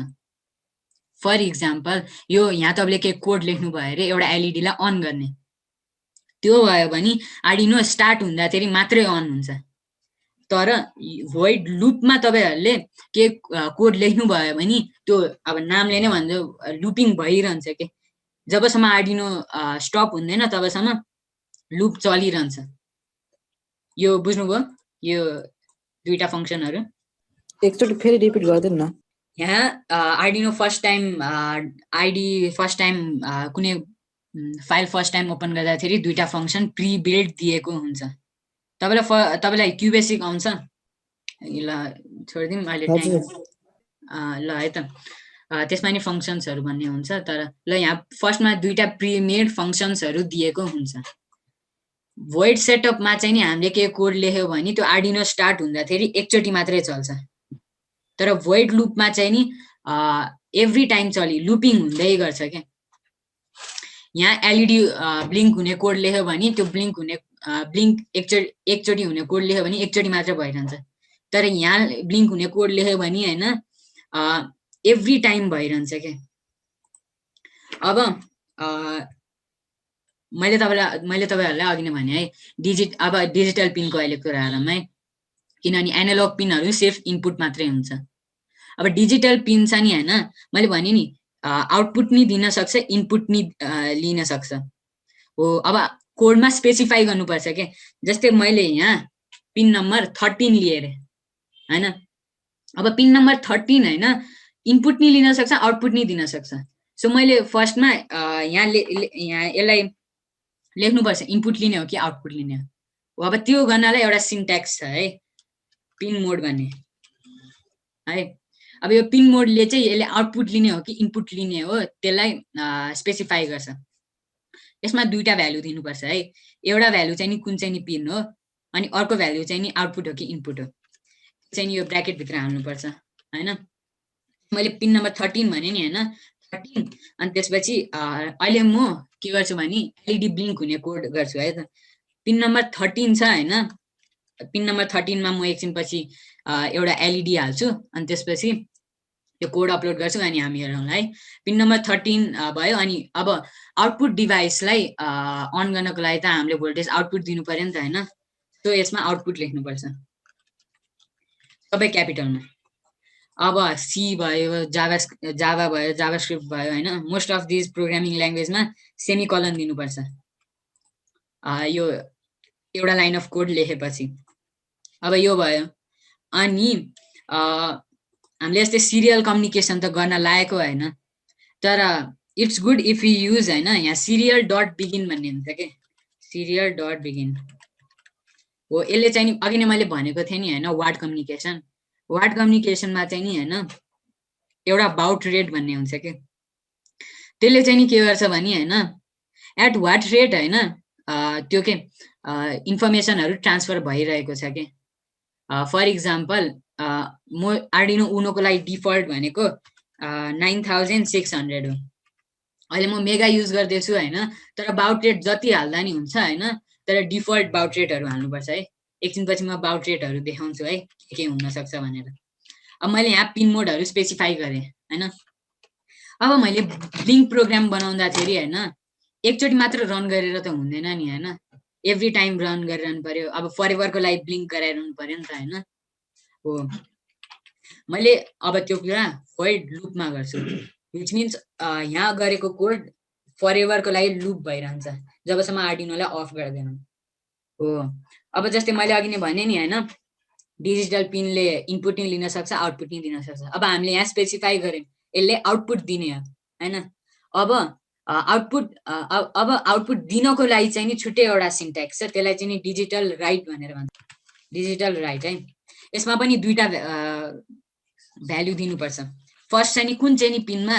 फर इक्जाम्पल यो यहाँ तपाईँले केही कोड लेख्नु भयो अरे एउटा एलइडीलाई अन गर्ने, त्यो भयो भने आर्डिनो स्टार्ट हुँदाखेरि मात्रै अन हुन्छ। तर void लुपमा तपाईँहरूले के कोड लेख्नु भयो भने त्यो अब नामले नै भन्छ लुपिङ भइरहन्छ के, जबसम्म आर्डिनो स्टप हुँदैन तबसम्म लुप चलिरहन्छ। यो बुझ्नुभयो यो दुईटा फङ्सनहरू? एकचोटि फेरि रिपिट गरिदिनु न। यहाँ Arduino first time first time कुनै फाइल फर्स्ट टाइम ओपन गर्दाखेरि दुईटा फङ्सन प्री बिल्ड दिएको हुन्छ। तपाईँलाई क्युबेसिक आउँछ? ल छोडिदिउँ अहिले टाइम। ल है त त्यसमा नि फङ्सन्सहरू भन्ने हुन्छ, तर ल यहाँ फर्स्टमा दुईटा प्रिमेड फङ्सन्सहरू दिएको हुन्छ। void सेटअपमा चाहिँ नि हामीले के कोड लेख्यो भने त्यो आर्डिनो स्टार्ट हुँदाखेरि एकचोटि मात्रै चल्छ। तर void लुपमा चाहिँ नि एभ्री टाइम लुपिङ हुँदै गर्छ क्या। यहाँ एलइडी ब्लिङ्क हुने कोड लेख्यो भने त्यो ब्लिङ्क एकचोटि हुने कोड लेख्यो भने एकचोटि मात्र भइरहन्छ। तर यहाँ ब्लिङ्क हुने कोड लेख्यो भने होइन एभ्री टाइम भइरहन्छ क्या। अब मैले तपाईँहरूलाई अघि नै भने है अब डिजिटल पिनको अहिले कुराहरूमा है, किनभने एनालग पिनहरू सिर्फ इनपुट मात्रै हुन्छ। अब डिजिटल पिन छ नि होइन, मैले भने नि आउटपुट नि दिन सक्छ इनपुट नि लिन सक्छ हो। अब कोडमा स्पेसिफाई गर्नुपर्छ के, जस्तै मैले यहाँ पिन नम्बर 13 लिएर होइन, अब पिन नम्बर 13 होइन इनपुट नि लिन सक्छ आउटपुट नि दिन सक्छ। सो मैले फर्स्टमा यहाँ यसलाई लेख्नुपर्छ इनपुट लिने हो कि आउटपुट लिने हो। अब त्यो गर्नलाई एउटा सिन्ट्याक्स छ है, पिन मोड भन्ने है। अब यो पिन मोडले चाहिँ यसले आउटपुट लिने हो कि इनपुट लिने हो त्यसलाई स्पेसिफाई गर्छ। यसमा दुईटा भ्यालु दिनुपर्छ है, एउटा भ्यालु चाहिँ नि कुन चाहिँ नि पिन हो अनि अर्को भ्यालु चाहिँ नि आउटपुट हो कि इनपुट हो, चाहिँ नि यो ब्र्याकेटभित्र हाल्नुपर्छ होइन। मैले पिन नम्बर 13 भने नि होइन 13, अनि त्यसपछि अहिले म के गर्छु भने एलइडी ब्लिङ्क हुने कोड गर्छु है त। पिन नम्बर 13 छ होइन, पिन नम्बर 13 मा म एकछिनपछि एउटा एलइडी हाल्छु अनि त्यसपछि यो कोड अपलोड गर्छु अनि हामी हेरौँ है। पिन नम्बर 13 भयो। अनि अब आउटपुट डिभाइसलाई अन गर्नको लागि त हामीले भोल्टेज आउटपुट दिनु पर्यो नि त होइन। सो यसमा आउटपुट लेख्नुपर्छ सबै क्यापिटलमा। अब सी भयो, जावा भयो, जाभास्क्रिप्ट भयो होइन, मोस्ट अफ दिज प्रोग्रामिङ ल्याङ्ग्वेजमा सेमिकलन दिनुपर्छ यो एउटा लाइन अफ कोड लेखेपछि। अब यो भयो। अनि हामीले यस्तै सिरियल कम्युनिकेसन त गर्न लागेको होइन, तर it's good if you use होइन यहाँ सिरियल डट बिगिन भन्ने हुन्छ के, सिरियल डट बिगिन हो। यसले चाहिँ नि अघि नै मैले भनेको थिएँ नि होइन वार्ड कम्युनिकेसनमा चाहिँ नि होइन एउटा बाउट रेट भन्ने हुन्छ के, त्यसले चाहिँ नि के गर्छ भने होइन एट वाट रेट होइन त्यो के इन्फर्मेसनहरू ट्रान्सफर भइरहेको छ के। फर इक्जाम्पल म आर्डिनो उनोको लागि डिफल्ट भनेको 9600 हो। अहिले म मेगा युज गर्दैछु होइन, तर बाउट रेट जति हाल्दा नि हुन्छ होइन, तर डिफल्ट बाउट रेटहरू हाल्नुपर्छ है। एकछिनपछि म बाउट रेटहरू देखाउँछु है के हुनसक्छ भनेर। अब मैले यहाँ पिन मोडहरू स्पेसिफाई गरेँ होइन। अब मैले ब्लिङ्क प्रोग्राम बनाउँदाखेरि होइन एकचोटि मात्र रन गरेर त हुँदैन नि होइन, एभ्री टाइम रन गरिरहनु पर्यो। अब फरएभरको लागि ब्लिङ्क गराइरहनु पर्यो नि त होइन हो। मैले अब त्यो कुरा void लुपमा गर्छु, विच मिन्स यहाँ गरेको कोड फरएभरको लागि लुप भइरहन्छ जबसम्म आर्डिनोलाई अफ गर्दैनौँ हो। अब जस्तै मैले अघि नै भने नि होइन डिजिटल पिनले इनपुट नि लिन सक्छ आउटपुट नि दिन सक्छ। अब हामीले यहाँ स्पेसिफाई गऱ्यौँ यसले आउटपुट दिने हो होइन। अब आउटपुट दिनको लागि चाहिँ नि छुट्टै एउटा सिन्ट्याक्स छ, त्यसलाई चाहिँ नि डिजिटल राइट भनेर भन्छ, डिजिटल राइट है। यसमा पनि दुईटा भ्यालु दिनुपर्छ। फर्स्ट चाहिँ नि कुन चाहिँ नि पिनमा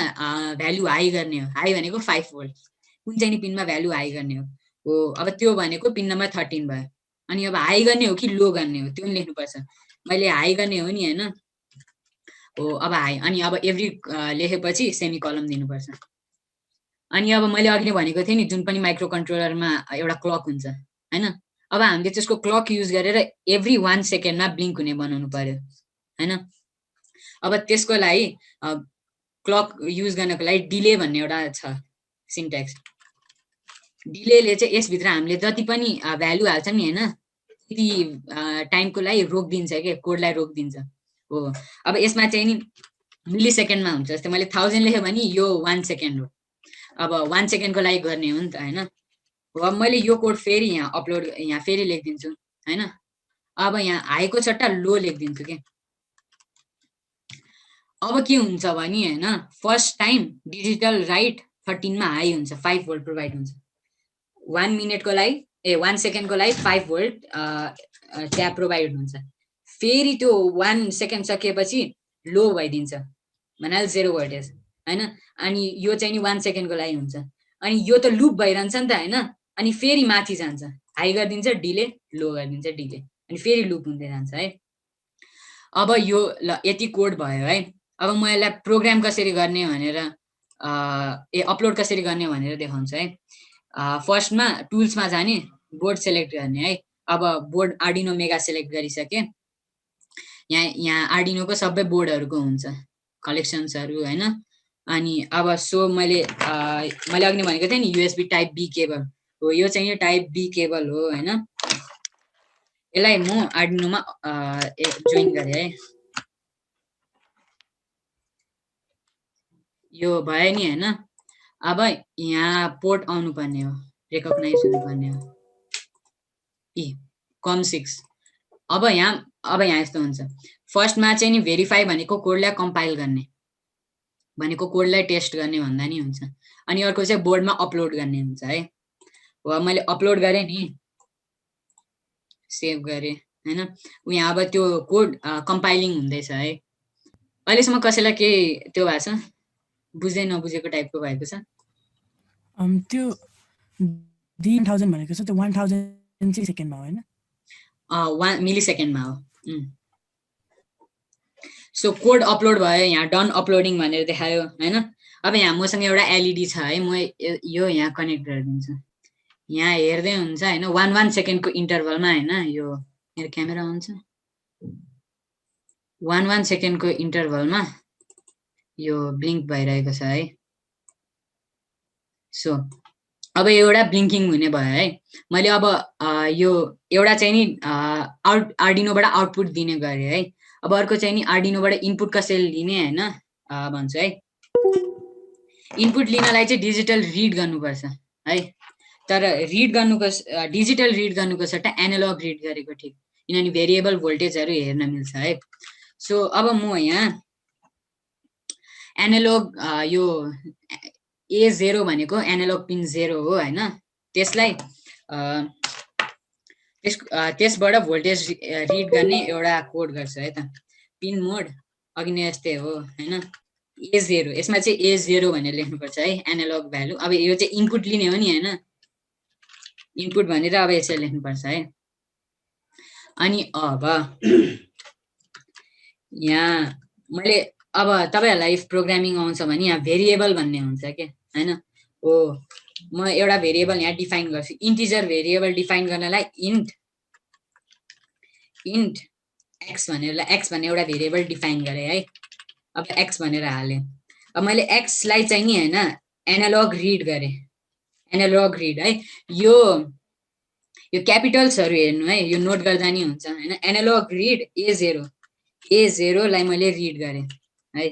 भ्यालु हाई गर्ने हो, हाई भनेको 5 भोल्ट, कुन चाहिँ नि पिनमा भ्यालु हाई गर्ने हो। अब त्यो भनेको पिन नम्बर 13 भयो। अनि अब हाई गर्ने हो कि लो गर्ने हो त्यो पनि लेख्नुपर्छ। मैले हाई गर्ने हो नि होइन हो। अब हाई अनि अब एभ्री लेखेपछि सेमी कलम दिनुपर्छ। अनि अब मैले अघि नै भनेको थिएँ नि जुन पनि माइक्रो कन्ट्रोलरमा एउटा क्लक हुन्छ होइन, अब हामीले त्यसको क्लक युज गरेर एभ्री 1 सेकेन्डमा ब्लिङ्क हुने बनाउनु पर्यो होइन। अब त्यसको लागि क्लक युज गर्नको लागि डिले भन्ने एउटा छ सिन्ट्याक्स। डिलेले चाहिँ यसभित्र हामीले जति पनि भ्यालु हाल्छ नि होइन त्यति टाइमको लागि रोकिदिन्छ के, कोडलाई रोकिदिन्छ हो। अब यसमा चाहिँ नि मिली सेकेन्डमा हुन्छ। जस्तै मैले 1000 लेखेँ भने यो 1 सेकेन्ड हो। अब 1 सेकेन्डको लागि गर्ने हो नि त होइन। अब मैले यो कोड फेरि यहाँ अपलोड यहाँ फेरि लेखिदिन्छु होइन। अब यहाँ हाईको सट्टा लो लेखिदिन्छु के। अब के हुन्छ भने होइन फर्स्ट टाइम डिजिटल राइट 13 मा हाई हुन्छ, 5 भोल्ट प्रोभाइड हुन्छ। 1 मिनटको लागि 1 सेकेन्डको लागि 5 भोल्ट त्यहाँ प्रोभाइड हुन्छ। फेरि त्यो 1 सेकेन्ड सकिएपछि लो भइदिन्छ भन्नाले 0 भोल्टेज होइन। अनि यो चाहिँ नि 1 सेकेन्डको लागि हुन्छ। अनि यो त लुप भइरहन्छ नि त होइन। अनि फेरि माथि जान्छ, हाई गरिदिन्छ डिले, लो गरिदिन्छ डिले, अनि फेरि लुप हुँदै जान्छ है। अब यो ल यति कोड भयो है। अब म यसलाई प्रोग्राम कसरी गर्ने भनेर अपलोड कसरी गर्ने भनेर देखाउँछु है। फर्स्टमा टुल्समा जाने, बोर्ड सेलेक्ट गर्ने है। अब बोर्ड आर्डिनो मेगा सेलेक्ट गरिसके। यहाँ आर्डिनोको सबै बोर्डहरूको हुन्छ कलेक्सन्सहरू होइन। अनि अब सो मैले अघि भनेको थिएँ नि युएसबी टाइप बी केबल हो, यो चाहिँ यो टाइप बी केबल हो होइन। यसलाई म आर्डिनोमा जोइन गरेँ है। यो भयो नि होइन। अब यहाँ पोर्ट आउनु पर्ने हो, रेकग्नाइज हुनुपर्ने हो COM6। अब यहाँ यस्तो हुन्छ। फर्स्टमा चाहिँ नि भेरिफाई भनेको कोडलाई कम्पाइल गर्ने भनेको कोडलाई टेस्ट गर्ने भन्दा नि हुन्छ। अनि अर्को चाहिँ बोर्डमा अपलोड गर्ने हुन्छ है। हो मैले अपलोड गरेँ नि, सेभ गरेँ होइन। यहाँ अब त्यो कोड कम्पाइलिङ हुँदैछ है। अहिलेसम्म कसैलाई केही त्यो भएको छ, बुझ्दै नबुझेको टाइपको भएको छ? त्यो 1000 भनेको छ त्यो 1000 चाहिँ सेकेन्डमा हो होइन? 1 मिली सेकेन्डमा हो। सो कोड अपलोड भयो, यहाँ डन अपलोडिङ भनेर देखायो होइन। अब यहाँ मसँग एउटा एलइडी छ है, म यो यहाँ कनेक्ट गरिदिन्छु। यहाँ हेर्दै हुन्छ होइन 1 सेकेन्डको इन्टरभलमा होइन। यो मेरो क्यामेरा हुन्छ 1 सेकेन्डको इन्टरभलमा यो ब्लिङ्क भइरहेको छ है। सो अब एउटा ब्लिङ्किङ हुने भयो है। मैले अब यो एउटा चाहिँ नि आर्डिनोबाट आउटपुट दिने गरेँ है। अब अर्को चाहिँ नि आर्डिनोबाट इनपुट कसरी लिने होइन भन्छु है। इनपुट लिनलाई चाहिँ डिजिटल रिड गर्नुपर्छ है। तर रिड गर्नुको डिजिटल रिड गर्नुको सट्टा एनालग रिड गरेको ठिक, किनभने भेरिएबल भोल्टेजहरू हेर्न मिल्छ है। सो अब म यहाँ एनालग यो A0 भनेको एनालग पिन 0 हो होइन। त्यसलाई त्यसबाट भोल्टेज रिड गर्ने एउटा कोड गर्छ है त। पिन मोड अघि नै यस्तै हो होइन। A0 यसमा चाहिँ A0 भनेर लेख्नुपर्छ है एनालग भ्यालु। अब यो चाहिँ इनपुट लिने हो नि होइन, इनपुट भनेर अब यसरी लेख्नुपर्छ है। अनि अब यहाँ मैले अब तपाईहरुलाई इफ प्रोग्रामिङ आउँछ भने यहाँ भेरिएबल भन्ने हुन्छ के हैन। हो म एउटा भेरिएबल यहाँ डिफाइन गर्छु। इन्टिजर भेरिएबल डिफाइन गर्नलाई इन्ट x भनेर x भन्ने एउटा भेरिएबल डिफाइन गरे है। अब x भनेर हाले। अब मैले x लाई चाहिँ नि हैन एनालग रिड गरे, एनालग रिड है। यो क्यापिटल्सहरु हेर्नु है, यो नोट गर्दा नि हुन्छ हैन। एनालग रिड A0 लाई मैले रिड गरे है।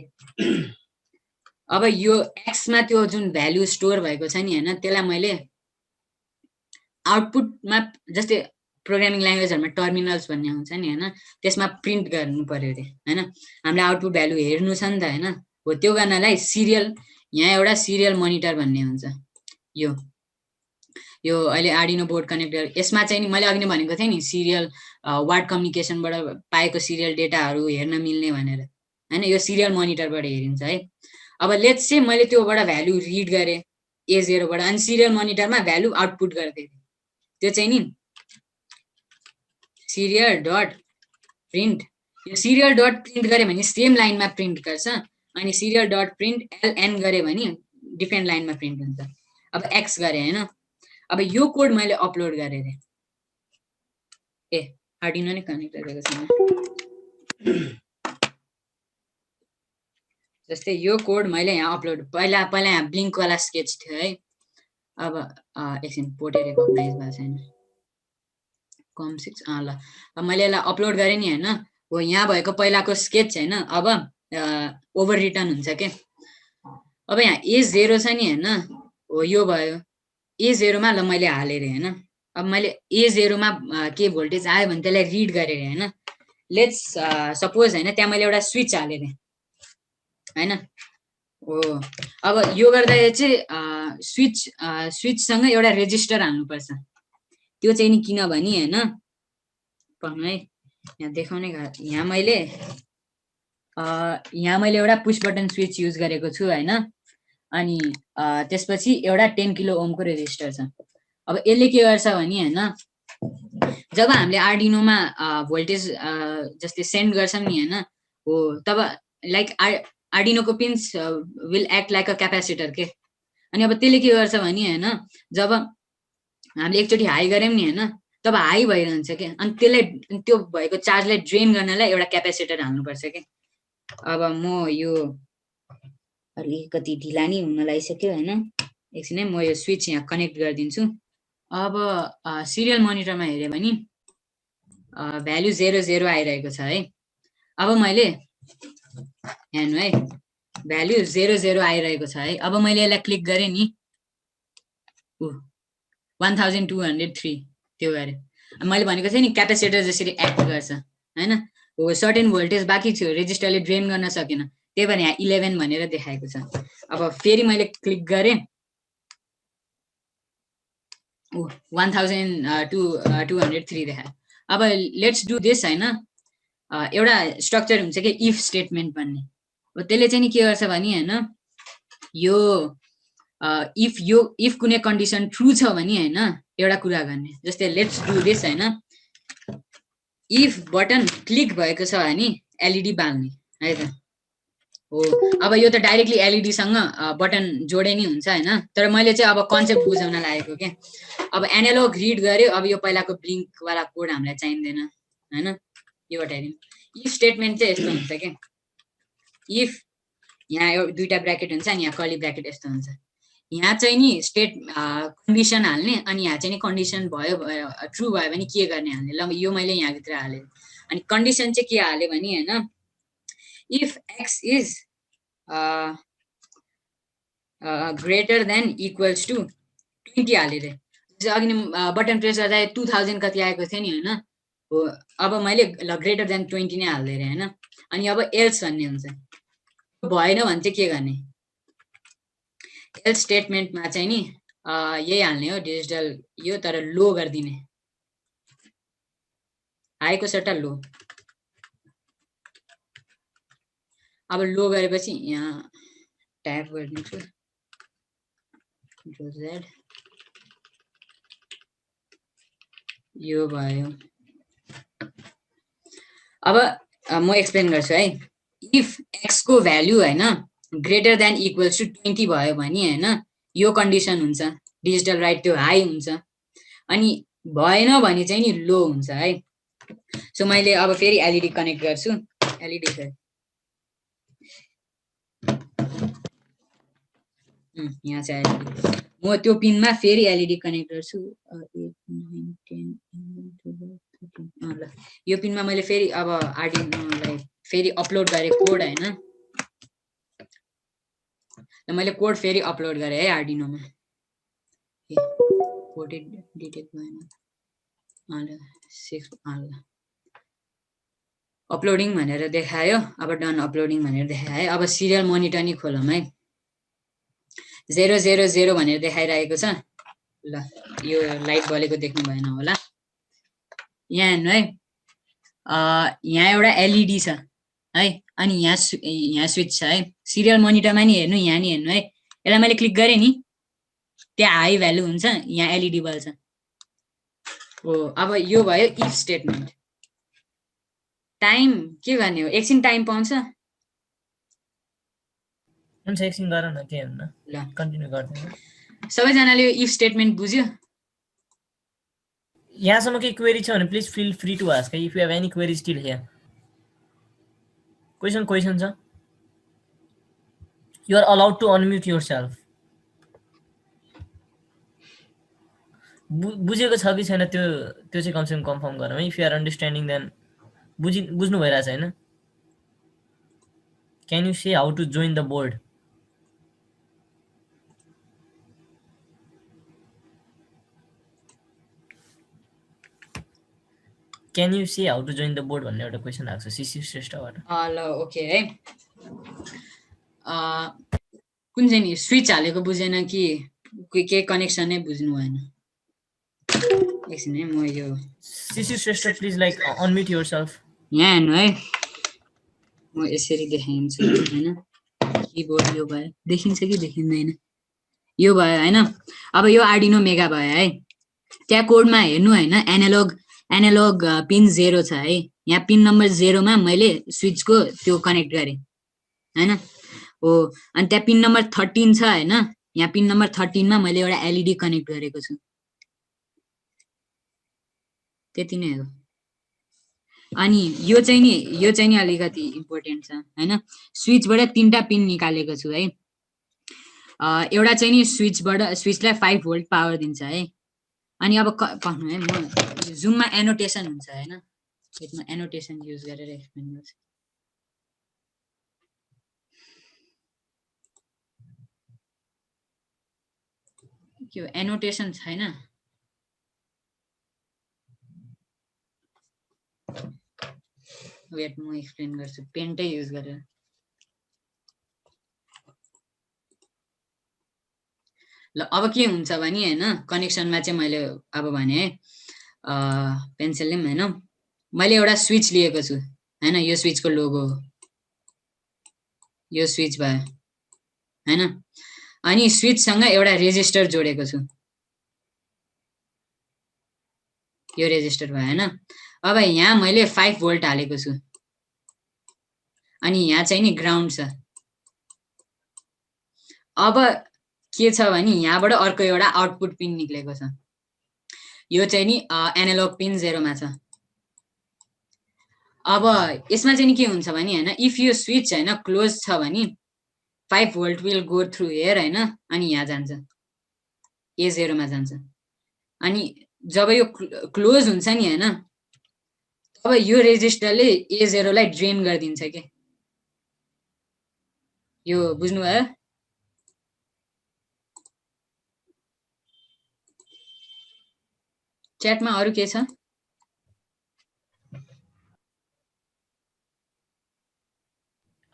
अब यो x मा त्यो जुन भ्यालु स्टोर भएको छ नि हैन, त्यसलाई मैले आउटपुटमा जस्तै प्रोग्रामिङ ल्याङ्ग्वेजहरुमा टर्मिनल्स भन्ने हुन्छ नि हैन, त्यसमा प्रिन्ट गर्नु पर्यो रे हैन। हामीले आउटपुट भ्यालु हेर्नु छ नि त हैन। हो त्यो गर्नलाई सिरियल, यहाँ एउटा सिरियल मोनिटर भन्ने हुन्छ। यो अहिले आर्डिनो बोर्ड कनेक्ट गरेर यसमा चाहिँ नि मैले अघि नै भनेको थिएँ नि सिरियल वार्ड कम्युनिकेसनबाट पाएको सिरियल डेटाहरु हेर्न मिल्ने भनेर हैन। यो सिरियल मोनिटरबाट हेरिन्छ है। अब लेट्स से मैले त्योबाट भ्यालु रिड गरे A0 बाट, अनि सिरियल मोनिटरमा भ्यालु आउटपुट गर्दै त्यो चाहिँ नि सिरियल डट प्रिन्ट। यो सिरियल डट प्रिन्ट गरे भने सेम लाइनमा प्रिन्ट गर्छ, अनि सिरियल डट प्रिन्ट LN गरे भने डिफरेन्ट लाइनमा प्रिन्ट हुन्छ। अब X गरे हैन। अब यो कोड मैले अपलोड गरे रे। आर्डिनो नै कनेक्ट गरेको छैन। जस्तै यो कोड मैले यहाँ अपलोड पहिला यहाँ ब्लिङ्क वाला स्केच थियो है। अब एकछिन पोर्ट रेकग्नाइज भएको छैन कम 6 ल अब मैले यसलाई अपलोड गरेँ नि होइन, हो यहाँ भएको पहिलाको स्केच होइन अब ओभर रिटर्न हुन्छ के। अब यहाँ A0 छ नि होइन, हो यो भयो A0 मा ल मैले हालेँ अरे होइन। अब मैले A0 मा के भोल्टेज आयो भने त्यसलाई रिड गरेँ अरे होइन। लेट्स सपोज होइन त्यहाँ मैले एउटा स्विच हालेँ अरे होइन। हो अब यो गर्दा चाहिँ स्विचसँग एउटा रेजिस्टर हाल्नुपर्छ। त्यो चाहिँ नि किनभने होइन पढ्नु है, यहाँ देखाउने यहाँ मैले एउटा पुश बटन स्विच युज गरेको छु होइन। अनि त्यसपछि एउटा 10 किलो ओमको रेजिस्टर छ। अब यसले के गर्छ भने होइन जब हामीले आर्डिनोमा भोल्टेज जस्तै सेन्ड गर्छौँ नि होइन, हो तब लाइक आर्डिनोको pins will act like a capacitor के। अनि अब त्यसले के गर्छ भने होइन जब हामीले एकचोटि हाई गऱ्यौँ नि होइन तब हाई भइरहन्छ क्या। अनि त्यसलाई त्यो भएको चार्जलाई ड्रेन गर्नलाई एउटा क्यापेसिटर हाल्नुपर्छ क्या। अब म यो अलिकति ढिला नि हुन लागिसक्यो होइन, एकछिन है म यो स्विच यहाँ कनेक्ट गरिदिन्छु। अब सिरियल मोनिटरमा हेऱ्यो भने भ्यालु 00 आइरहेको छ है। अब मैले हेर्नु है भ्यालु 00 आइरहेको छ है। अब मैले यसलाई क्लिक गरेँ नि 1203 त्यो गरेँ। मैले भनेको थिएँ नि क्यापेसिटर जसरी एक्ट गर्छ होइन, हो सर्टेन भोल्टेज बाँकी थियो रेजिस्टरले ड्रेन गर्न सकेन, त्यही भएर यहाँ 11 भनेर देखाएको छ। अब फेरि मैले क्लिक गरेँ 1203 देखायो। अब लेट्स डु दिस होइन, एउटा स्ट्रक्चर हुन्छ कि इफ स्टेटमेन्ट भन्ने। अब त्यसले चाहिँ नि के गर्छ भने होइन यो इफ कुनै कन्डिसन ट्रु छ भने होइन एउटा कुरा गर्ने। जस्तै लेट्स डु दिस होइन, इफ बटन क्लिक भएको छ भने एलइडी बाल्ने है त। हो अब यो त डाइरेक्टली एलइडीसँग बटन जोडे नि हुन्छ होइन, तर मैले चाहिँ अब कन्सेप्ट बुझाउन लागेको क्या। अब एनालग रिड गर्यो, अब यो पहिलाको ब्लिङ्कवाला कोड हामीलाई चाहिँदैन होइन, यो हटाइदिउँ। इफ स्टेटमेन्ट चाहिँ यस्तो हुन्छ क्या, इफ यहाँ दुईवटा ब्र्याकेट हुन्छ अनि यहाँ कर्ली ब्र्याकेट यस्तो हुन्छ। यहाँ चाहिँ नि स्टेट कन्डिसन हाल्ने अनि यहाँ चाहिँ नि कन्डिसन भयो ट्रु भयो भने के गर्ने हाल्ने। ल यो मैले यहाँभित्र हालेँ। अनि कन्डिसन चाहिँ के हाल्यो भने होइन if X is greater than equals to 20 हालेँ रे। अघि बटन प्रेस गर्दा 2000 कति आएको थियो नि होइन, हो अब मैले ल ग्रेटर देन 20 नै हाल्दै रहेँ होइन। अनि अब एल्स भन्ने हुन्छ, भएन भने चाहिँ के गर्ने। एल्स स्टेटमेन्टमा चाहिँ नि यही हाल्ने हो डिजिटल यो, तर लो गरिदिने, हाईको सट्टा लो। अब लो गरेपछि यहाँ ट्याप गरिदिन्छु Z, यो भयो। अब म एक्सप्लेन गर्छु है। इफ एक्स को भ्यालु होइन ग्रेटर देन इक्वल्स टु 20 भयो भने होइन यो कन्डिसन हुन्छ डिजिटल राइट त्यो हाई हुन्छ, अनि भएन भने चाहिँ नि लो हुन्छ है। सो मैले अब फेरि एलइडी कनेक्ट गर्छु। एलइडी यहाँ चाहिँ एलइडी, म त्यो पिनमा फेरि एलइडी कनेक्ट गर्छु। 8, 9, 10, ल यो पिनमा मैले फेरि अब आर्डिनोलाई फेरि अपलोड गरेँ कोड होइन। मैले कोड फेरि अपलोड गरेँ है आर्डिनोमा। कोड डिटेक्ट भएन, 6 अपलोडिङ भनेर देखायो। अब डन अपलोडिङ भनेर देखायो है। अब सिरियल मोनिटर नि खोलौँ है। 000 भनेर देखाइरहेको छ। ल यो लाइट बलेको देख्नु भएन होला। यहाँ हेर्नु है, यहाँ एउटा एलइडी छ है, अनि यहाँ स्विच छ है। सिरियल मोनिटरमा नि हेर्नु, यहाँ नि हेर्नु है। यसलाई मैले क्लिक गरेँ नि त्यहाँ हाई भ्यालु हुन्छ, यहाँ एलइडी बल्छ। हो अब यो भयो इफ स्टेटमेन्ट। टाइम के गर्ने हो, एकछिन टाइम पाउँछ। हुन्छ एकछिन गर न, के हेर्नु ल कन्टिन्यू गर्दैन। सबैजनाले यो इफ स्टेटमेन्ट बुझ्यो? यहाँसम्म केही क्वेरी छ भने please feel free to ask if you have any query still here. Question छ? You are allowed to unmute yourself. बुझेको छ कि छैन त्यो चाहिँ कमसेकम कन्फर्म गरौँ है. If you are understanding then बुझ्नु भइरहेछ हैन? Can you say how to join the board? Can you say how to join the board भन्ने एउटा क्वेशन आएको छ सिसी श्रेष्ठबाट. ल ओके है. कुन चाहिँ नि स्विच हालेको बुझेन कि के कनेक्सन नै बुझ्नु भएन. एकछिन है म यो Sisi Shrestha please like unmute yourself. यहाँ हेर्नु है म यसरी देखाइदिन्छु हैन. किबोर्ड यो भयो देखिन्छ कि देखिँदैन यो भयो हैन. अब यो आर्डिनो मेगा भयो है. त्यहाँ कोडमा हेर्नु हैन एनालॉग पिन 0 छ है. यहाँ पिन नम्बर 0 मा मैले स्विचको त्यो कनेक्ट गरे हैन. हो अनि त्यहाँ पिन नम्बर 13 छ हैन. यहाँ पिन नम्बर 13 मा मैले एउटा एलईडी कनेक्ट गरेको छु. त्यति नै हो. अनि यो चाहिँ नि अलिकति इम्पोर्टेन्ट छ हैन. स्विचबाट तीनटा पिन निकालेको छु है. एउटा चाहिँ नि स्विचलाई 5 भोल्ट पावर दिन्छ है. अनि अब पढ्नु है म जुममा एनोटेसन हुन्छ हैन. यसमा एनोटेसन युज गरेर एक्सप्लेन गर्छु. के हो एनोटेसन छैन. वेट म एक्सप्लेन गर्छु पेन्टै युज गरेर. ल अब के हुन्छ भने हैन कनेक्सनमा चाहिँ मैले अब भने है पेन्सिलले पनि हैन मैले एउटा स्विच लिएको छु हैन. यो स्विचको लोगो हो. यो स्विच भयो हैन. अनि स्विचसँग एउटा रेजिस्टर जोडेको छु. यो रेजिस्टर भयो हैन. अब यहाँ मैले 5 भोल्ट हालेको छु. अनि यहाँ चाहिँ नि ग्राउन्ड छ. अब के छ भने यहाँबाट अर्को एउटा आउटपुट पिन निक्लेको छ. यो चाहिँ नि एनालॉग पिन 0 मा छ. अब यसमा चाहिँ नि के हुन्छ भने हैन इफ यो स्विच हैन क्लोज छ भने 5 volt will go through here हैन. अनि यहाँ जान्छ A0 मा जान्छ. अनि जब यो क्लोज हुन्छ नि हैन अब यो रेजिस्टरले A0 लाई ड्रेन गरिदिन्छ के. यो बुझ्नु भयो. च्याटमा अरु के छ.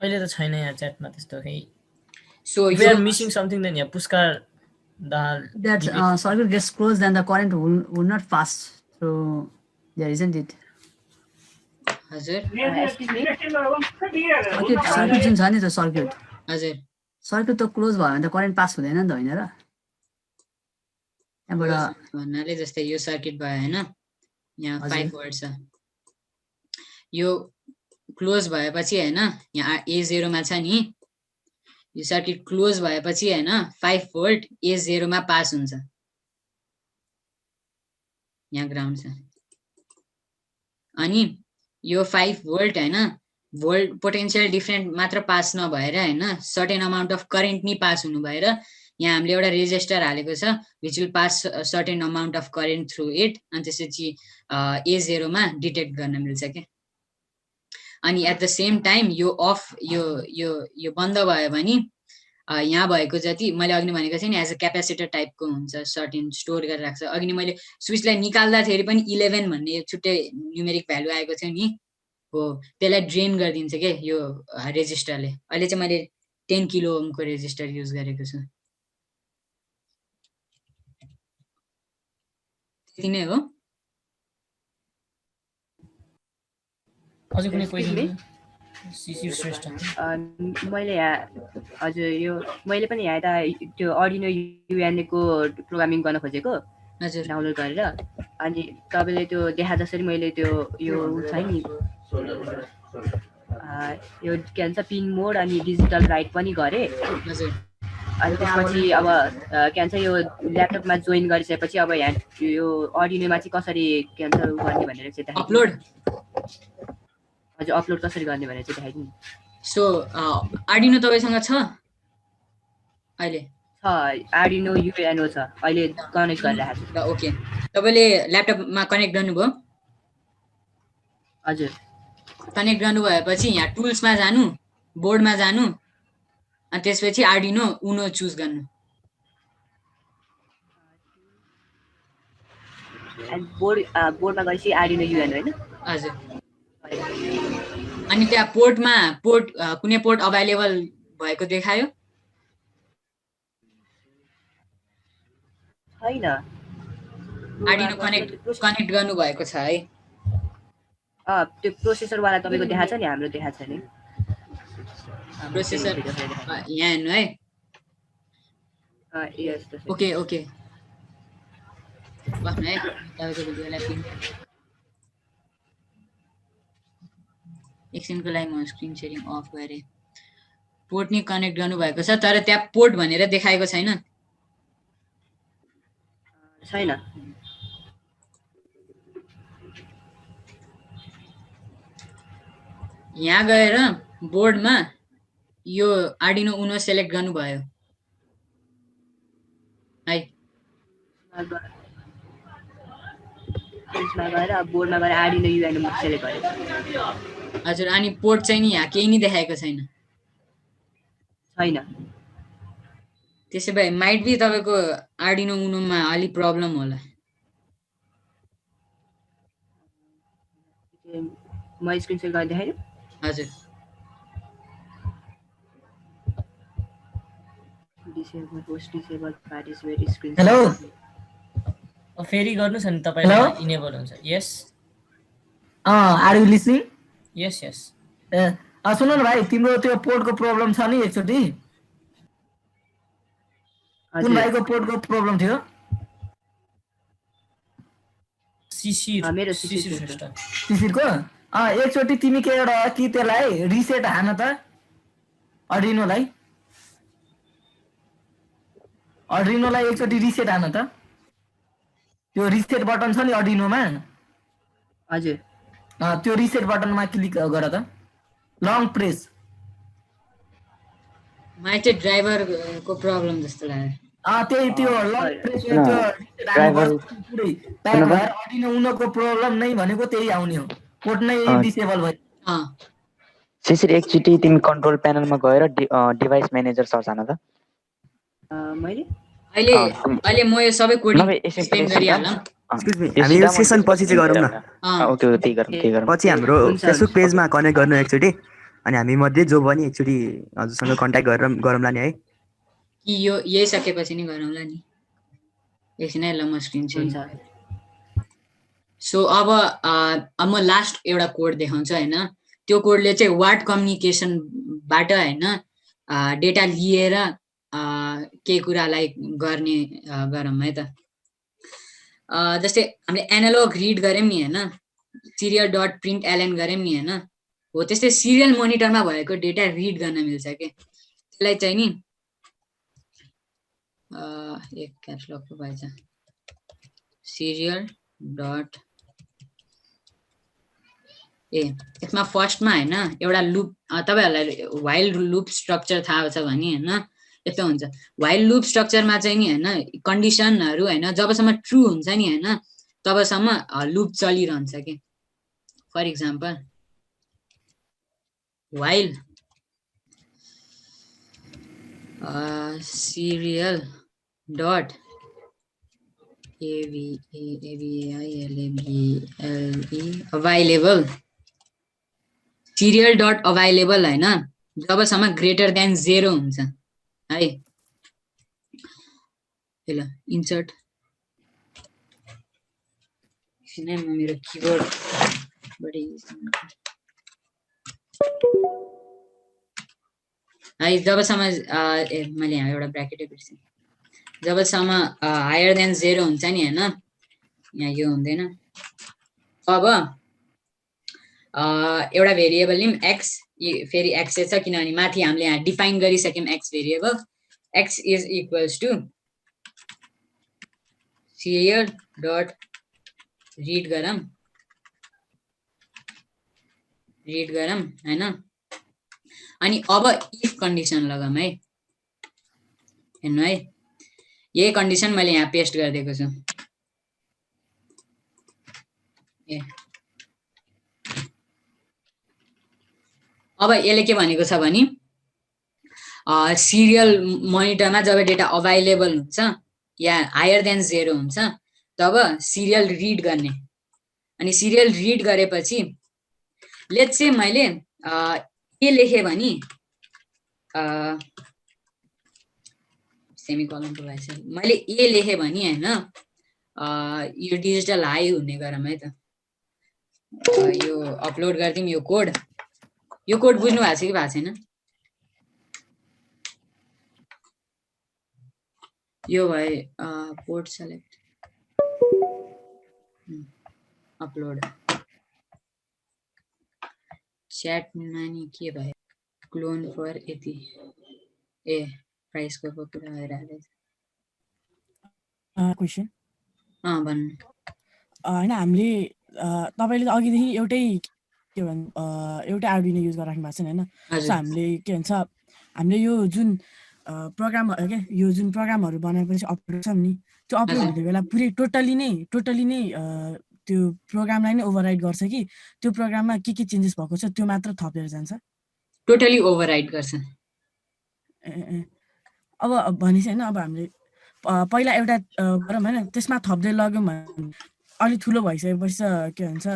अहिले त छैन यहाँ च्याटमा त्यस्तो केही. So we are missing something then. Yeah, Puskar that circuit gets closed, then the current will not pass through there, isn't it? हजुर सर्किट जुन छ नि त सर्किट हजुर सर्किट त क्लोज भयो भने त करेन्ट पास हुँदैन नि त हैन र. त्यहाँबाट भन्नाले जस्तै यो सर्किट भयो हैन. यहाँ 5 भोल्ट छ. यो क्लोज भएपछि हैन यहाँ A0 मा छ नि. यो सर्किट क्लोज भएपछि हैन 5 भोल्ट A0 मा पास हुन्छ. यहाँ ग्राउन्ड छ. अनि यो 5 भोल्ट हैन भोल्ट पोटेन्शियल डिफरेन्ट मात्र पास नभएर हैन सर्टेन अमाउन्ट अफ करेन्ट नि पास हुनु भएर यहाँ हामीले एउटा रेजिस्टर हालेको छ which will pass certain amount of current through it. अनि त्यसपछि A0 मा डिटेक्ट गर्न मिल्छ के. अनि एट द सेम टाइम यो अफ यो बन्द भयो भने यहाँ भएको जति मैले अघि भनेको थिएँ नि एज अ क्यापेसिटर टाइपको हुन्छ सर्टेन स्टोर गरेर राख्छ. अघि नि मैले स्विचलाई निकाल्दाखेरि पनि 11 भन्ने छुट्टै न्युमेरिक भ्यालु आएको थियो नि हो त्यसलाई ड्रेन गरिदिन्छ के यो रेजिस्टरले. अहिले चाहिँ मैले 10 किलो ओमको रेजिस्टर युज गरेको छु. त्यति नै हो. अझै कुनै क्वेशन सिसी श्रेष्ठ. मैले यहाँ हजुर यो मैले पनि यहाँ यता त्यो अर्डिनो युएनए को प्रोग्रामिङ गर्न खोजेको हजुर डाउनलोड गरेर. अनि तपाईँले त्यो देखा जसरी मैले त्यो यो छ नि यो के भन्छ पिन मोड अनि डिजिटल राइट पनि गरेँ. हजुर अनि त्यसपछि अब के भन्छ यो ल्यापटपमा जोइन गरिसकेपछि अब यहाँ यो अर्डिनोमा चाहिँ कसरी के भन्छ गर्ने भनेर चाहिँ अपलोड हजुर अपलोड कसरी गर्ने भनेर चाहिँ देखाइदिनु. सो अर्डिनो तपाईसँग छ. अहिले छ आर्डिनो युएनओ छ अहिले कनेक्ट गरिरहेको छु ल ओके तपाईले ल्यापटपमा कनेक्ट गर्नुभयो हजुर कनेक्ट गर्नु भएपछि यहाँ टुल्समा जानु बोर्डमा जानु अनि त्यसपछि आर्डिनो उनो चुज गर्नु एन्ड बोर्डमा गएपछि आर्डिनो युएनओ हैन हजुर अनि त्यहाँ पोर्टमा कुनै पोर्ट अभाइलेबल भएको देखायो छैन आर्डिनो कनेक्ट गर्नु भएको छ है त्यो प्रोसेसर वाला तपाईको देखाछ नि हाम्रो देखाछ नि प्रोसेसर यहाँ हेर्नु है ओके ओके बस्नु है तपाईको भिडियोलाई प्रिन्ट एकछिनको लागि म स्क्रिन सेयरिङ अफ गरेँ पोर्ट नि कनेक्ट गर्नु भएको छ तर त्यहाँ पोर्ट भनेर देखाएको छैन छैन यहाँ गएर बोर्डमा यो आर्डिनो उनो सेलेक्ट गर्नुभयो है बोर्डमा गएर आर्डिनो युएनओ सेलेक्ट गरेको हजुर अनि पोर्ट चाहिँ नि यहाँ केही नि देखाएको छैन छैन त्यसै भए माइट बी तपाईको आर्डिनो उनोमा अलि प्रब्लम होला म स्क्रिन शेयर गरेर देखाइदिउँ हजुर disable host disable participate screen hello फेरि गर्नुस् नि तपाईलाई इनेबल हुन्छ यस आर यु लिसनिङ यस यस सुन न भाइ तिम्रो त्यो पोर्टको प्रब्लम छ नि एकचोटि कुन भाइको पोर्टको प्रब्लम थियो मेरो सिसिरको एकचोटि तिमी के एउटा कि त्यसलाई रिसेट हान त अर्डिनोलाई एकचोटि रिसेट हान त त्यो रिसेट बटन छ नि अर्डिनोमा हजुर त्यो रिसेट बटनमा क्लिक गर त लङ प्रेस मलाई चाहिँ ड्राइभरको प्रब्लम जस्तो लाग्यो त्यही त्यो लङ प्रेस त्यो अर्डिनो उनको प्रब्लम नै भनेको त्यही आउने हो पोर्ट नै डिसेबल भयो सिसिर एकचोटि तिमी कन्ट्रोल प्यानलमा गएर डिभाइस म्यानेजर सर्च हान त मैले अहिले म यो सबै कोडिङ एक्सप्लेन गरिहालौँ हामी यो सेसन पछि चाहिँ गरौँ न ओके त्यही गरौँ पछि हाम्रो फेसबुक पेजमा कनेक्ट गर्नु एकचोटि अनि हामी मध्ये जो पनि एकचोटि हजुरसँग कन्ट्याक्ट गरेर गरौँला नि है कि यो यही सकेपछि नि गरौँला नि एकछिन है ल म स्क्रिन सेयर सो अब म लास्ट एउटा कोड देखाउँछु होइन त्यो कोडले चाहिँ वार्ड कम्युनिकेसनबाट होइन डेटा लिएर केही कुरालाई गर्ने गरौँ है त जस्तै हामीले एनालग रिड गऱ्यौँ नि होइन सिरियल डट प्रिन्ट एलएन गऱ्यौँ नि होइन हो त्यस्तै सिरियल मोनिटरमा भएको डेटा रिड गर्न मिल्छ के त्यसलाई चाहिँ नि एक क्याप्स लक पो भएछ सिरियल डट यसमा फर्स्टमा होइन एउटा लुप तपाईँहरूलाई वाइल लुप स्ट्रक्चर थाहा छ भने होइन यस्तो हुन्छ वाइल लुप स्ट्रक्चरमा चाहिँ नि होइन कन्डिसनहरू होइन जबसम्म ट्रु हुन्छ नि होइन तबसम्म लुप चलिरहन्छ कि for example while serial dot available serial dot available होइन जबसम्म ग्रेटर देन 0 हुन्छ है ल इन्सर्ट म मेरो किबोर्ड है जबसम्म मैले यहाँ एउटा ब्राकेटै बिर्सेँ जबसम्म हायर देन 0 हुन्छ नि होइन यहाँ यो हुँदैन अब एउटा भेरिएबल नेम एक्स फेरि एक्स छ किनभने माथि हामीले यहाँ डिफाइन गरिसक्यौँ X variable X is equals to serial dot read गरौँ होइन अनि अब इफ कन्डिसन लगाऊँ है हेर्नु है, यही कन्डिसन मैले यहाँ पेस्ट गरिदिएको छु। अब यसले के भनेको छ भने सिरियल मोनिटरमा जब डेटा अभाइलेबल हुन्छ या हायर देन 0 हुन्छ तब सिरियल रिड गर्ने। अनि सिरियल रिड गरेपछि लेट्स से मैले के लेखेँ भने सेमिकोलनको भएछ, मैले ए लेखेँ भने हैन यो डिजिटल हाई हुने गरम है त। यो अपलोड गर्दिम यो कोड बुझ्नु भएको छ कि भएको छैन? यो भए पोर्ट सेलेक्ट अपलोड च्याटमा नि के भयो क्लोन फर यति प्राइसको कुरा भइरहेको छ। क्वेसन भन्नु होइन, हामीले तपाईँले त अघिदेखि एउटै के भन् एउटै आर्डिनो युज गरिराख्नु भएको छ होइन। सो हामीले के भन्छ हामीले यो जुन प्रोग्राम के यो जुन प्रोग्रामहरू बनाएपछि अपलोड छ नि त्यो अपलोड हुने बेला पुरै टोटली नै त्यो प्रोग्रामलाई नै ओभरराइड गर्छ कि त्यो प्रोग्राममा के चेन्जेस भएको छ त्यो मात्र थपेर जान्छ? टोटली ओभरराइड गर्छ। अब भनेपछि होइन, अब हामीले पहिला एउटा गरौँ होइन, त्यसमा थप्दै लग्यौँ भने अलिक ठुलो भइसकेपछि के भन्छ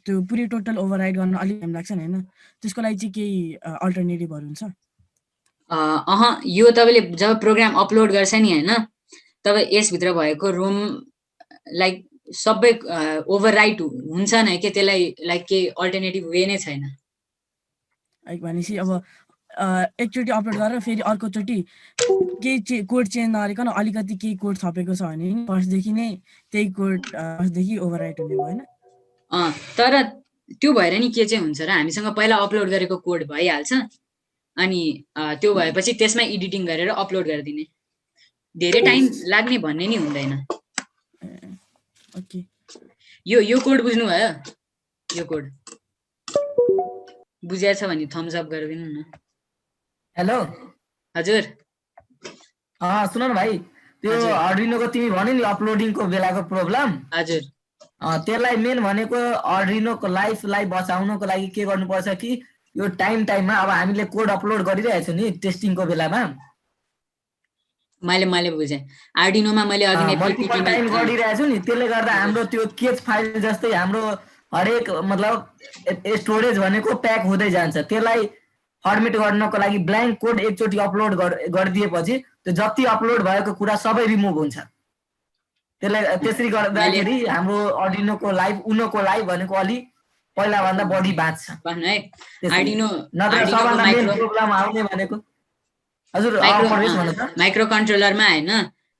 त्यो पुरै टोटल ओभरराइड गर्न अलिक टाइम लाग्छ नि होइन? त्यसको लागि चाहिँ केही अल्टरनेटिभहरू हुन्छ? यो तपाईँले जब प्रोग्राम अपलोड गर्छ नि होइन तब यसभित्र भएको रोम लाइक सबै ओभरराइट हुन्छ नै कि त्यसलाई लाइक केही अल्टरनेटिभ वे नै छैन। भनेपछि अब एकचोटि अपलोड गरेर फेरि अर्कोचोटि केही कोड चेन्ज नगरिकन अलिकति केही कोड थपेको छ भने फर्स्टदेखि नै त्यही कोड फर्स्टदेखि ओभरराइट हुने भयो होइन? तर त्यो भएर नि के चाहिँ हुन्छ र हामीसँग पहिला अपलोड गरेको कोड भइहाल्छ अनि त्यो भएपछि त्यसमा एडिटिङ गरेर अपलोड गरिदिने, धेरै टाइम लाग्ने भन्ने नि हुँदैन। यो कोड बुझ्नु भयो? यो कोड बुझिएछ भने थम्स अप गरिदिनु न। हेलो हजुर सुन न भाइ, त्यो अर्डिनोको तिमी भन्यो नि अपलोडिङको बेलाको प्रब्लम, हजुर त्यसलाई मेन भनेको अर्डिनोको लाइफलाई बचाउनको लागि के गर्नुपर्छ कि यो टाइममा अब हामीले कोड अपलोड गरिरहेको छु नि टेस्टिङको बेलामा मैले बुझेँ। आर्डिनोमा मैले अघि नै मल्टिपल टाइम गरिरहेको छु नि, त्यसले गर्दा हाम्रो त्यो केच फाइल जस्तै हाम्रो हरेक मतलब स्टोरेज भनेको प्याक हुँदै जान्छ। त्यसलाई फर्मेट गर्नको लागि ब्ल्याङ्क कोड एकचोटि अपलोड गरिदिएपछि त्यो जति अपलोड भएको कुरा सबै रिमुभ हुन्छ। त्यसरी गर्दाखेरि हाम्रो अर्डिनोको लाइफ उनको लाइफ भनेको अलि पहिला भन्दा बढी बाँच्छ। माइक्रो कन्ट्रोलरमा होइन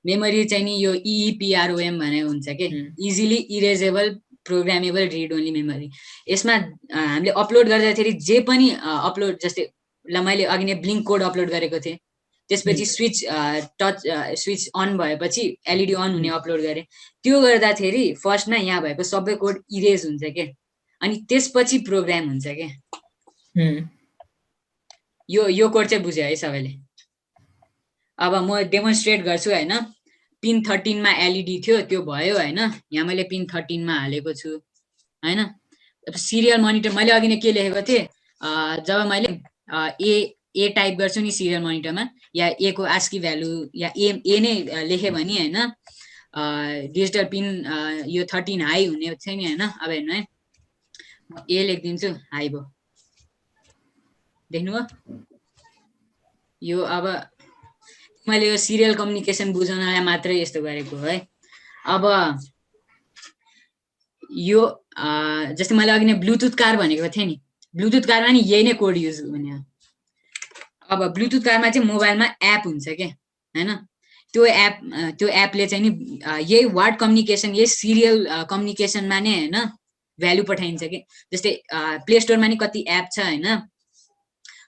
मेमोरी चाहिँ नि यो EEPROM भने हुन्छ कि easily erasable programmable read only memory. यसमा हामीले अपलोड गर्दाखेरि जे पनि अपलोड जस्तै ल मैले अघि नै ब्लिङ्क कोड अपलोड गरेको थिएँ, त्यसपछि स्विच अन भएपछि एलइडी अन हुने अपलोड गरेँ। त्यो गर्दाखेरि फर्स्टमा यहाँ भएको सबै कोड इरेज हुन्छ के अनि त्यसपछि प्रोग्राम हुन्छ के। यो कोड चाहिँ बुझ्यो है सबैले? अब म डेमोन्स्ट्रेट गर्छु होइन। पिन 13 मा एलइडी थियो त्यो भयो होइन, यहाँ मैले पिन 13 मा हालेको छु होइन। सिरियल मोनिटर मैले अघि नै के लेखेको थिएँ, जब मैले ए टाइप गर्छु नि सिरियल मोनिटरमा या ए को आस्की भ्यालु या ए नै लेखेँ भने होइन डिजिटल पिन यो 13 हाई हुने छ नि होइन। अब हेर्नु है ए लेखिदिन्छु, हाई भयो, देख्नुभयो? यो अब मैले यो सिरियल कम्युनिकेसन बुझाउनलाई मात्रै यस्तो गरेको है। अब यो जस्तै मैले अघि नै ब्लुटुथ कार भनेको थिएँ नि, ब्लुटुथ कारमा नि यही नै कोड युज हुने हो। अब ब्लुटुथ कारमा चाहिँ मोबाइलमा एप हुन्छ के होइन, त्यो एपले चाहिँ नि यही वार्ड कम्युनिकेसन यही सिरियल कम्युनिकेसनमा नै होइन भ्यालु पठाइन्छ कि। जस्तै प्ले स्टोरमा नि कति एप छ होइन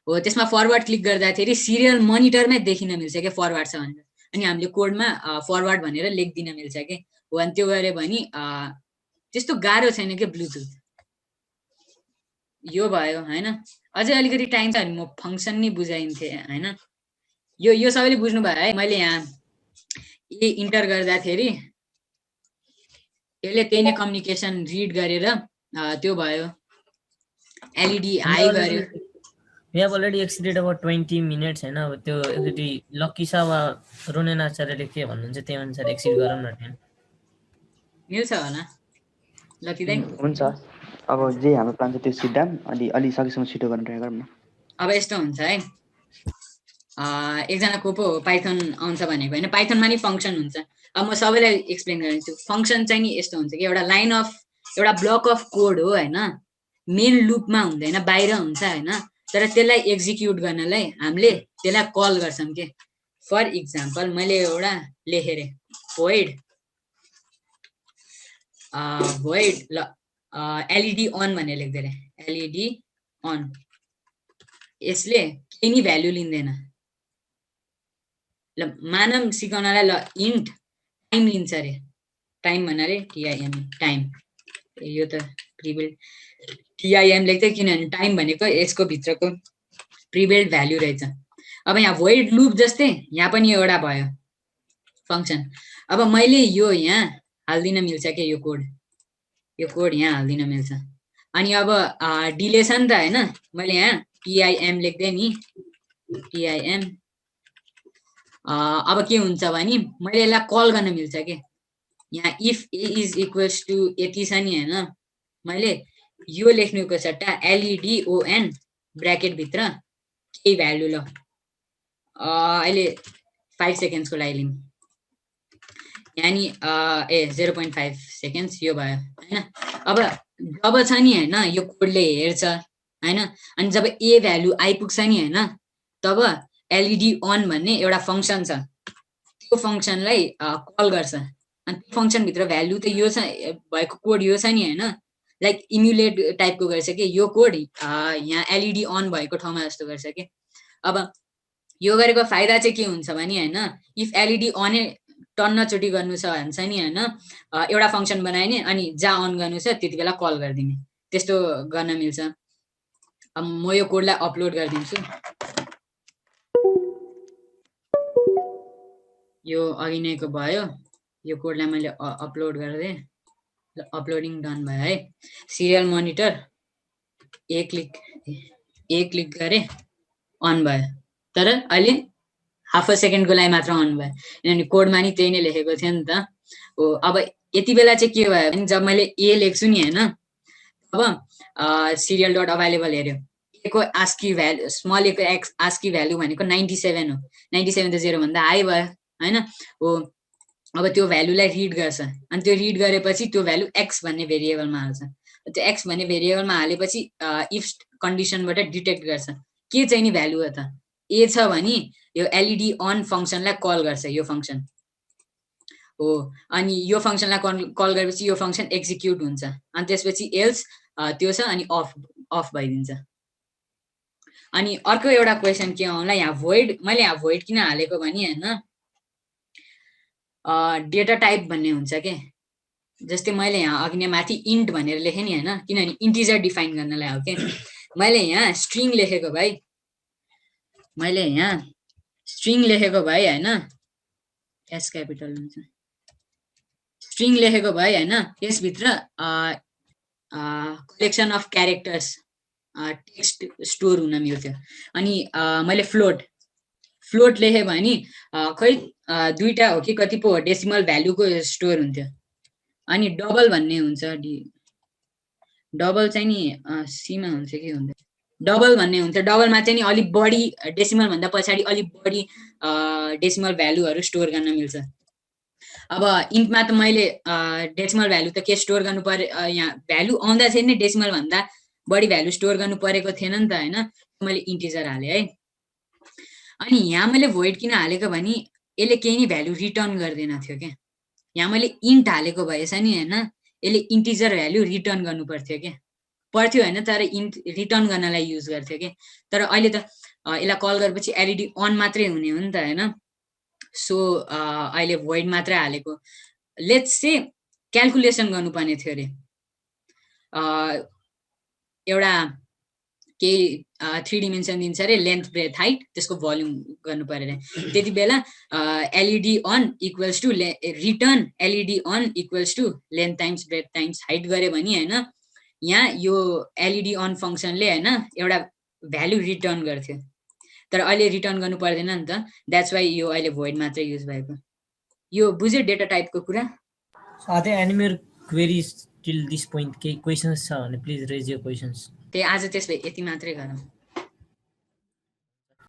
हो, त्यसमा फरवर्ड क्लिक गर्दाखेरि सिरियल मोनिटरमै देखिन मिल्छ क्या फरवर्ड छ भनेर, अनि हामीले कोडमा फरवर्ड भनेर लेखिदिन मिल्छ कि हो। अनि त्यो गऱ्यो भने त्यस्तो गाह्रो छैन कि ब्लुटुथ। यो भयो होइन। अझै अलिकति टाइम छ भने म फङ्सन नि बुझाइन्थेँ होइन। यो सबैले बुझ्नु भयो है। मैले यहाँ ए इन्टर गर्दाखेरि यसले त्यही नै कम्युनिकेसन रिड गरेर त्यो भयो, एलइडी हाई गर्यो। We have already exceeded about 20 minutes हैन। अब त्यो एकचोटि लकी सा वा रोनेन आचार्यले के भन्नुहुन्छ त्यही अनुसार एक्सिड गरौँ न टाइम। मिल्छ होला लकी दाइ? हुन्छ। अब जे हाम्रो प्लान छ त्यो सिधा अनि अलि सकेसम्म छिटो गर्न ट्राई गरौँ न। अब यस्तो हुन्छ है, एकजना को पो पाइथन आउँछ भनेको होइन, पाइथनमा नि फङ्सन हुन्छ। अब म सबैलाई एक्सप्लेन गरिदिन्छु। फङ्सन चाहिँ नि यस्तो हुन्छ कि एउटा ब्लक अफ कोड हो होइन, मेन लुपमा हुँदैन, बाहिर हुन्छ होइन, तर त्यसलाई एक्जिक्युट गर्नलाई हामीले त्यसलाई कल गर्छौँ के। फर इक्जाम्पल मैले एउटा लेखेँ रे void ल एलइडी अन भनेर लेख्दै रे, एलइडी अन। यसले केही नि भ्याल्यु लिँदैन। ल मानव सिकाउनलाई ल इन्ट टाइम लिन्छ अरे, टाइम भन्नाले टिआइएम टाइम। यो त प्रिबिल्ड टिआइएम लेख्दै, किनभने टाइम भनेको यसको भित्रको प्रिबिल्ड भ्याल्यु रहेछ। अब यहाँ void लुप जस्तै यहाँ पनि एउटा भयो फङ्सन। अब मैले यो यहाँ हाल्दिन मिल्छ के, यो कोड यहाँ हाल्दिन मिल्छ। अनि अब डिलेसन त होइन, मैले यहाँ टिआइएम लेख्दै नि टिआइएम। अब के हुन्छ भने मैले यसलाई कल गर्न मिल्छ के। यहाँ if A is equals to यति छ नि होइन, मैले यो लेख्नुको सट्टा एलइडी ओएन ब्राकेटभित्र केही भ्यालु ल अहिले 5 सेकेन्ड्सको लागि लिउँ, यानि 0.5 सेकेन्ड्स यो भयो होइन। अब जब छ नि होइन यो कोडले हेर्छ होइन, अनि जब ए भ्यालु आइपुग्छ नि होइन, तब एलइडी अन भन्ने एउटा फङ्सन छ, त्यो फङ्सनलाई कल गर्छ। अनि त्यो फङ्सनभित्र भ्यालु त यो छ भएको कोड यो छ नि होइन, लाइक इम्युलेट टाइपको गर्छ कि यो कोड यहाँ एलइडी अन भएको ठाउँमा जस्तो गर्छ कि। अब यो गरेको फाइदा चाहिँ के हुन्छ भने होइन, इफ एलइडी अनै टन्नचोटि गर्नु छ भन्छ नि होइन, एउटा फङ्सन बनाइने अनि जहाँ अन गर्नु छ त्यति बेला कल गरिदिने, त्यस्तो गर्न मिल्छ। अब म यो कोडलाई अपलोड गरिदिन्छु। यो अघि नैको भयो, यो कोडलाई मैले अपलोड गरिदिएँ। अपलोडिङ डन भयो है। सिरियल मोनिटर एक क्लिक गरेँ अन भयो, तर अहिले हाफ अ सेकेन्डको लागि मात्र अन भयो, किनभने कोडमा नि त्यही नै लेखेको थियो नि त हो। अब यति बेला चाहिँ के भयो भने जब मैले ए लेख्छु नि होइन, अब सिरियल डट अभाइलेबल हेऱ्यो, ए को आस्की भ्यालु स्मल ए को आस्की भ्यालु भनेको 97 हो। 97 त 0 भन्दा हाई भयो होइन हो। अब त्यो भ्यालुलाई रिड गर्छ, अनि त्यो रिड गरेपछि त्यो भ्यालु एक्स भन्ने भेरिएबलमा हाल्छ। त्यो एक्स भन्ने भेरिएबलमा हालेपछि इफ कन्डिसनबाट डिटेक्ट गर्छ के चाहिँ नि भ्यालु हो त, ए छ भने यो एलइडी अन फङ्सनलाई कल गर्छ यो फङ्सन हो। अनि यो फङ्सनलाई कल गरेपछि यो फङ्सन एक्जिक्युट हुन्छ, अनि त्यसपछि एल्स त्यो छ अनि अफ भइदिन्छ। अनि अर्को एउटा क्वेसन के आउला, यहाँ void, मैले यहाँ void किन हालेको भने होइन, डेटा टाइप भन्ने हुन्छ के। जस्तै मैले यहाँ अघि नै माथि इन्ट भनेर लेखेँ नि होइन, किनभने इन्टिजर डिफाइन गर्नलाई हो के। मैले यहाँ स्ट्रिङ लेखेको भाइ, मैले यहाँ स्ट्रिङ लेखेको भाइ होइन, एस क्यापिटल हुन्छ, स्ट्रिङ लेखेको भाइ होइन, यसभित्र collection of characters text store हुन मिल्थ्यो। अनि मैले फ्लोट लेखेँ भने खै दुईटा हो कि कति पो डेसिमल भ्यालुको स्टोर हुन्थ्यो। अनि डबल भन्ने हुन्छ, डबल चाहिँ नि सीमा हुन्छ के हुन्छ, डबल भन्ने हुन्छ। डबलमा चाहिँ नि अलिक बढी डेसिमल भन्दा पछाडि अलिक बढी डेसिमल भ्यालुहरू स्टोर गर्न मिल्छ। अब इन्टमा त मैले डेसिमल भ्यालु त के स्टोर गर्नु पर्यो, यहाँ भ्यालु आउँदाखेरि नै डेसिमल भन्दा बढी भ्यालु स्टोर गर्नु परेको थिएन नि त होइन, मैले इन्टिजर हालेँ है। अनि यहाँ मैले void किन हालेको भने यसले केही नि भ्यालु रिटर्न गर्दैन थियो क्या। यहाँ मैले इन्ट हालेको भएछ नि होइन, यसले इन्टिजर भ्यालु रिटर्न गर्नु पर्थ्यो होइन, तर इन्ट रिटर्न गर्नलाई युज गर्थ्यो कि। तर अहिले त यसलाई कल गरेपछि एलइडी अन मात्रै हुने हो नि त होइन, सो अहिले void मात्रै हालेको। लेट्स से क्यालकुलेसन गर्नुपर्ने थियो अरे, एउटा केही 3 डिमेन्सन दिन्छ अरे लेन्थ ब्रेथ हाइट त्यसको भोल्युम गर्नु पर्यो अरे त्यति बेला LED on equals to return LED on equals to length times breadth times height गरे भने हैन यहाँ यो एलइडी अन फङ्सनले हैन एउटा भ्यालु रिटर्न गर्थ्यो तर अहिले रिटर्न गर्नु पर्दैन नि त द्याट्स वाइ यो अहिले भोइड मात्र युज भएको यो बुझ्यो डेटा टाइपको कुरा साथै एनिमेर क्वेरीज टिल दिस पोइन्ट केही क्वेशन्स छ भने प्लिज रेज योर क्वेशन्स त्यही आज त्यसले यति मात्रै गरौँ